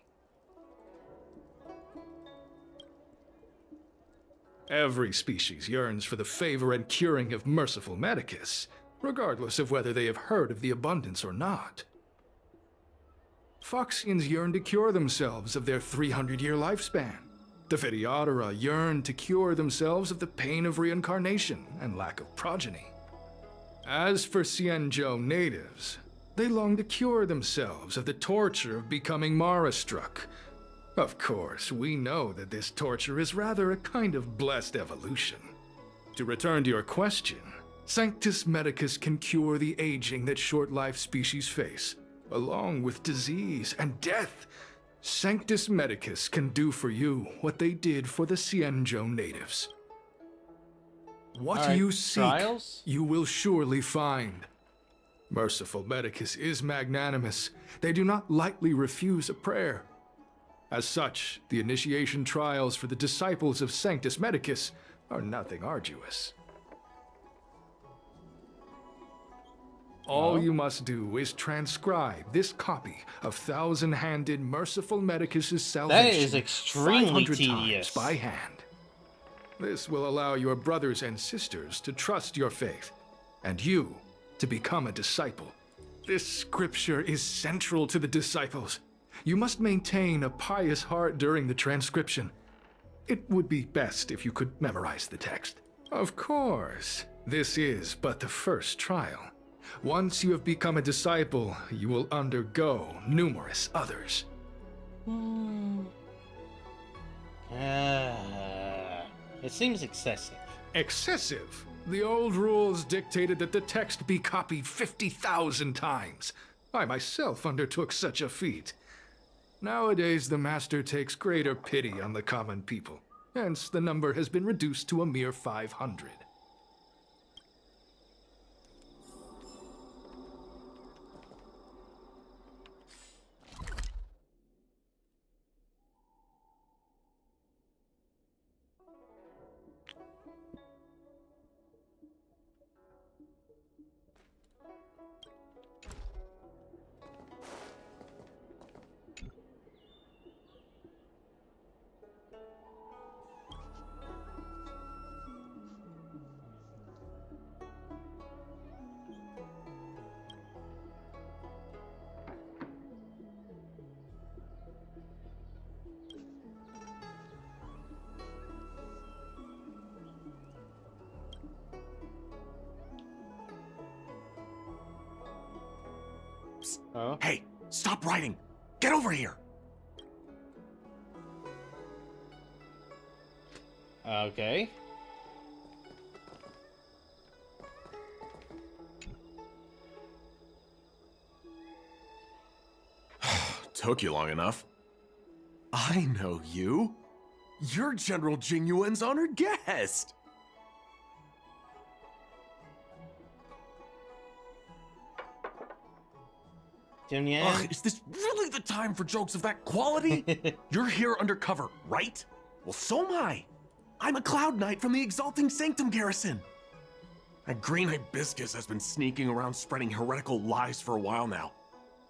[SPEAKER 8] Every species yearns for the favor and curing of Merciful Medicus, regardless of whether they have heard of the abundance or not. Foxians yearn to cure themselves of their 300-year lifespan. The Phydiodora yearn to cure themselves of the pain of reincarnation and lack of progeny. As for Xianzhou natives, they long to cure themselves of the torture of becoming Mara-struck. Of course, we know that this torture is rather a kind of blessed evolution. To return to your question, Sanctus Medicus can cure the aging that short-lived species face, along with disease and death. Sanctus Medicus can do for you what they did for the Xianzhou natives. What you seek, you will surely find. Merciful Medicus is magnanimous. They do not lightly refuse a prayer. As such, the initiation trials for the Disciples of Sanctus Medicus are nothing arduous. All you must do is transcribe this copy of Thousand-Handed Merciful Medicus's salvation.
[SPEAKER 1] That is extremely
[SPEAKER 8] 500
[SPEAKER 1] tedious.
[SPEAKER 8] times by hand. This will allow your brothers and sisters to trust your faith, and you to become a disciple. This scripture is central to the disciples. You must maintain a pious heart during the transcription. It would be best if you could memorize the text. Of course, this is but the first trial. Once you have become a disciple, you will undergo numerous others.
[SPEAKER 1] It seems excessive.
[SPEAKER 8] Excessive? The old rules dictated that the text be copied 50,000 times. I myself undertook such a feat. Nowadays, the Master takes greater pity on the common people. Hence, the number has been reduced to a mere 500.
[SPEAKER 11] Hey, stop writing! Get over here!
[SPEAKER 1] Okay.
[SPEAKER 11] Took you long enough. I know you. You're General Jing Yuan's honored guest.
[SPEAKER 1] Jin Yan?
[SPEAKER 11] Ugh, is this really the time for jokes of that quality. You're here undercover, right? Well, so am I. I'm a Cloud Knight from the Exalting Sanctum Garrison. That green hibiscus has been sneaking around spreading heretical lies for a while now.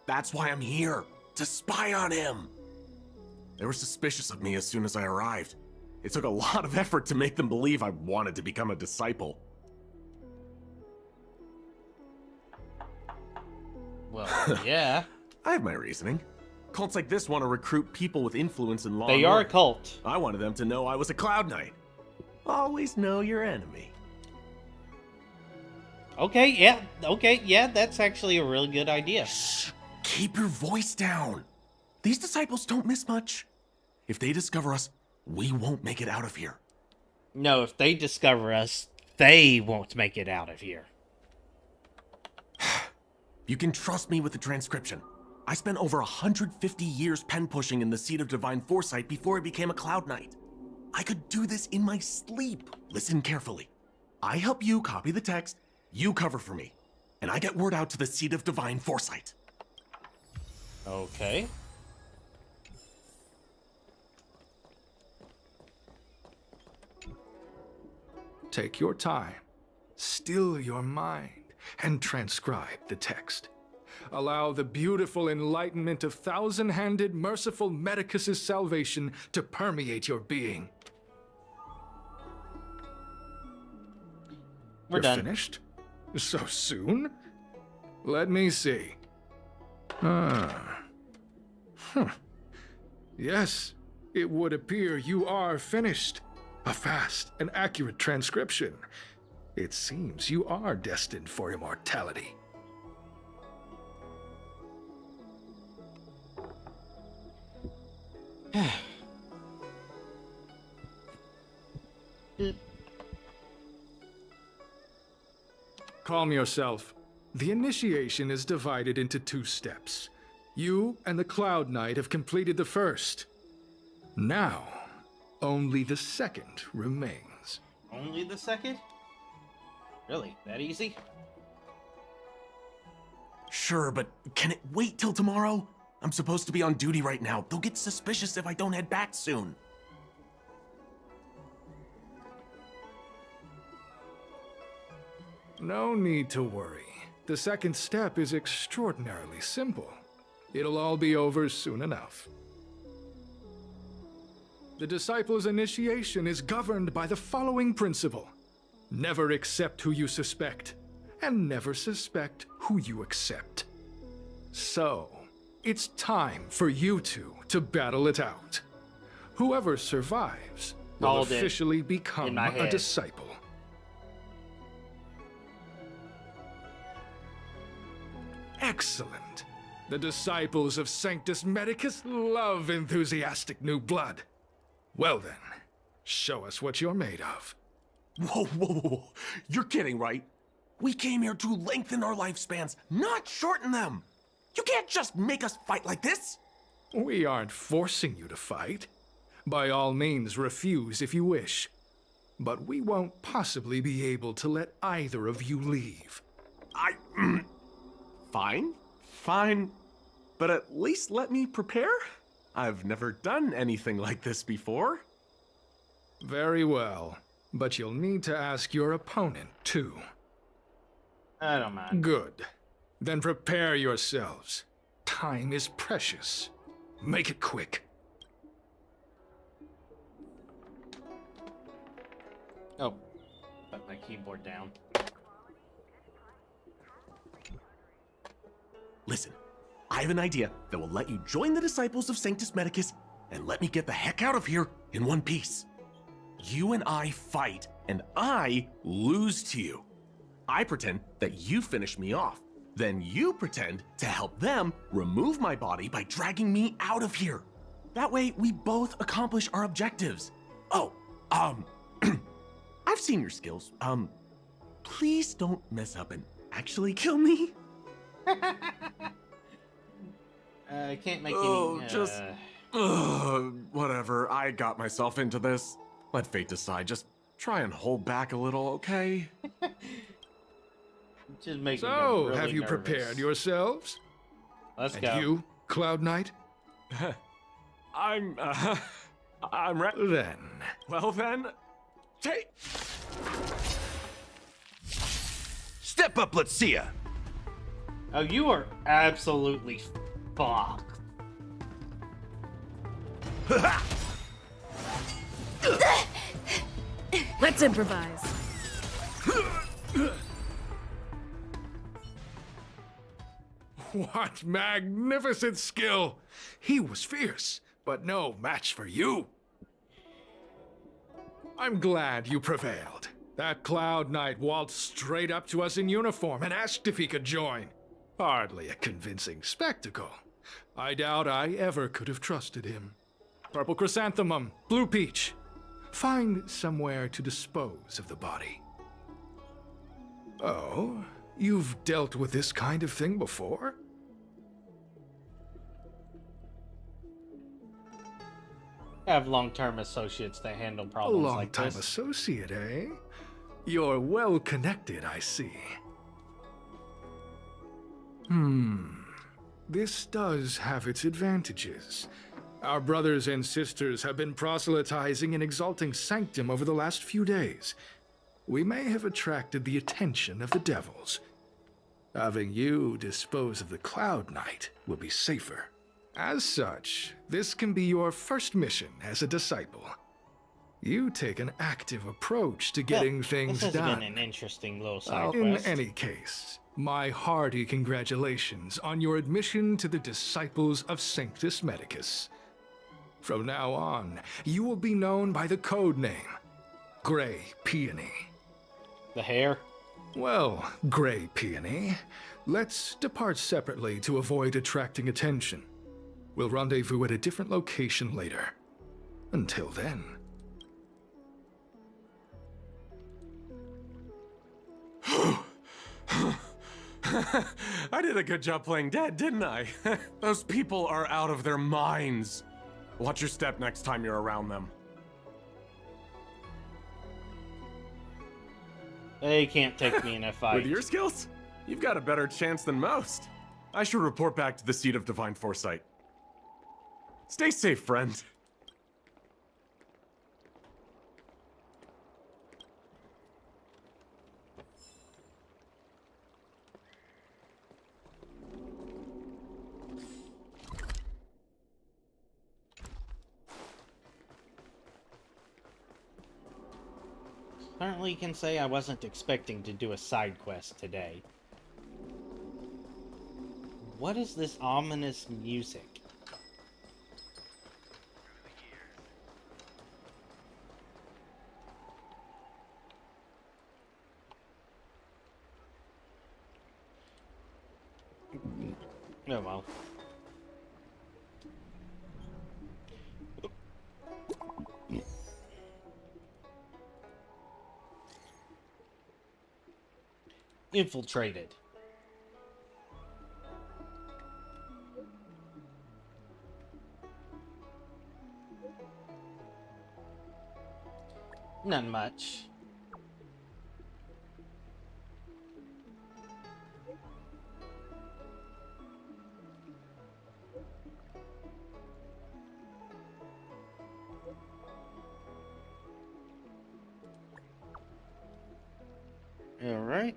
[SPEAKER 11] That's why I'm here, to spy on him. They were suspicious of me as soon as I arrived. It took a lot of effort to make them believe I wanted to become a disciple.
[SPEAKER 1] Well, yeah.
[SPEAKER 11] I have my reasoning. Cults like this want to recruit people with influence in law.
[SPEAKER 1] They are a cult.
[SPEAKER 11] I wanted them to know I was a Cloud Knight. Always know your enemy.
[SPEAKER 1] Okay, yeah, that's actually a really good idea.
[SPEAKER 11] Shh, keep your voice down. These disciples don't miss much. If they discover us, we won't make it out of here.
[SPEAKER 1] No, if they discover us, they won't make it out of here.
[SPEAKER 11] You can trust me with the transcription. I spent over 150 years pen pushing in the Seat of Divine Foresight before I became a Cloud Knight. I could do this in my sleep. Listen carefully. I help you copy the text, you cover for me, and I get word out to the Seat of Divine Foresight.
[SPEAKER 1] Okay.
[SPEAKER 8] Take your time, still your mind, and transcribe the text. Allow the beautiful enlightenment of thousand-handed, merciful Medicus's salvation to permeate your being.
[SPEAKER 1] We're
[SPEAKER 8] You're
[SPEAKER 1] done.
[SPEAKER 8] Finished? So soon? Let me see. Yes, it would appear you are finished. A fast and accurate transcription. It seems you are destined for immortality. Calm yourself. The initiation is divided into 2 steps. You and the Cloud Knight have completed the first. Now, only the second remains.
[SPEAKER 1] Only the second? Really? That easy?
[SPEAKER 11] Sure, but can it wait till tomorrow? I'm supposed to be on duty right now. They'll get suspicious if I don't head back soon.
[SPEAKER 8] No need to worry. The second step is extraordinarily simple. It'll all be over soon enough. The disciple's initiation is governed by the following principle. Never accept who you suspect, and never suspect who you accept. So, it's time for you two to battle it out. Whoever survives will
[SPEAKER 1] Called it
[SPEAKER 8] officially
[SPEAKER 1] in
[SPEAKER 8] become
[SPEAKER 1] my
[SPEAKER 8] a
[SPEAKER 1] head.
[SPEAKER 8] disciple. Excellent. The disciples of Sanctus Medicus love enthusiastic new blood. Well then, show us what you're made of.
[SPEAKER 11] Whoa, whoa, whoa. You're kidding, right? We came here to lengthen our lifespans, not shorten them. You can't just make us fight like this.
[SPEAKER 8] We aren't forcing you to fight. By all means, refuse if you wish. But we won't possibly be able to let either of you leave.
[SPEAKER 11] Fine. But at least let me prepare. I've never done anything like this before.
[SPEAKER 8] Very well. But you'll need to ask your opponent, too.
[SPEAKER 1] I don't mind.
[SPEAKER 8] Good. Then prepare yourselves. Time is precious. Make it quick.
[SPEAKER 1] Oh, put my keyboard down.
[SPEAKER 11] Listen, I have an idea that will let you join the disciples of Sanctus Medicus and let me get the heck out of here in one piece. You and I fight, and I lose to you. I pretend that you finish me off. Then you pretend to help them remove my body by dragging me out of here. That way, we both accomplish our objectives. Oh, I've seen your skills. Please don't mess up and actually kill me.
[SPEAKER 1] I can't make
[SPEAKER 11] Whatever. I got myself into this. Let fate decide. Just try and hold back a little, okay?
[SPEAKER 1] Just make me
[SPEAKER 8] So,
[SPEAKER 1] really
[SPEAKER 8] have you
[SPEAKER 1] nervous.
[SPEAKER 8] prepared yourselves?
[SPEAKER 1] Let's
[SPEAKER 8] and
[SPEAKER 1] go.
[SPEAKER 8] you, Cloud Knight?
[SPEAKER 11] I'm ready.
[SPEAKER 8] Then.
[SPEAKER 11] Well then, take.
[SPEAKER 18] Step up, let's see ya.
[SPEAKER 1] Oh, you are absolutely fucked.
[SPEAKER 13] Let's improvise.
[SPEAKER 8] What magnificent skill! He was fierce, but no match for you. I'm glad you prevailed. That Cloud Knight waltzed straight up to us in uniform and asked if he could join. Hardly a convincing spectacle. I doubt I ever could have trusted him. Purple chrysanthemum, blue peach. Find somewhere to dispose of the body. Oh, you've dealt with this kind of thing before?
[SPEAKER 1] I have long-term associates that handle
[SPEAKER 8] A
[SPEAKER 1] problems like
[SPEAKER 8] long-time
[SPEAKER 1] this.
[SPEAKER 8] associate, eh? You're well connected, I see. This does have its advantages. Our brothers and sisters have been proselytizing and exalting Sanctum over the last few days. We may have attracted the attention of the devils. Having you dispose of the Cloud Knight will be safer. As such, this can be your first mission as a disciple. You take an active approach to getting things
[SPEAKER 1] This has
[SPEAKER 8] done.
[SPEAKER 1] been an interesting little side
[SPEAKER 8] In
[SPEAKER 1] quest.
[SPEAKER 8] any case, my hearty congratulations on your admission to the Disciples of Sanctus Medicus. From now on, you will be known by the code name, Grey Peony.
[SPEAKER 1] The hair?
[SPEAKER 8] Well, Grey Peony, let's depart separately to avoid attracting attention. We'll rendezvous at a different location later. Until then.
[SPEAKER 11] I did a good job playing dead, didn't I? Those people are out of their minds. Watch your step next time you're around them.
[SPEAKER 1] They can't take me in a fight.
[SPEAKER 11] With your skills, you've got a better chance than most. I should report back to the Seat of Divine Foresight. Stay safe, friend.
[SPEAKER 1] Apparently, you can say I wasn't expecting to do a side quest today. What is this ominous music? Oh well. Infiltrated. Not much. All right.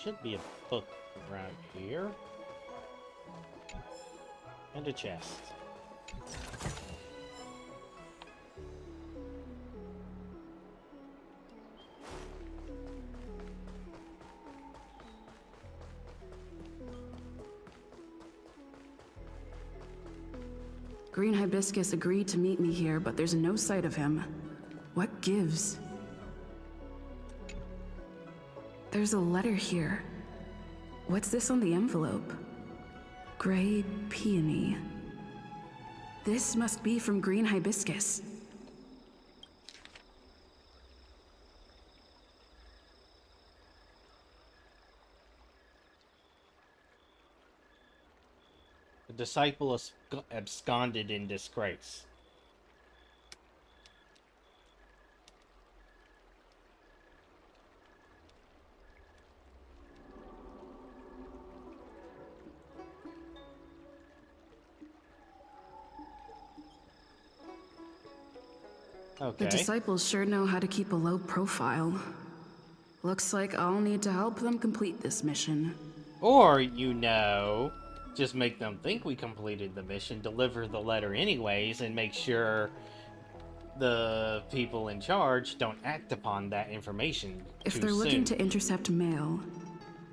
[SPEAKER 1] Should be a book right here. And a chest.
[SPEAKER 10] Green Hibiscus agreed to meet me here, but there's no sight of him. What gives? There's a letter here. What's this on the envelope? Gray peony. This must be from Green Hibiscus.
[SPEAKER 1] The disciple absconded in disgrace. Okay.
[SPEAKER 10] The disciples sure know how to keep a low profile. Looks like I'll need to help them complete this mission.
[SPEAKER 1] Or, just make them think we completed the mission, deliver the letter anyways, and make sure the people in charge don't act upon that information
[SPEAKER 10] If
[SPEAKER 1] too
[SPEAKER 10] they're looking
[SPEAKER 1] soon.
[SPEAKER 10] to intercept mail,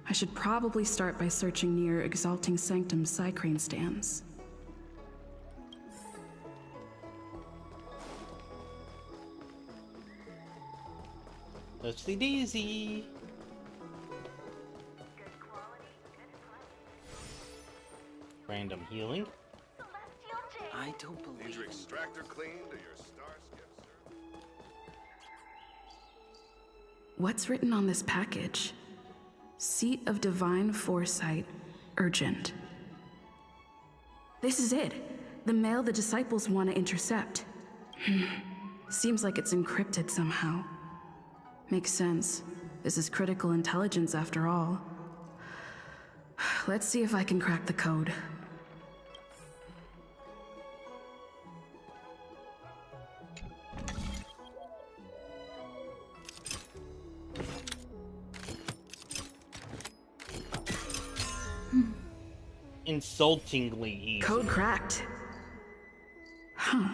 [SPEAKER 10] I should probably start by searching near Exalting Sanctum Psycrane stands.
[SPEAKER 1] Oopsie daisy. Random healing.
[SPEAKER 21] I don't believe
[SPEAKER 2] Need your extractor cleaned or your star skiff service?
[SPEAKER 10] What's written on this package? Seat of Divine Foresight, urgent. This is it. The mail the disciples want to intercept. Seems like it's encrypted somehow. Makes sense. This is critical intelligence after all. Let's see if I can crack the code.
[SPEAKER 1] Insultingly easy.
[SPEAKER 10] Code cracked. Huh.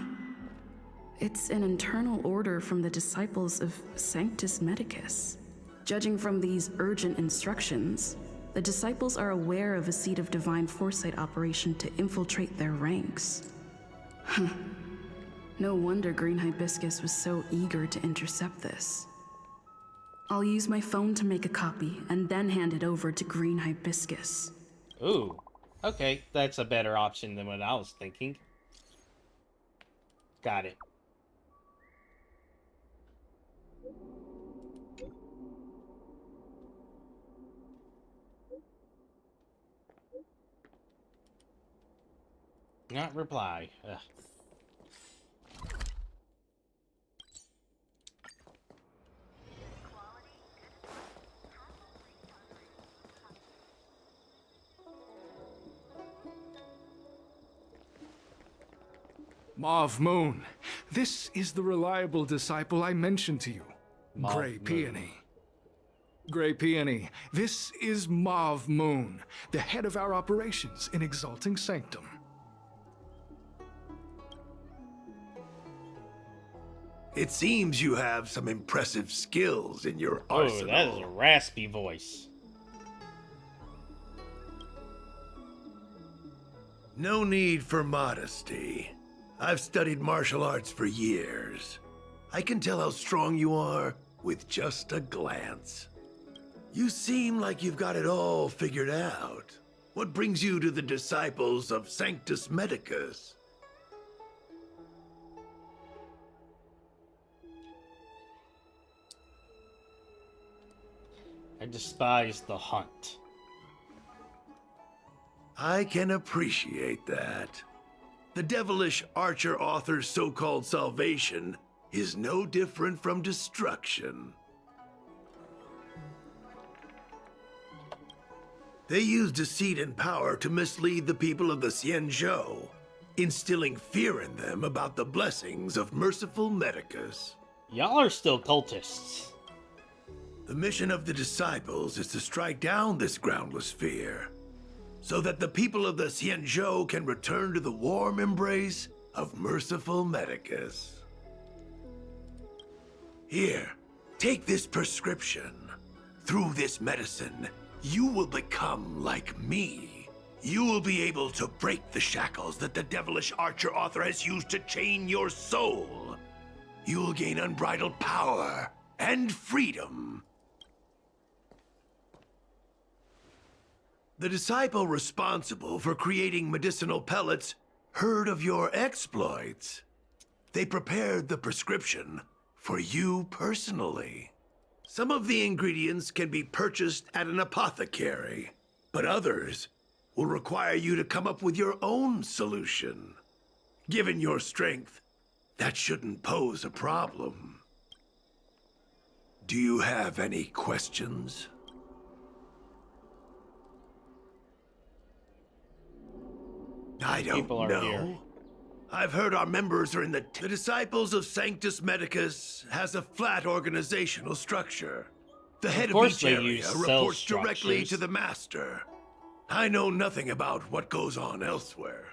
[SPEAKER 10] It's an internal order from the disciples of Sanctus Medicus. Judging from these urgent instructions, the disciples are aware of a Seat of Divine Foresight operation to infiltrate their ranks. Huh. No wonder Green Hibiscus was so eager to intercept this. I'll use my phone to make a copy and then hand it over to Green Hibiscus.
[SPEAKER 1] Ooh. Okay, that's a better option than what I was thinking. Got it. Not reply. Ugh.
[SPEAKER 8] Mauve Moon, this is the reliable disciple I mentioned to you,
[SPEAKER 1] Mauve
[SPEAKER 8] Gray
[SPEAKER 1] Moon.
[SPEAKER 8] Peony. Gray Peony, this is Mauve Moon, the head of our operations in Exalting Sanctum.
[SPEAKER 12] It seems you have some impressive skills in your
[SPEAKER 1] Oh,
[SPEAKER 12] arsenal.
[SPEAKER 1] that is a raspy voice.
[SPEAKER 12] No need for modesty. I've studied martial arts for years. I can tell how strong you are with just a glance. You seem like you've got it all figured out. What brings you to the disciples of Sanctus Medicus?
[SPEAKER 1] I despise the hunt.
[SPEAKER 12] I can appreciate that. The devilish archer author's so-called salvation is no different from destruction. They use deceit and power to mislead the people of the Xianzhou, instilling fear in them about the blessings of merciful Medicus.
[SPEAKER 1] Y'all are still cultists.
[SPEAKER 12] The mission of the disciples is to strike down this groundless fear, so that the people of the Xianzhou can return to the warm embrace of merciful Medicus. Here, take this prescription. Through this medicine, you will become like me. You will be able to break the shackles that the devilish archer author has used to chain your soul. You will gain unbridled power and freedom. The disciple responsible for creating medicinal pellets heard of your exploits. They prepared the prescription for you personally. Some of the ingredients can be purchased at an apothecary, but others will require you to come up with your own solution. Given your strength, that shouldn't pose a problem. Do you have any questions? I don't
[SPEAKER 1] People are
[SPEAKER 12] know.
[SPEAKER 1] here.
[SPEAKER 12] I've heard our members are in the Disciples of Sanctus Medicus has a flat organizational structure. The head of
[SPEAKER 1] course
[SPEAKER 12] each
[SPEAKER 1] they
[SPEAKER 12] area
[SPEAKER 1] use cell
[SPEAKER 12] reports directly
[SPEAKER 1] structures.
[SPEAKER 12] to the master. I know nothing about what goes on elsewhere.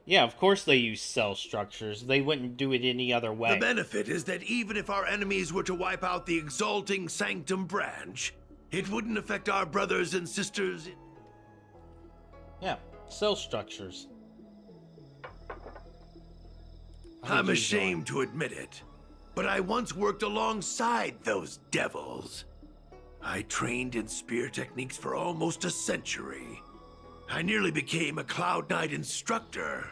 [SPEAKER 1] Yeah, of course they use cell structures. They wouldn't do it any other way.
[SPEAKER 12] The benefit is that even if our enemies were to wipe out the Exalting Sanctum branch, it wouldn't affect our brothers and sisters.
[SPEAKER 1] Yeah, cell structures.
[SPEAKER 12] I'm ashamed to admit it, but I once worked alongside those devils. I trained in spear techniques for almost a century. I nearly became a Cloud Knight instructor.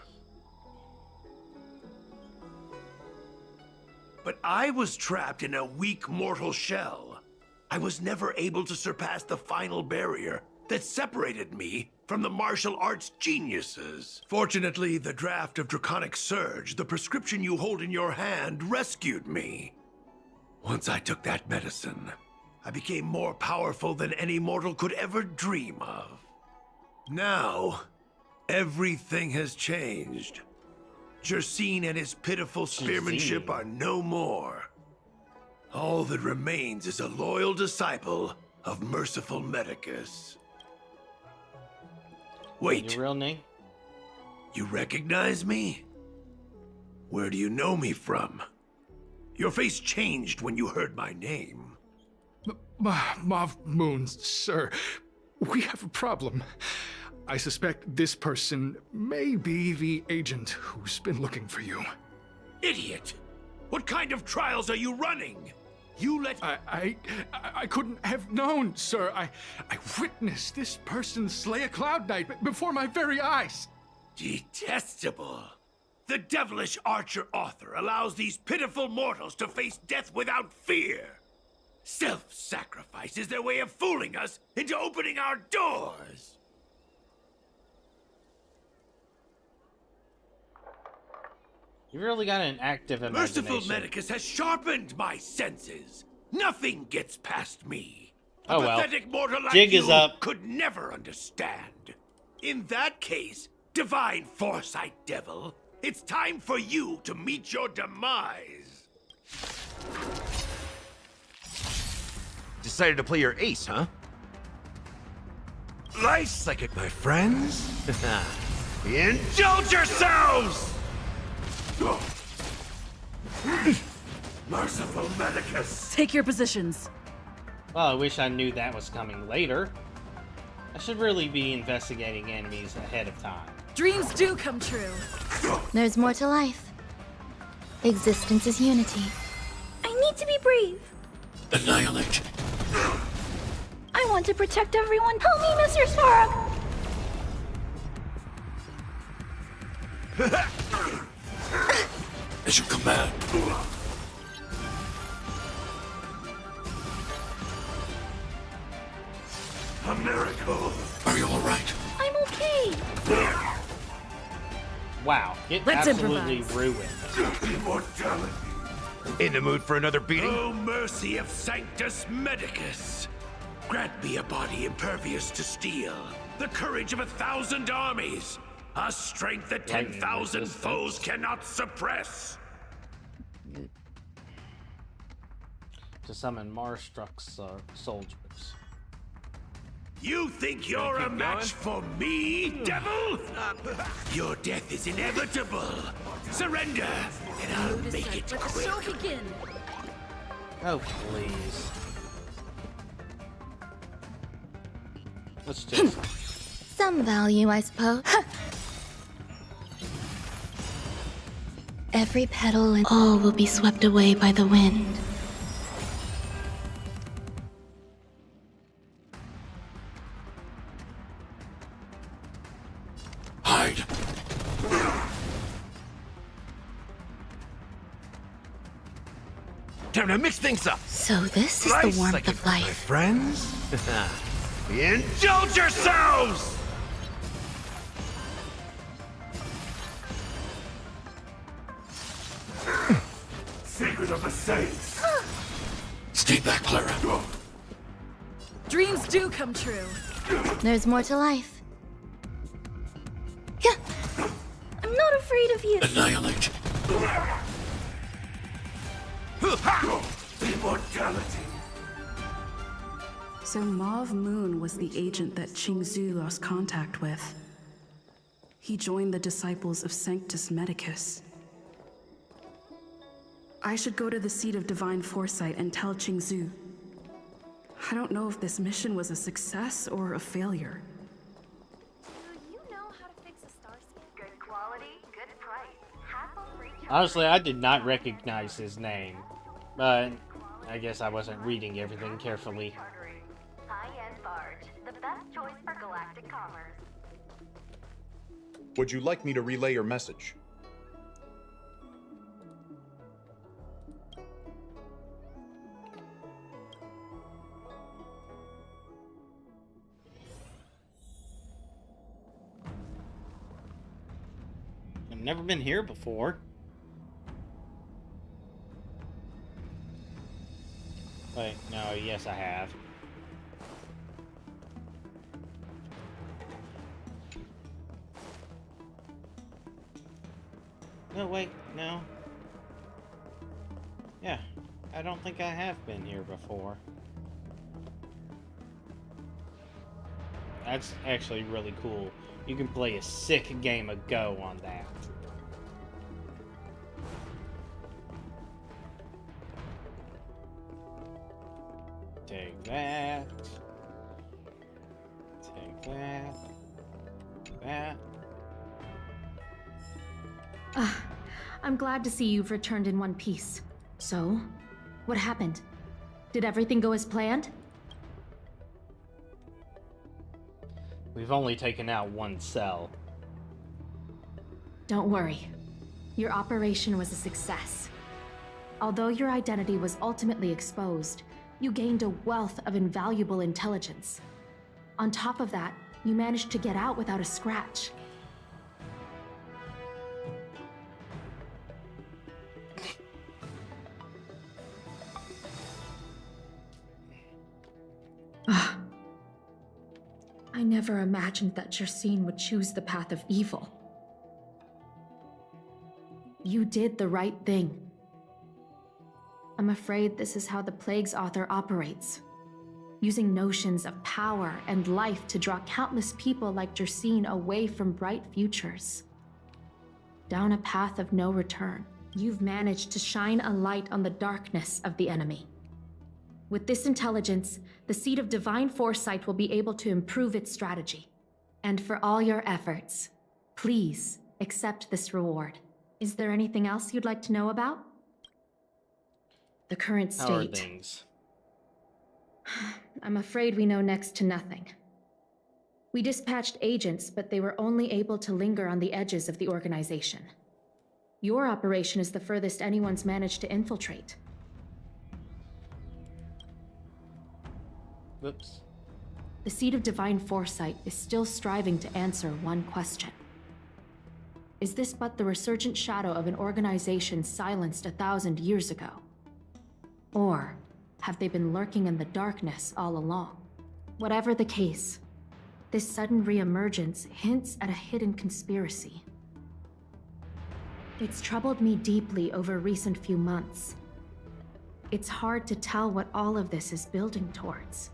[SPEAKER 12] But I was trapped in a weak mortal shell. I was never able to surpass the final barrier that separated me from the martial arts geniuses. Fortunately, the draft of Draconic Surge, the prescription you hold in your hand, rescued me. Once I took that medicine, I became more powerful than any mortal could ever dream of. Now, everything has changed. Jersine and his pitiful spearmanship are no more. All that remains is a loyal disciple of Merciful Medicus. Wait.
[SPEAKER 1] Your real name?
[SPEAKER 12] You recognize me? Where do you know me from? Your face changed when you heard my name.
[SPEAKER 8] Mav Moons, sir. We have a problem. I suspect this person may be the agent who's been looking for you.
[SPEAKER 12] Idiot! What kind of trials are you running? You let...
[SPEAKER 8] I couldn't have known, sir. I witnessed this person slay a Cloud Knight before my very eyes.
[SPEAKER 12] Detestable. The devilish archer author allows these pitiful mortals to face death without fear. Self-sacrifice is their way of fooling us into opening our doors.
[SPEAKER 1] You really got an active imagination.
[SPEAKER 12] Merciful Medicus has sharpened my senses. Nothing gets past me.
[SPEAKER 1] Oh
[SPEAKER 12] A
[SPEAKER 1] well.
[SPEAKER 12] pathetic mortal like
[SPEAKER 1] Jig
[SPEAKER 12] you
[SPEAKER 1] is up.
[SPEAKER 12] could never understand. In that case, divine foresight, devil, it's time for you to meet your demise.
[SPEAKER 14] Decided to play your ace, huh? Life psychic, my friends. Indulge yourselves!
[SPEAKER 12] Merciful Medicus.
[SPEAKER 13] Take your positions.
[SPEAKER 1] Well, I wish I knew that was coming later. I should really be investigating enemies ahead of time.
[SPEAKER 13] Dreams do come true.
[SPEAKER 9] There's more to life. Existence is unity.
[SPEAKER 3] I need to be brave.
[SPEAKER 12] Annihilate.
[SPEAKER 3] I want to protect everyone. Help me, Mr. Spark!
[SPEAKER 12] As you command. A miracle. Are you all right?
[SPEAKER 3] I'm okay.
[SPEAKER 1] Wow, get
[SPEAKER 13] Let's
[SPEAKER 1] absolutely
[SPEAKER 13] improvise.
[SPEAKER 1] ruined.
[SPEAKER 12] Immortality.
[SPEAKER 14] In the mood for another beating?
[SPEAKER 12] Oh, mercy of Sanctus Medicus. Grant me a body impervious to steel, the courage of 1,000 armies, a strength that 10,000 foes cannot suppress.
[SPEAKER 1] To summon Marstruck soldiers.
[SPEAKER 12] You think you're a match for me, devil? Your death is inevitable. Surrender, and I'll make it
[SPEAKER 13] Let the
[SPEAKER 12] quick.
[SPEAKER 13] show begin.
[SPEAKER 1] Oh, please. Let's just...
[SPEAKER 9] Some value, I suppose. Every petal and all will be swept away by the wind.
[SPEAKER 12] Hide.
[SPEAKER 14] Time to mix things up.
[SPEAKER 9] So this is
[SPEAKER 14] Slice
[SPEAKER 9] the warmth
[SPEAKER 14] like
[SPEAKER 9] of
[SPEAKER 14] my
[SPEAKER 9] life.
[SPEAKER 14] friends. Indulge yourselves!
[SPEAKER 12] Secret of the Saints. Stay back, Clara.
[SPEAKER 13] Dreams do come true.
[SPEAKER 9] There's more to life.
[SPEAKER 23] I'm not afraid of you.
[SPEAKER 12] Annihilate. Immortality.
[SPEAKER 10] So Mauve Moon was the agent that Qingzhou lost contact with. He joined the Disciples of Sanctus Medicus. I should go to the seat of Divine Foresight and tell Qingzhou. I don't know if this mission was a success or a failure.
[SPEAKER 1] Honestly, I did not recognize his name, but I guess I wasn't reading everything carefully.
[SPEAKER 4] High-end barge, the best choice for galactic commerce.
[SPEAKER 15] Would you like me to relay your message?
[SPEAKER 1] I've never been here before. Wait, no, yes I have. No, wait, no. Yeah, I don't think I have been here before. That's actually really cool. You can play a sick game of Go on that. Take that. Take that. That.
[SPEAKER 22] I'm glad to see you've returned in one piece. So, what happened? Did everything go as planned?
[SPEAKER 1] We've only taken out one cell.
[SPEAKER 22] Don't worry. Your operation was a success. Although your identity was ultimately exposed, you gained a wealth of invaluable intelligence. On top of that, you managed to get out without a scratch. I never imagined that Jersine would choose the path of evil. You did the right thing. I'm afraid this is how the Plague's author operates, using notions of power and life to draw countless people like Jersine away from bright futures. Down a path of no return, you've managed to shine a light on the darkness of the enemy. With this intelligence, the Seat of Divine Foresight will be able to improve its strategy. And for all your efforts, please accept this reward. Is there anything else you'd like to know about? The current state.
[SPEAKER 1] How are things?
[SPEAKER 22] I'm afraid we know next to nothing. We dispatched agents, but they were only able to linger on the edges of the organization. Your operation is the furthest anyone's managed to infiltrate.
[SPEAKER 1] Whoops.
[SPEAKER 22] The Seat of Divine Foresight is still striving to answer one question. Is this but the resurgent shadow of an organization silenced 1,000 years ago? Or have they been lurking in the darkness all along? Whatever the case, this sudden reemergence hints at a hidden conspiracy. It's troubled me deeply over recent few months. It's hard to tell what all of this is building towards.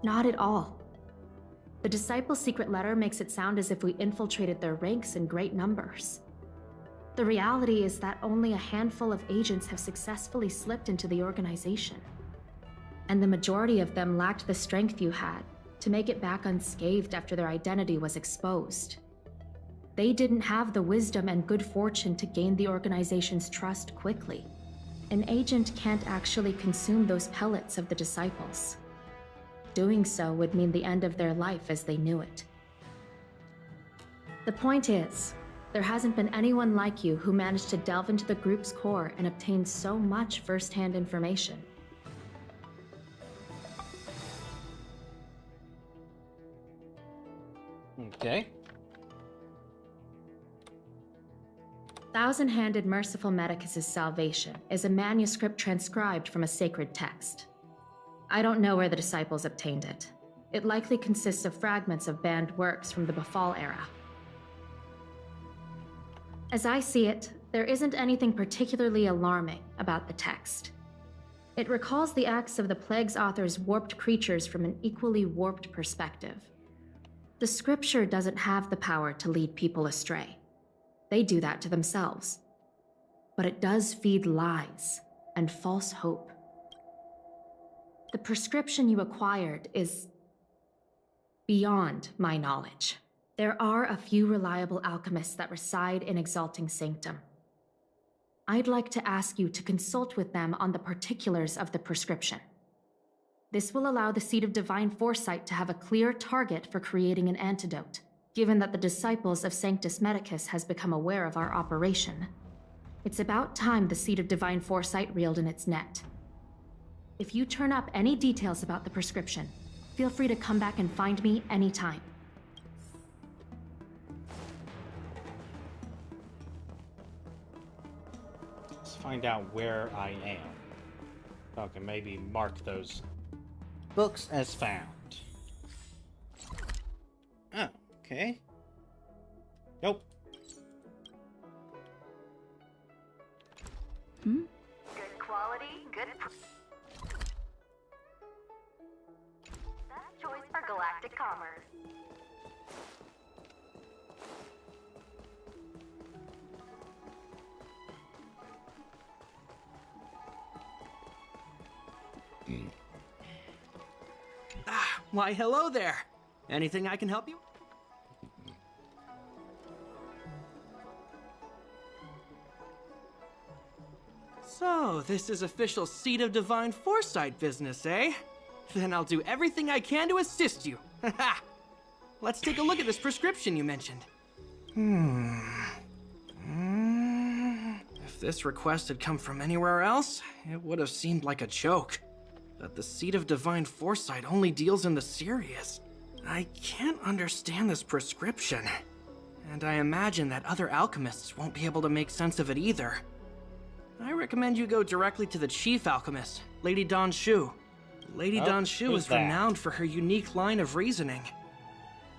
[SPEAKER 22] Not at all. The Disciples' secret letter makes it sound as if we infiltrated their ranks in great numbers. The reality is that only a handful of agents have successfully slipped into the organization. And the majority of them lacked the strength you had to make it back unscathed after their identity was exposed. They didn't have the wisdom and good fortune to gain the organization's trust quickly. An agent can't actually consume those pellets of the Disciples. Doing so would mean the end of their life as they knew it. The point is, there hasn't been anyone like you who managed to delve into the group's core and obtain so much first-hand information.
[SPEAKER 1] Okay.
[SPEAKER 22] Thousand-Handed Merciful Medicus's salvation is a manuscript transcribed from a sacred text. I don't know where the disciples obtained it. It likely consists of fragments of banned works from the Befall era. As I see it, there isn't anything particularly alarming about the text. It recalls the acts of the Plague's author's warped creatures from an equally warped perspective. The scripture doesn't have the power to lead people astray. They do that to themselves. But it does feed lies and false hope. The prescription you acquired is beyond my knowledge. There are a few reliable alchemists that reside in Exalting Sanctum. I'd like to ask you to consult with them on the particulars of the prescription. This will allow the Seed of Divine Foresight to have a clear target for creating an antidote, given that the disciples of Sanctus Medicus has become aware of our operation. It's about time the Seed of Divine Foresight reeled in its net. If you turn up any details about the prescription, feel free to come back and find me anytime.
[SPEAKER 1] Let's find out where I am. So I can maybe mark those books as found. Oh, okay. Nope.
[SPEAKER 4] Good quality, good. Best choice for galactic commerce.
[SPEAKER 16] Why, hello there. Anything I can help you? So, this is official Seed of Divine Foresight business, eh? Then I'll do everything I can to assist you. Let's take a look at this prescription you mentioned. If this request had come from anywhere else, it would have seemed like a joke. But the Seed of Divine Foresight only deals in the serious. I can't understand this prescription. And I imagine that other alchemists won't be able to make sense of it either. I recommend you go directly to the chief alchemist, Lady Dan Shu. Lady Dan Shu is renowned for her unique line of reasoning.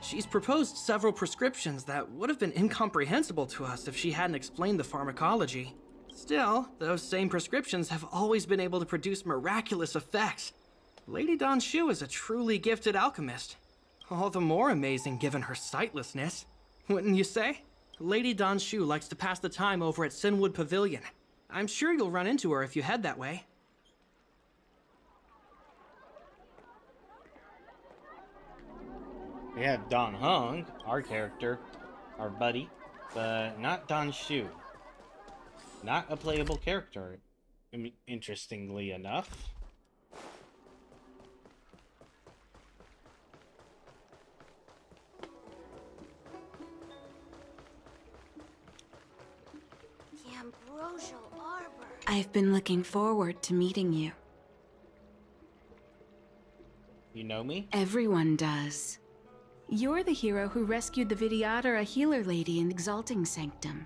[SPEAKER 16] She's proposed several prescriptions that would have been incomprehensible to us if she hadn't explained the pharmacology. Still, those same prescriptions have always been able to produce miraculous effects. Lady Dan Shu is a truly gifted alchemist. All the more amazing given her sightlessness. Wouldn't you say? Lady Dan Shu likes to pass the time over at Sinwood Pavilion. I'm sure you'll run into her if you head that way.
[SPEAKER 1] We have Don Hung, our character, our buddy, but not Dan Shu. Not a playable character, interestingly enough.
[SPEAKER 3] The Ambrosial Arbor.
[SPEAKER 17] I've been looking forward to meeting you.
[SPEAKER 1] You know me?
[SPEAKER 17] Everyone does. You're the hero who rescued the Vidyadhara healer lady in Exalting Sanctum.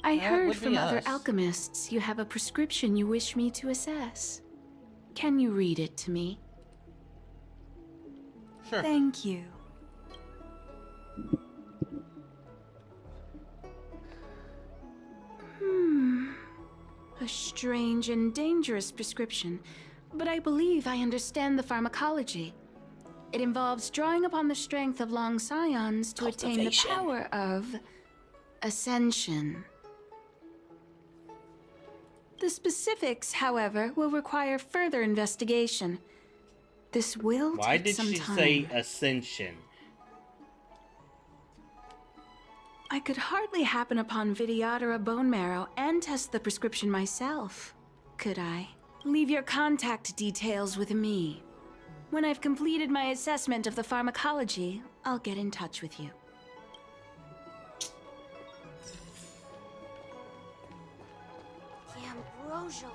[SPEAKER 17] I heard from other alchemists you have a prescription you wish me to assess. Can you read it to me?
[SPEAKER 1] Sure.
[SPEAKER 17] Thank you. A strange and dangerous prescription, but I believe I understand the pharmacology. It involves drawing upon the strength of long scions to attain the power of ascension. The specifics, however, will require further investigation. This will
[SPEAKER 1] Why
[SPEAKER 17] take
[SPEAKER 1] did
[SPEAKER 17] some
[SPEAKER 1] she
[SPEAKER 17] time.
[SPEAKER 1] say ascension?
[SPEAKER 17] I could hardly happen upon Vidyadhara bone marrow and test the prescription myself, could I? Leave your contact details with me. When I've completed my assessment of the pharmacology, I'll get in touch with you.
[SPEAKER 3] The ambrosial.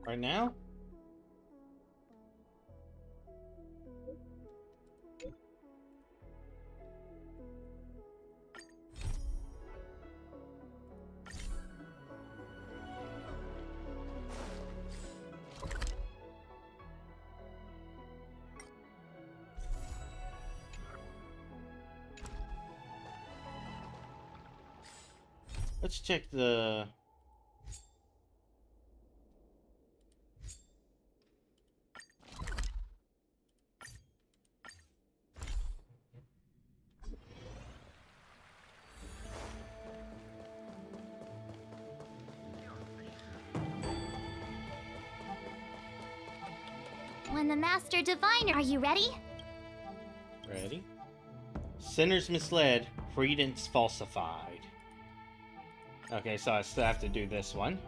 [SPEAKER 1] Right now? Let's check the...
[SPEAKER 3] When the Master Diviner, are you ready?
[SPEAKER 1] Ready? Sinners misled, credence falsified. Okay, so I still have to do this one.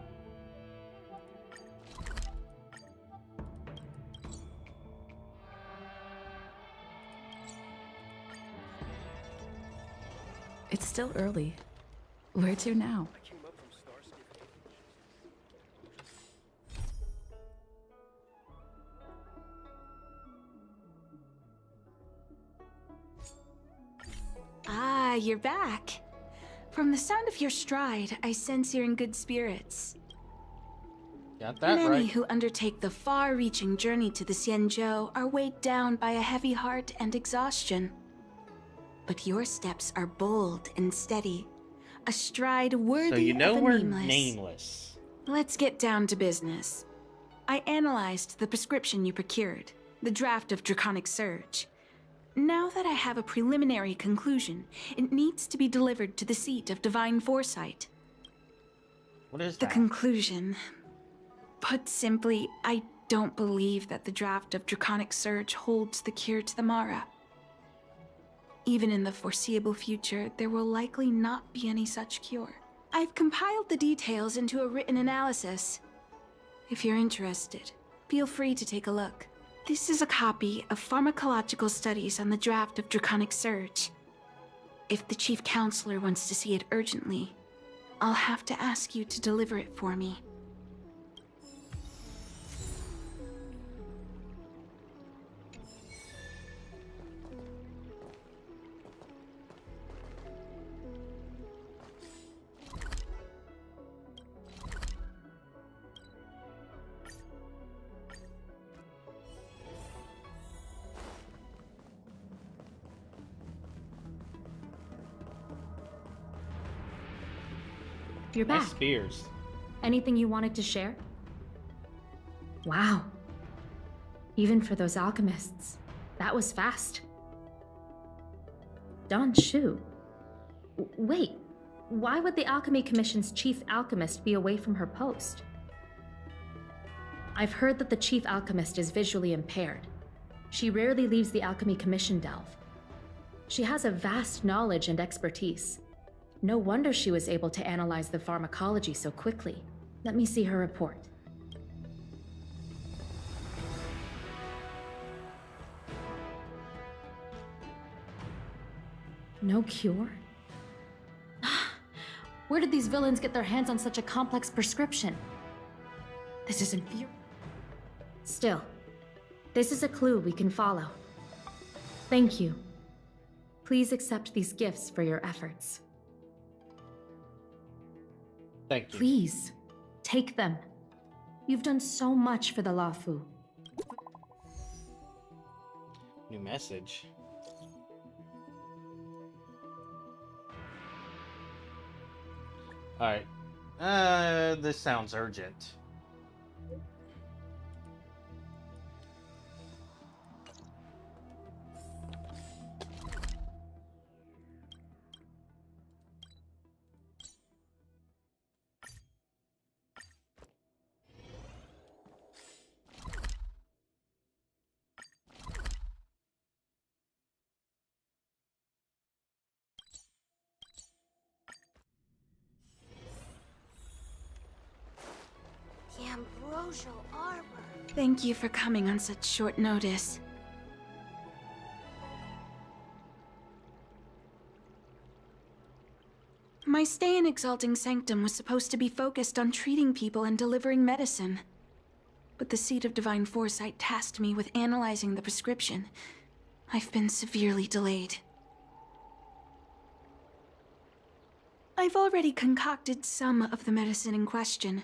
[SPEAKER 10] It's still early. Where to now?
[SPEAKER 17] Ah, you're back. From the sound of your stride, I sense you're in good spirits.
[SPEAKER 1] Got that
[SPEAKER 17] Many
[SPEAKER 1] right.
[SPEAKER 17] who undertake the far-reaching journey to the Xianzhou are weighed down by a heavy heart and exhaustion. But your steps are bold and steady, a stride worthy
[SPEAKER 1] So you know
[SPEAKER 17] of a
[SPEAKER 1] we're
[SPEAKER 17] nameless.
[SPEAKER 1] nameless.
[SPEAKER 17] Let's get down to business. I analyzed the prescription you procured, the draft of Draconic Surge. Now that I have a preliminary conclusion, it needs to be delivered to the seat of Divine Foresight.
[SPEAKER 1] What is
[SPEAKER 17] The
[SPEAKER 1] that?
[SPEAKER 17] conclusion. Put simply, I don't believe that the draft of Draconic Surge holds the cure to the Mara. Even in the foreseeable future, there will likely not be any such cure. I've compiled the details into a written analysis. If you're interested, feel free to take a look. This is a copy of Pharmacological Studies on the draft of Draconic Surge. If the Chief Counselor wants to see it urgently, I'll have to ask you to deliver it for me.
[SPEAKER 22] You're back.
[SPEAKER 1] Nice spears.
[SPEAKER 22] Anything you wanted to share? Wow. Even for those alchemists, that was fast. Dan Shu. Wait, why would the Alchemy Commission's chief alchemist be away from her post? I've heard that the chief alchemist is visually impaired. She rarely leaves the Alchemy Commission delve. She has a vast knowledge and expertise. No wonder she was able to analyze the pharmacology so quickly. Let me see her report. No cure? Where did these villains get their hands on such a complex prescription? This is infuriating. Still, this is a clue we can follow. Thank you. Please accept these gifts for your efforts.
[SPEAKER 1] Thank you.
[SPEAKER 22] Please, take them. You've done so much for the Luofu.
[SPEAKER 1] New message. Alright. This sounds urgent.
[SPEAKER 23] Ambrosial Arbor.
[SPEAKER 17] Thank you for coming on such short notice. My stay in Exalting Sanctum was supposed to be focused on treating people and delivering medicine. But the Seat of Divine Foresight tasked me with analyzing the prescription. I've been severely delayed. I've already concocted some of the medicine in question,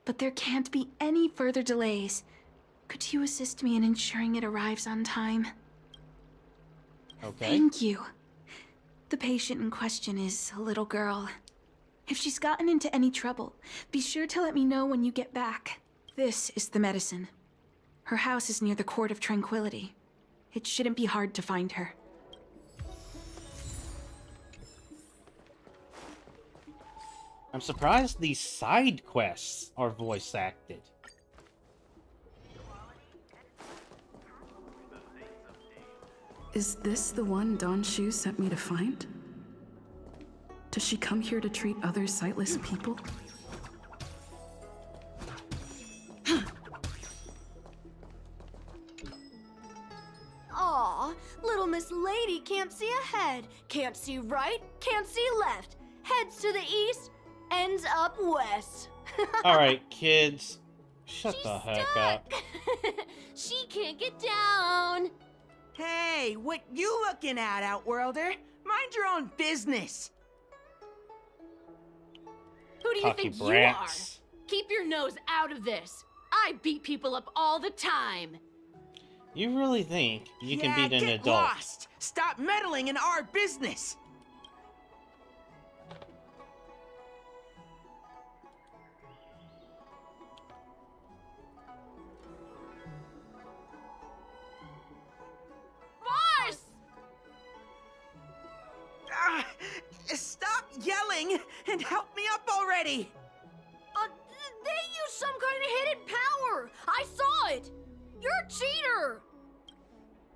[SPEAKER 17] but there can't be any further delays. Could you assist me in ensuring it arrives on time?
[SPEAKER 1] Okay.
[SPEAKER 17] Thank you. The patient in question is a little girl. If she's gotten into any trouble, be sure to let me know when you get back. This is the medicine. Her house is near the Court of Tranquility. It shouldn't be hard to find her.
[SPEAKER 1] I'm surprised these side quests are voice acted.
[SPEAKER 10] Is this the one Don Shu sent me to find? Does she come here to treat other sightless people?
[SPEAKER 23] Aw, little Miss Lady can't see ahead, can't see right, can't see left. Heads to the east, ends up west.
[SPEAKER 1] Alright, kids. Shut the heck up.
[SPEAKER 23] She can't get down.
[SPEAKER 6] Hey, what you looking at, Outworlder? Mind your own business.
[SPEAKER 7] Who do you
[SPEAKER 1] Cocky
[SPEAKER 7] think
[SPEAKER 1] brats.
[SPEAKER 7] you are? Keep your nose out of this. I beat people up all the time.
[SPEAKER 1] You really think you can beat an
[SPEAKER 6] get
[SPEAKER 1] adult?
[SPEAKER 6] Lost. Stop meddling in our business.
[SPEAKER 7] Boss!
[SPEAKER 6] Stop yelling and help me up already.
[SPEAKER 23] They use some kind of hidden power. I saw it. You're a cheater.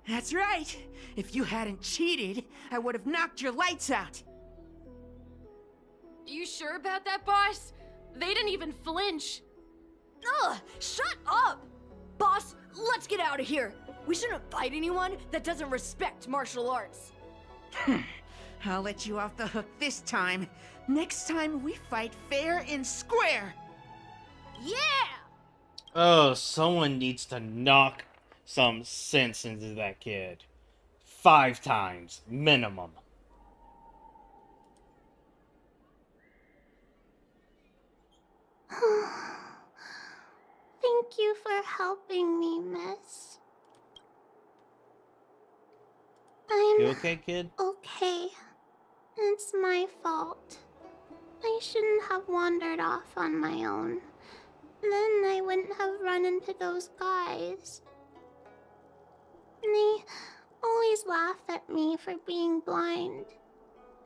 [SPEAKER 6] That's right. If you hadn't cheated, I would have knocked your lights out.
[SPEAKER 7] You sure about that, boss? They didn't even flinch.
[SPEAKER 23] Ugh, shut up! Boss, let's get out of here. We shouldn't fight anyone that doesn't respect martial arts.
[SPEAKER 6] I'll let you off the hook this time. Next time we fight fair and square.
[SPEAKER 23] Yeah!
[SPEAKER 1] Oh, someone needs to knock some sense into that kid. 5 times, minimum.
[SPEAKER 3] Thank you for helping me, miss.
[SPEAKER 1] You okay, kid?
[SPEAKER 3] Okay. It's my fault. I shouldn't have wandered off on my own. Then I wouldn't have run into those guys. They always laugh at me for being blind.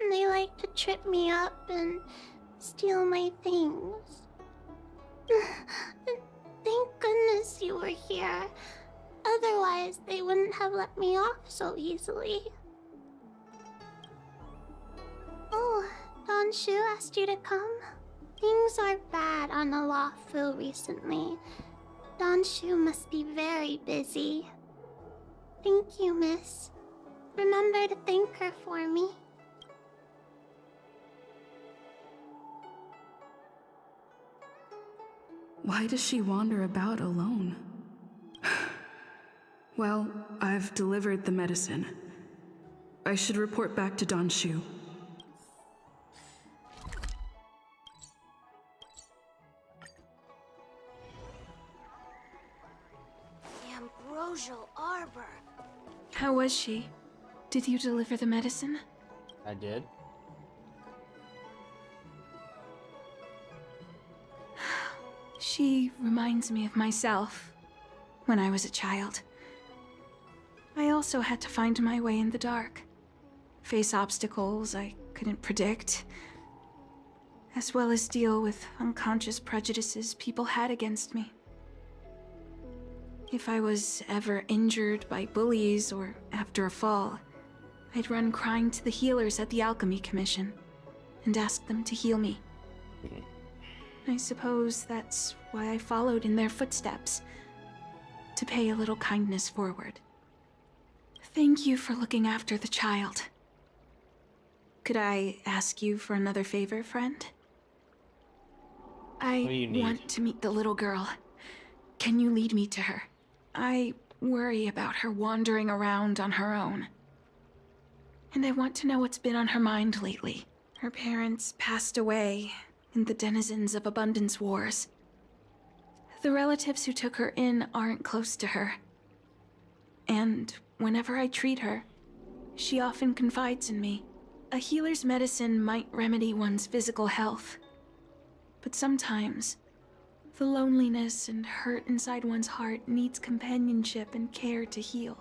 [SPEAKER 3] And they like to trip me up and steal my things. Thank goodness you were here. Otherwise, they wouldn't have let me off so easily. Oh, Don Shu asked you to come? Things are bad on Alafu recently. Don Shu must be very busy. Thank you, miss. Remember to thank her for me.
[SPEAKER 10] Why does she wander about alone? Well, I've delivered the medicine. I should report back to Don Shu.
[SPEAKER 23] Ambrosial Arbor.
[SPEAKER 17] How was she? Did you deliver the medicine?
[SPEAKER 1] I did.
[SPEAKER 17] She reminds me of myself when I was a child. I also had to find my way in the dark, face obstacles I couldn't predict, as well as deal with unconscious prejudices people had against me. If I was ever injured by bullies or after a fall, I'd run crying to the healers at the Alchemy Commission and ask them to heal me. I suppose that's why I followed in their footsteps. To pay a little kindness forward. Thank you for looking after the child. Could I ask you for another favor, friend?
[SPEAKER 1] What do you need?
[SPEAKER 17] Want to meet the little girl. Can you lead me to her? I worry about her wandering around on her own. And I want to know what's been on her mind lately. Her parents passed away in the Denizens of Abundance Wars. The relatives who took her in aren't close to her. And whenever I treat her, she often confides in me. A healer's medicine might remedy one's physical health. But sometimes, the loneliness and hurt inside one's heart needs companionship and care to heal.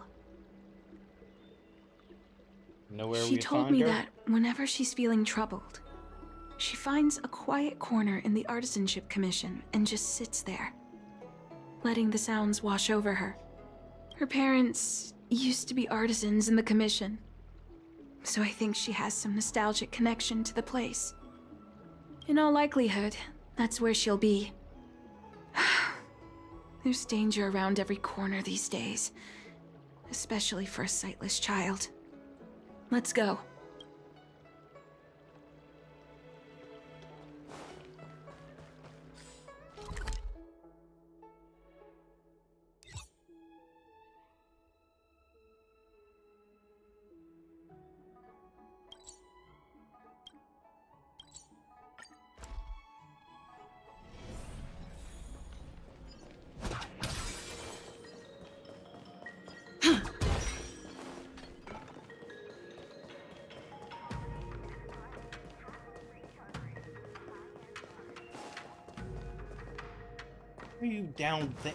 [SPEAKER 1] Know where
[SPEAKER 17] She
[SPEAKER 1] we
[SPEAKER 17] told
[SPEAKER 1] found
[SPEAKER 17] me
[SPEAKER 1] her?
[SPEAKER 17] that whenever she's feeling troubled, she finds a quiet corner in the Artisanship Commission and just sits there, letting the sounds wash over her. Her parents used to be artisans in the Commission, so I think she has some nostalgic connection to the place. In all likelihood, that's where she'll be. There's danger around every corner these days, especially for a sightless child. Let's go.
[SPEAKER 1] Are you down there?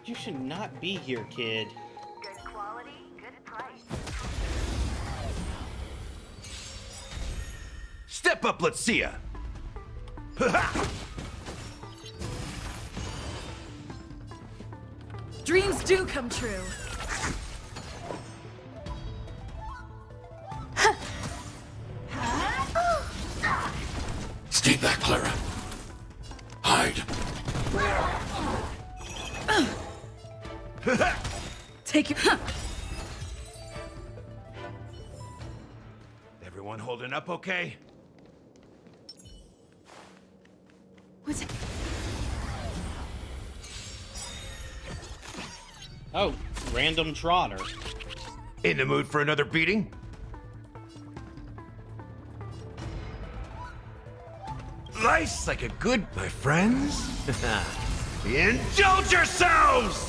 [SPEAKER 1] You should not be here, kid.
[SPEAKER 4] Good quality, good price.
[SPEAKER 14] Step up, let's see ya.
[SPEAKER 13] Dreams do come true.
[SPEAKER 14] Stay back, Clara. Hide.
[SPEAKER 13] Take your...
[SPEAKER 14] Everyone holding up okay?
[SPEAKER 17] What's it?
[SPEAKER 1] Oh, random trotter.
[SPEAKER 14] In the mood for another beating? Life's like a good, my friends. Indulge yourselves!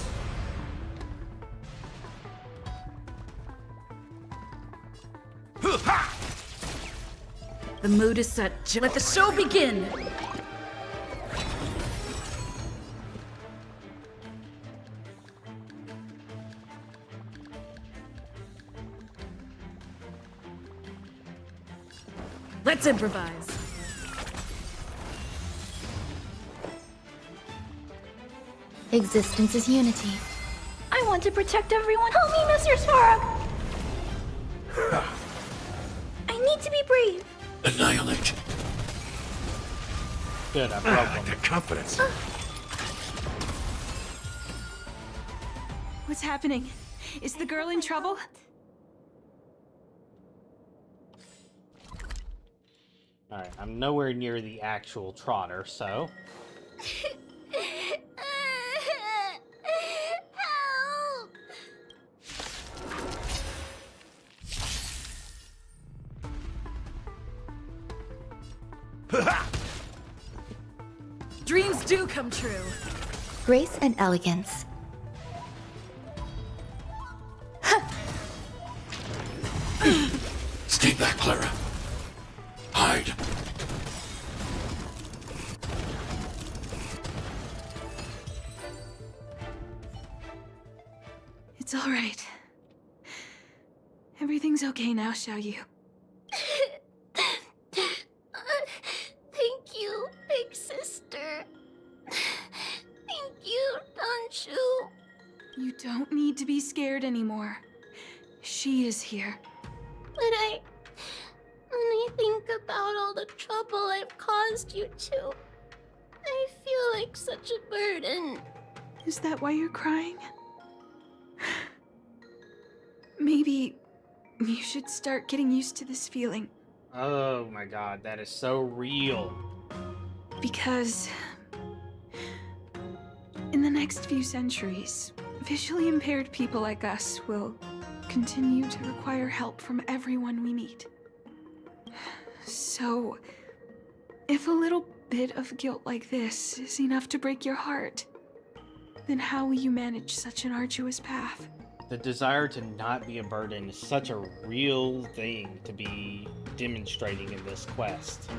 [SPEAKER 13] The mood is set. Let the show begin! Let's improvise.
[SPEAKER 9] Existence is unity.
[SPEAKER 23] I want to protect everyone. Help me, Mr. Svarog! I need to be brave.
[SPEAKER 14] Annihilate.
[SPEAKER 1] Good, I broke him.
[SPEAKER 14] That confidence.
[SPEAKER 17] What's happening? Is the girl in trouble?
[SPEAKER 1] Alright, I'm nowhere near the actual trotter, so...
[SPEAKER 23] Help!
[SPEAKER 13] Dreams do come true.
[SPEAKER 9] Grace and elegance.
[SPEAKER 14] Stay back, Clara. Hide.
[SPEAKER 17] It's all right. Everything's okay now, Xiaoyu.
[SPEAKER 3] Thank you, big sister. Thank you, Danshu.
[SPEAKER 17] You don't need to be scared anymore. She is here.
[SPEAKER 3] When I think about all the trouble I've caused you two,
[SPEAKER 23] like such a burden.
[SPEAKER 10] Is that why you're crying? Maybe you should start getting used to this feeling.
[SPEAKER 1] Oh my god, that is so real.
[SPEAKER 10] Because in the next few centuries, visually impaired people like us will continue to require help from everyone we meet. So, if a little bit of guilt like this is enough to break your heart, then how will you manage such an arduous path?
[SPEAKER 1] The desire to not be a burden is such a real thing to be demonstrating in this quest.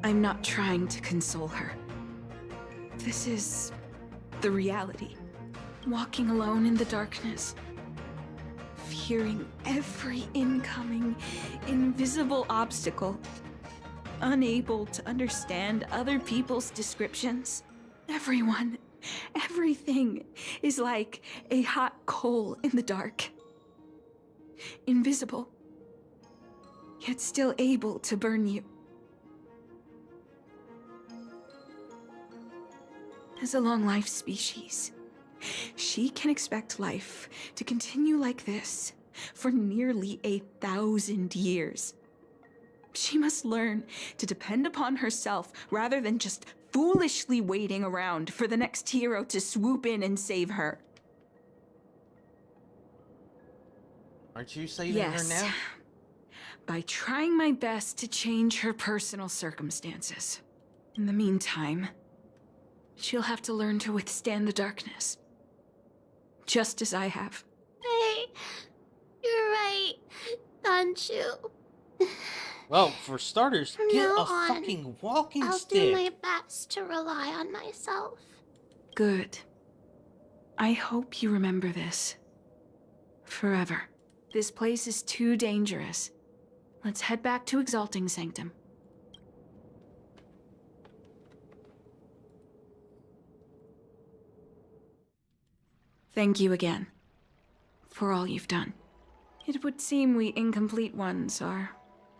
[SPEAKER 10] I'm not trying to console her. This is the reality. Walking alone in the darkness, fearing every incoming, invisible obstacle, unable to understand other people's descriptions. Everyone, everything is like a hot coal in the dark. Invisible, yet still able to burn you. As a long-life species, she can expect life to continue like this for nearly 1,000 years. She must learn to depend upon herself rather than just foolishly waiting around for the next hero to swoop in and save her.
[SPEAKER 1] Aren't you saving
[SPEAKER 10] Yes.
[SPEAKER 1] her now?
[SPEAKER 10] By trying my best to change her personal circumstances. In the meantime, she'll have to learn to withstand the darkness. Just as I have.
[SPEAKER 23] Hey, you're right, Danchu.
[SPEAKER 1] Well, for starters,
[SPEAKER 23] From
[SPEAKER 1] get
[SPEAKER 23] now
[SPEAKER 1] a
[SPEAKER 23] on,
[SPEAKER 1] fucking walking
[SPEAKER 23] I'll
[SPEAKER 1] stick.
[SPEAKER 23] do my best to rely on myself.
[SPEAKER 10] Good. I hope you remember this. Forever. This place is too dangerous. Let's head back to Exalting Sanctum. Thank you again for all you've done. It would seem we incomplete ones are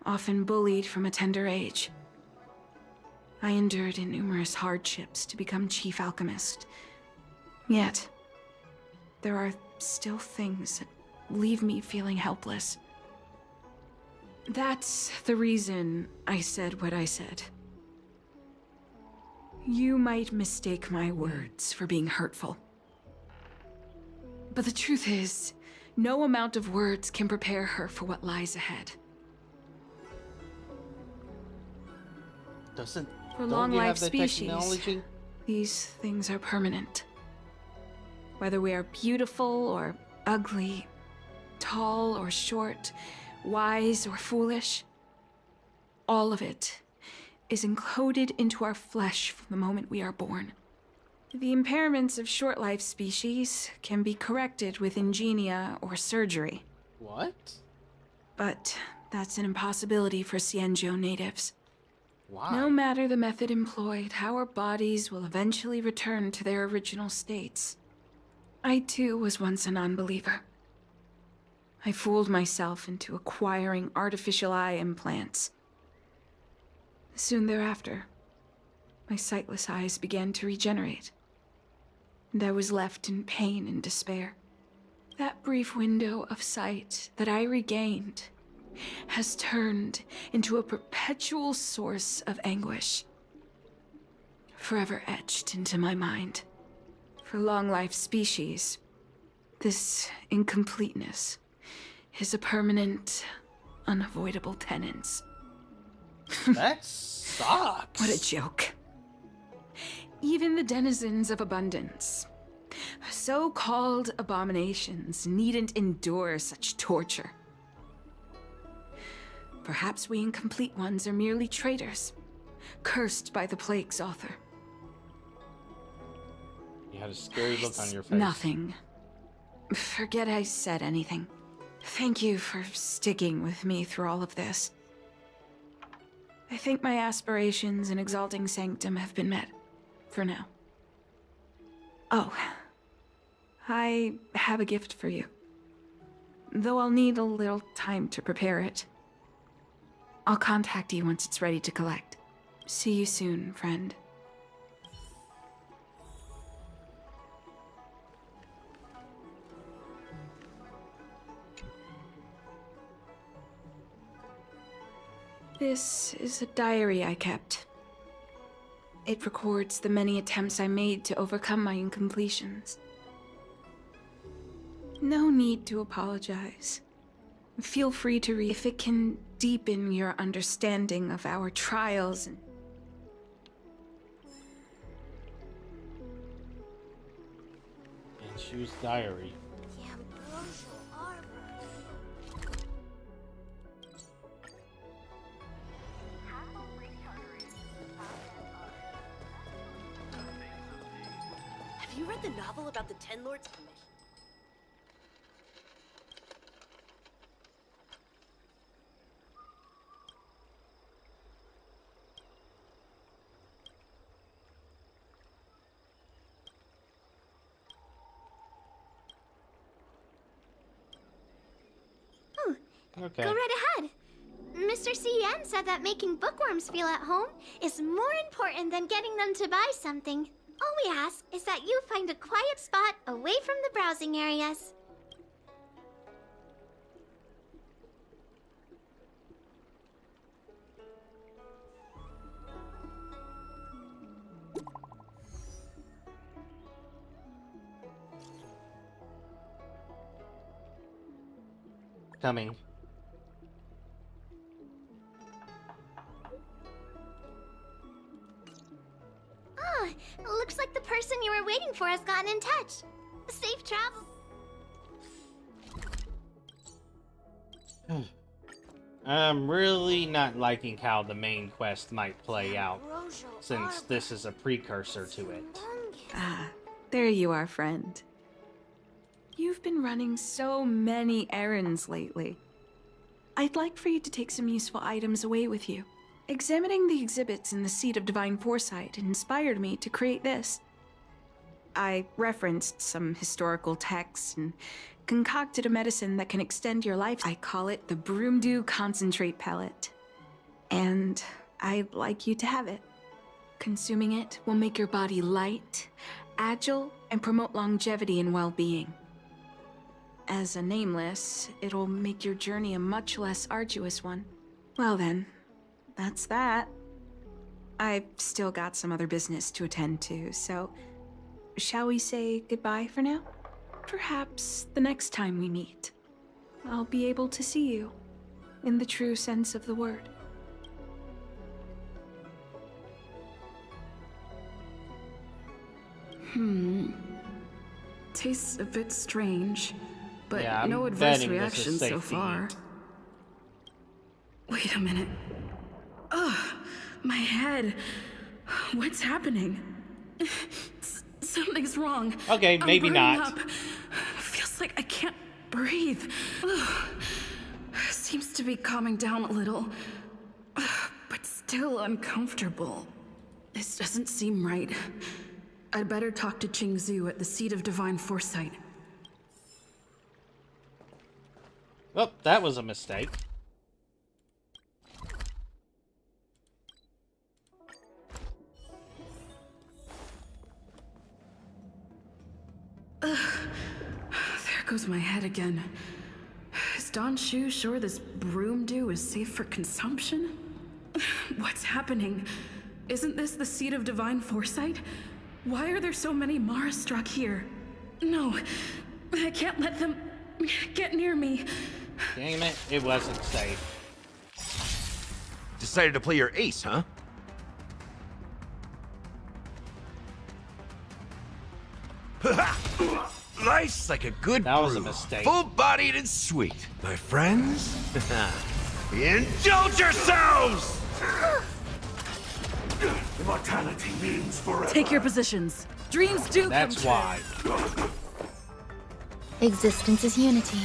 [SPEAKER 10] often bullied from a tender age. I endured numerous hardships to become Chief Alchemist. Yet, there are still things that leave me feeling helpless. That's the reason I said what I said. You might mistake my words for being hurtful. But the truth is, no amount of words can prepare her for what lies ahead.
[SPEAKER 1] Doesn't
[SPEAKER 10] For
[SPEAKER 1] don't
[SPEAKER 10] long
[SPEAKER 1] you have
[SPEAKER 10] life
[SPEAKER 1] the
[SPEAKER 10] species,
[SPEAKER 1] technology?
[SPEAKER 10] these things are permanent. Whether we are beautiful or ugly, tall or short, wise or foolish, all of it is encoded into our flesh from the moment we are born. The impairments of short-life species can be corrected with ingenia or surgery.
[SPEAKER 1] What?
[SPEAKER 10] But that's an impossibility for Xianzhou natives.
[SPEAKER 1] Why?
[SPEAKER 10] No matter the method employed, our bodies will eventually return to their original states. I too was once a non-believer. I fooled myself into acquiring artificial eye implants. Soon thereafter, my sightless eyes began to regenerate, and I was left in pain and despair. That brief window of sight that I regained has turned into a perpetual source of anguish, forever etched into my mind. For long-life species, this incompleteness is a permanent, unavoidable tenance.
[SPEAKER 1] That sucks.
[SPEAKER 10] What a joke. Even the denizens of abundance, so-called abominations, needn't endure such torture. Perhaps we incomplete ones are merely traitors, cursed by the plague's author.
[SPEAKER 1] You had a scary look on your face.
[SPEAKER 10] Nothing. Forget I said anything. Thank you for sticking with me through all of this. I think my aspirations in Exalting Sanctum have been met. For now. Oh. I have a gift for you. Though I'll need a little time to prepare it. I'll contact you once it's ready to collect. See you soon, friend. This is a diary I kept. It records the many attempts I made to overcome my incompletions. No need to apologize. Feel free to read if it can deepen your understanding of our trials and
[SPEAKER 1] Anshu's diary.
[SPEAKER 23] The Ambrosial Arbor.
[SPEAKER 5] Have you read the novel about the Ten Lords Commission?
[SPEAKER 1] Okay.
[SPEAKER 3] Go right ahead. Mr. C.N. said that making bookworms feel at home is more important than getting them to buy something. All we ask is that you find a quiet spot away from the browsing areas.
[SPEAKER 1] Coming.
[SPEAKER 3] Ah, looks like the person you were waiting for has gotten in touch. Safe travel.
[SPEAKER 1] I'm really not liking how the main quest might play out, since this is a precursor to it.
[SPEAKER 10] Ah, there you are, friend. You've been running so many errands lately. I'd like for you to take some useful items away with you. Examining the exhibits in the Seat of Divine Foresight inspired me to create this. I referenced some historical texts and concocted a medicine that can extend your life. I call it the Broomdew Concentrate Pellet. And I'd like you to have it. Consuming it will make your body light, agile, and promote longevity and well-being. As a nameless, it'll make your journey a much less arduous one. Well then, that's that. I've still got some other business to attend to, so shall we say goodbye for now? Perhaps the next time we meet, I'll be able to see you, in the true sense of the word. Tastes a bit strange, but
[SPEAKER 1] yeah,
[SPEAKER 10] no
[SPEAKER 1] I'm
[SPEAKER 10] adverse
[SPEAKER 1] betting
[SPEAKER 10] reactions
[SPEAKER 1] this is
[SPEAKER 10] so
[SPEAKER 1] safety.
[SPEAKER 10] far. Wait a minute. Ugh, my head. What's happening? Something's wrong.
[SPEAKER 1] Okay,
[SPEAKER 10] I'm
[SPEAKER 1] maybe
[SPEAKER 10] burning
[SPEAKER 1] not.
[SPEAKER 10] up. Feels like I can't breathe. Ugh. Seems to be calming down a little, but still uncomfortable. This doesn't seem right. I'd better talk to Qingzhu at the Seat of Divine Foresight.
[SPEAKER 1] Oh, that was a mistake.
[SPEAKER 10] Ugh. There goes my head again. Is Don Shu sure this broom dew is safe for consumption? What's happening? Isn't this the Seat of Divine Foresight? Why are there so many Marastruck here? No, I can't let them get near me.
[SPEAKER 1] Damn it, it wasn't safe.
[SPEAKER 14] Decided to play your ace, huh? Nice like a good
[SPEAKER 1] That was a
[SPEAKER 14] brew.
[SPEAKER 1] mistake.
[SPEAKER 14] Full-bodied and sweet. My friends, indulge yourselves!
[SPEAKER 19] Immortality means forever.
[SPEAKER 13] Take your positions. Dreams do
[SPEAKER 1] That's
[SPEAKER 13] come
[SPEAKER 1] why.
[SPEAKER 13] true.
[SPEAKER 9] Existence is unity.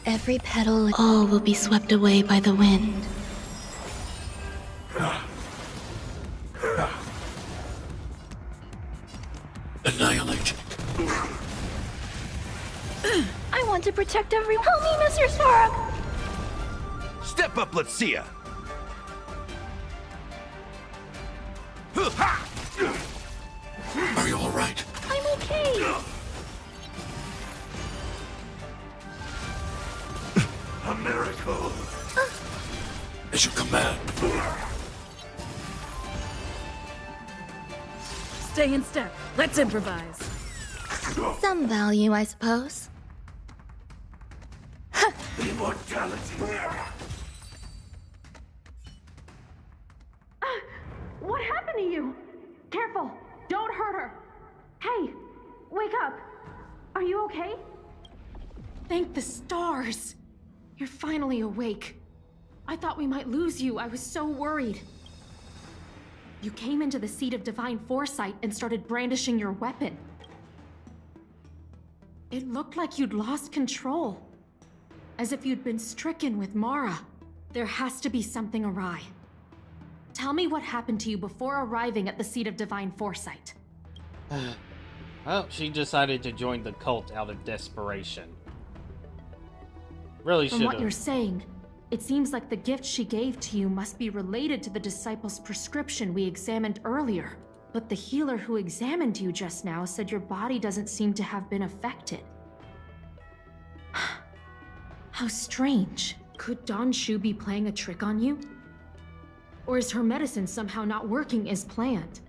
[SPEAKER 9] Every petal, all will be swept away by the wind.
[SPEAKER 19] Annihilate.
[SPEAKER 23] I want to protect everyone. Help me, Mr. Spark!
[SPEAKER 14] Step up, let's see ya.
[SPEAKER 19] Are you all right?
[SPEAKER 23] I'm okay!
[SPEAKER 19] A miracle. As you command.
[SPEAKER 13] Stay in step. Let's improvise.
[SPEAKER 9] Some value, I suppose.
[SPEAKER 19] Immortality.
[SPEAKER 22] What happened to you? Careful! Don't hurt her! Hey! Wake up! Are you okay? Thank the stars! You're finally awake. I thought we might lose you. I was so worried. You came into the seat of divine foresight and started brandishing your weapon. It looked like you'd lost control. As if you'd been stricken with Mara. There has to be something awry. Tell me what happened to you before arriving at the seat of divine foresight.
[SPEAKER 1] Well, she decided to join the cult out of desperation. Really should have.
[SPEAKER 22] From what you're saying, it seems like the gift she gave to you must be related to the disciple's prescription we examined earlier. But the healer who examined you just now said your body doesn't seem to have been affected. How strange. Could Don Shu be playing a trick on you? Or is her medicine somehow not working as planned?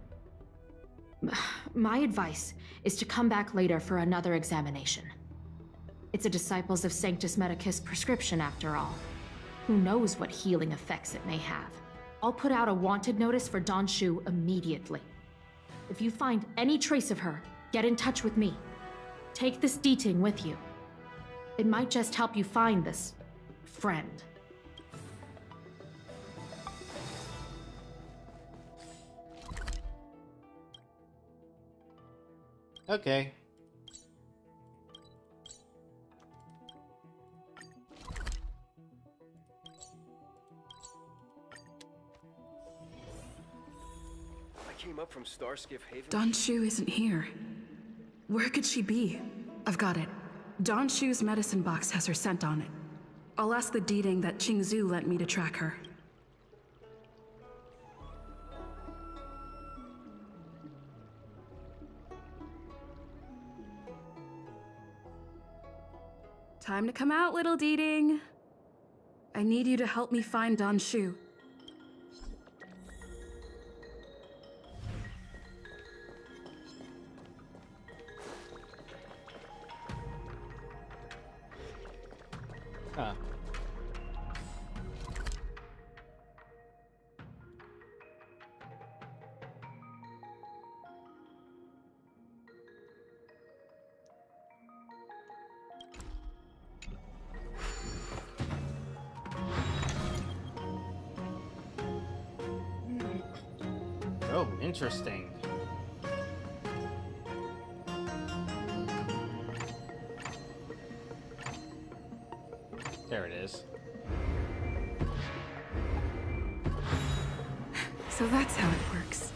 [SPEAKER 22] My advice is to come back later for another examination. It's a Disciples of Sanctus Medicus prescription after all. Who knows what healing effects it may have. I'll put out a wanted notice for Don Shu immediately. If you find any trace of her, get in touch with me. Take this Diting with you. It might just help you find this friend.
[SPEAKER 1] Okay.
[SPEAKER 21] I came up from Starskiff Haven.
[SPEAKER 10] Don Shu isn't here. Where could she be? I've got it. Don Shu's medicine box has her scent on it. I'll ask the Diting that Qingzu lent me to track her. Time to come out, little Diting. I need you to help me find Don Shu.
[SPEAKER 1] Huh. Oh, interesting. There it is.
[SPEAKER 10] So that's how it works.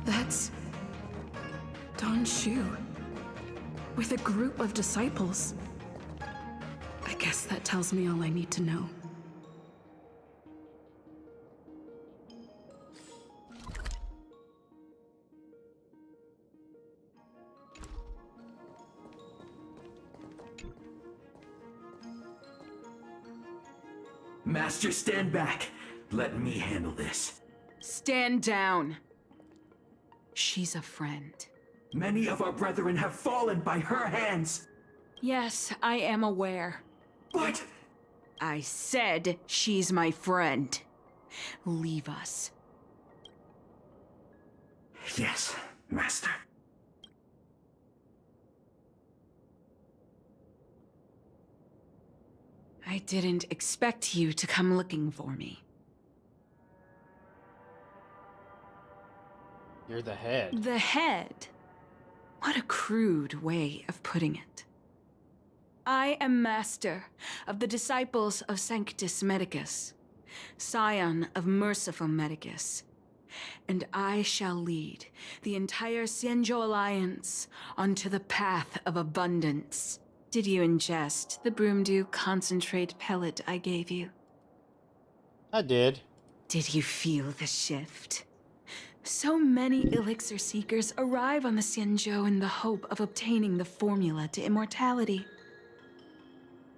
[SPEAKER 10] That's Don Shu with a group of disciples. I guess that tells me all I need to know.
[SPEAKER 14] Master, stand back. Let me handle this.
[SPEAKER 7] Stand down. She's a friend.
[SPEAKER 14] Many of our brethren have fallen by her hands.
[SPEAKER 7] Yes, I am aware.
[SPEAKER 14] But
[SPEAKER 7] I said she's my friend. Leave us.
[SPEAKER 14] Yes, Master.
[SPEAKER 7] I didn't expect you to come looking for me.
[SPEAKER 1] You're the head.
[SPEAKER 7] The head? What a crude way of putting it.
[SPEAKER 17] I am master of the disciples of Sanctus Medicus, scion of merciful Medicus, and I shall lead the entire Xianzhou Alliance onto the path of abundance. Did you ingest the Broomdew concentrate pellet I gave you?
[SPEAKER 1] I did.
[SPEAKER 17] Did you feel the shift? So many elixir seekers arrive on the Xianzhou in the hope of obtaining the formula to immortality.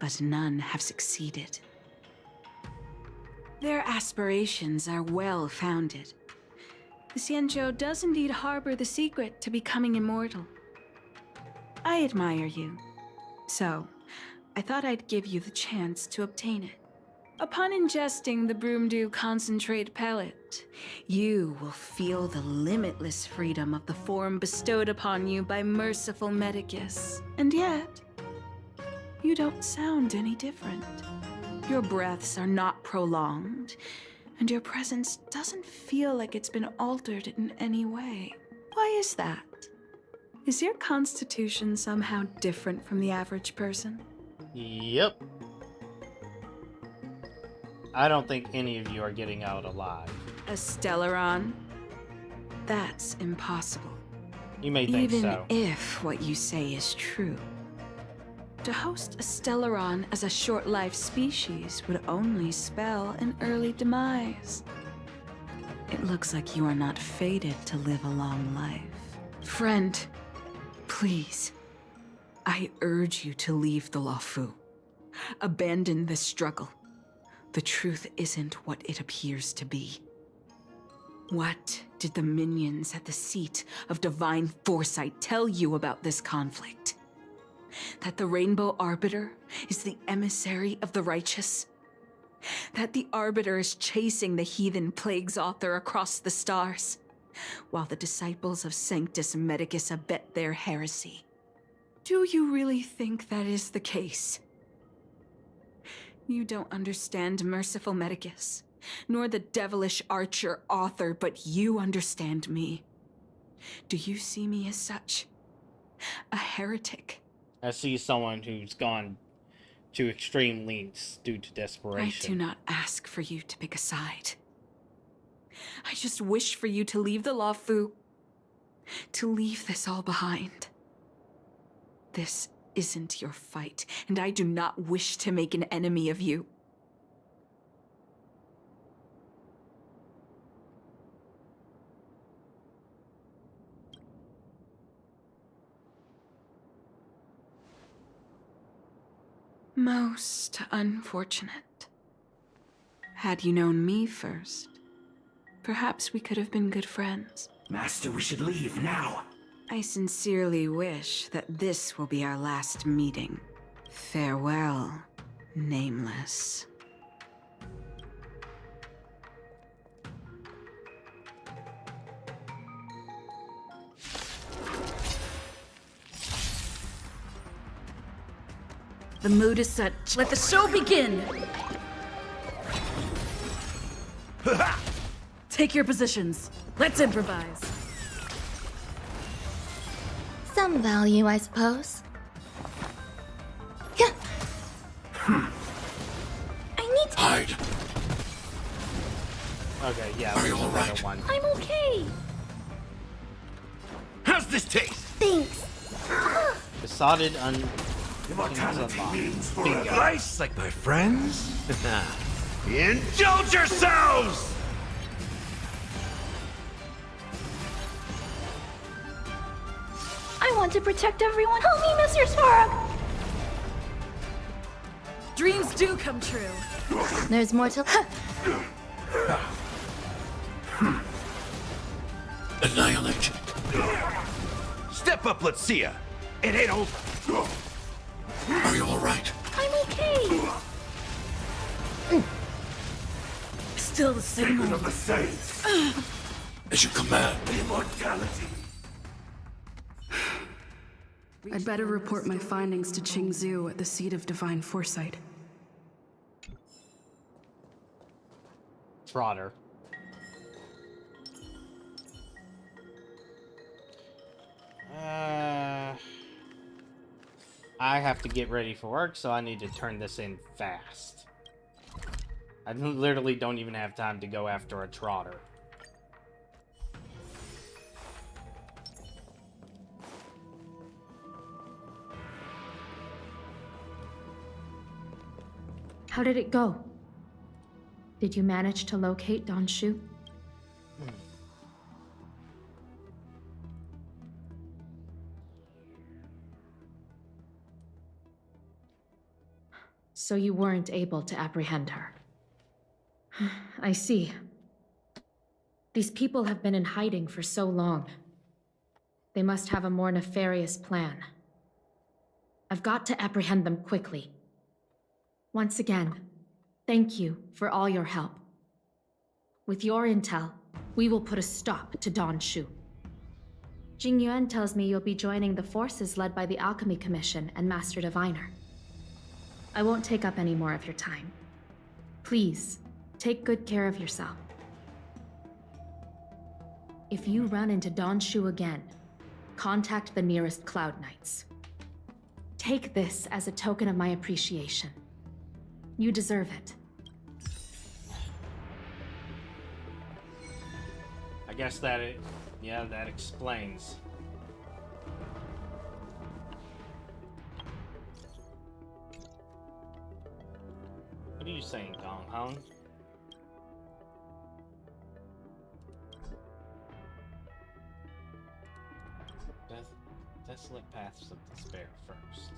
[SPEAKER 17] But none have succeeded. Their aspirations are well founded. The Xianzhou does indeed harbor the secret to becoming immortal. I admire you, so I thought I'd give you the chance to obtain it. Upon ingesting the Broomdew concentrate pellet, you will feel the limitless freedom of the form bestowed upon you by merciful Medicus. And yet, you don't sound any different. Your breaths are not prolonged, and your presence doesn't feel like it's been altered in any way. Why is that? Is your constitution somehow different from the average person?
[SPEAKER 1] Yep. I don't think any of you are getting out alive.
[SPEAKER 17] A Stellaron? That's impossible.
[SPEAKER 1] You may think
[SPEAKER 17] Even
[SPEAKER 1] so.
[SPEAKER 17] if what you say is true. To host a Stellaron as a short-life species would only spell an early demise. It looks like you are not fated to live a long life. Friend, please, I urge you to leave the Luofu. Abandon this struggle. The truth isn't what it appears to be. What did the minions at the seat of divine foresight tell you about this conflict? That the Rainbow Arbiter is the emissary of the righteous? That the Arbiter is chasing the heathen plague's author across the stars, while the disciples of Sanctus Medicus abet their heresy? Do you really think that is the case? You don't understand merciful Medicus, nor the devilish archer author, but you understand me. Do you see me as such? A heretic?
[SPEAKER 1] I see someone who's gone to extreme lengths due to desperation.
[SPEAKER 17] I do not ask for you to pick a side. I just wish for you to leave the Luofu, to leave this all behind. This isn't your fight, and I do not wish to make an enemy of you. Most unfortunate. Had you known me first, perhaps we could have been good friends.
[SPEAKER 14] Master, we should leave now.
[SPEAKER 17] I sincerely wish that this will be our last meeting. Farewell, Nameless.
[SPEAKER 13] The mood is set. Let the show begin! Take your positions. Let's improvise.
[SPEAKER 3] Some value, I suppose. Yeah. I need to...
[SPEAKER 19] Hide.
[SPEAKER 1] Okay, yeah.
[SPEAKER 19] Are you all right?
[SPEAKER 1] One.
[SPEAKER 3] I'm okay.
[SPEAKER 19] How's this taste?
[SPEAKER 3] Thanks.
[SPEAKER 1] Besotted
[SPEAKER 19] Immortality means
[SPEAKER 1] Bingo.
[SPEAKER 19] forever. Nice, like my friends. Indulge yourselves!
[SPEAKER 3] I want to protect everyone. Help me, Mr. Spark!
[SPEAKER 13] Dreams do come true.
[SPEAKER 3] There's more to...
[SPEAKER 19] Annihilate.
[SPEAKER 11] Step up, let's see ya. It ain't over.
[SPEAKER 19] Are you all right?
[SPEAKER 3] I'm okay.
[SPEAKER 13] Still the same
[SPEAKER 19] Sacred
[SPEAKER 13] old.
[SPEAKER 19] of the saints. As you command. Immortality.
[SPEAKER 10] I'd better report my findings to Qingzhou at the seat of divine foresight.
[SPEAKER 1] Trotter. I have to get ready for work, so I need to turn this in fast. I literally don't even have time to go after a trotter.
[SPEAKER 22] How did it go? Did you manage to locate Don Shu? So you weren't able to apprehend her. I see. These people have been in hiding for so long. They must have a more nefarious plan. I've got to apprehend them quickly. Once again, thank you for all your help. With your intel, we will put a stop to Don Shu. Jing Yuan tells me you'll be joining the forces led by the Alchemy Commission and Master Diviner. I won't take up any more of your time. Please, take good care of yourself. If you run into Don Shu again, contact the nearest Cloud Knights. Take this as a token of my appreciation. You deserve it.
[SPEAKER 1] I guess that explains. What are you saying, Gong Hong? Desolate paths of despair first.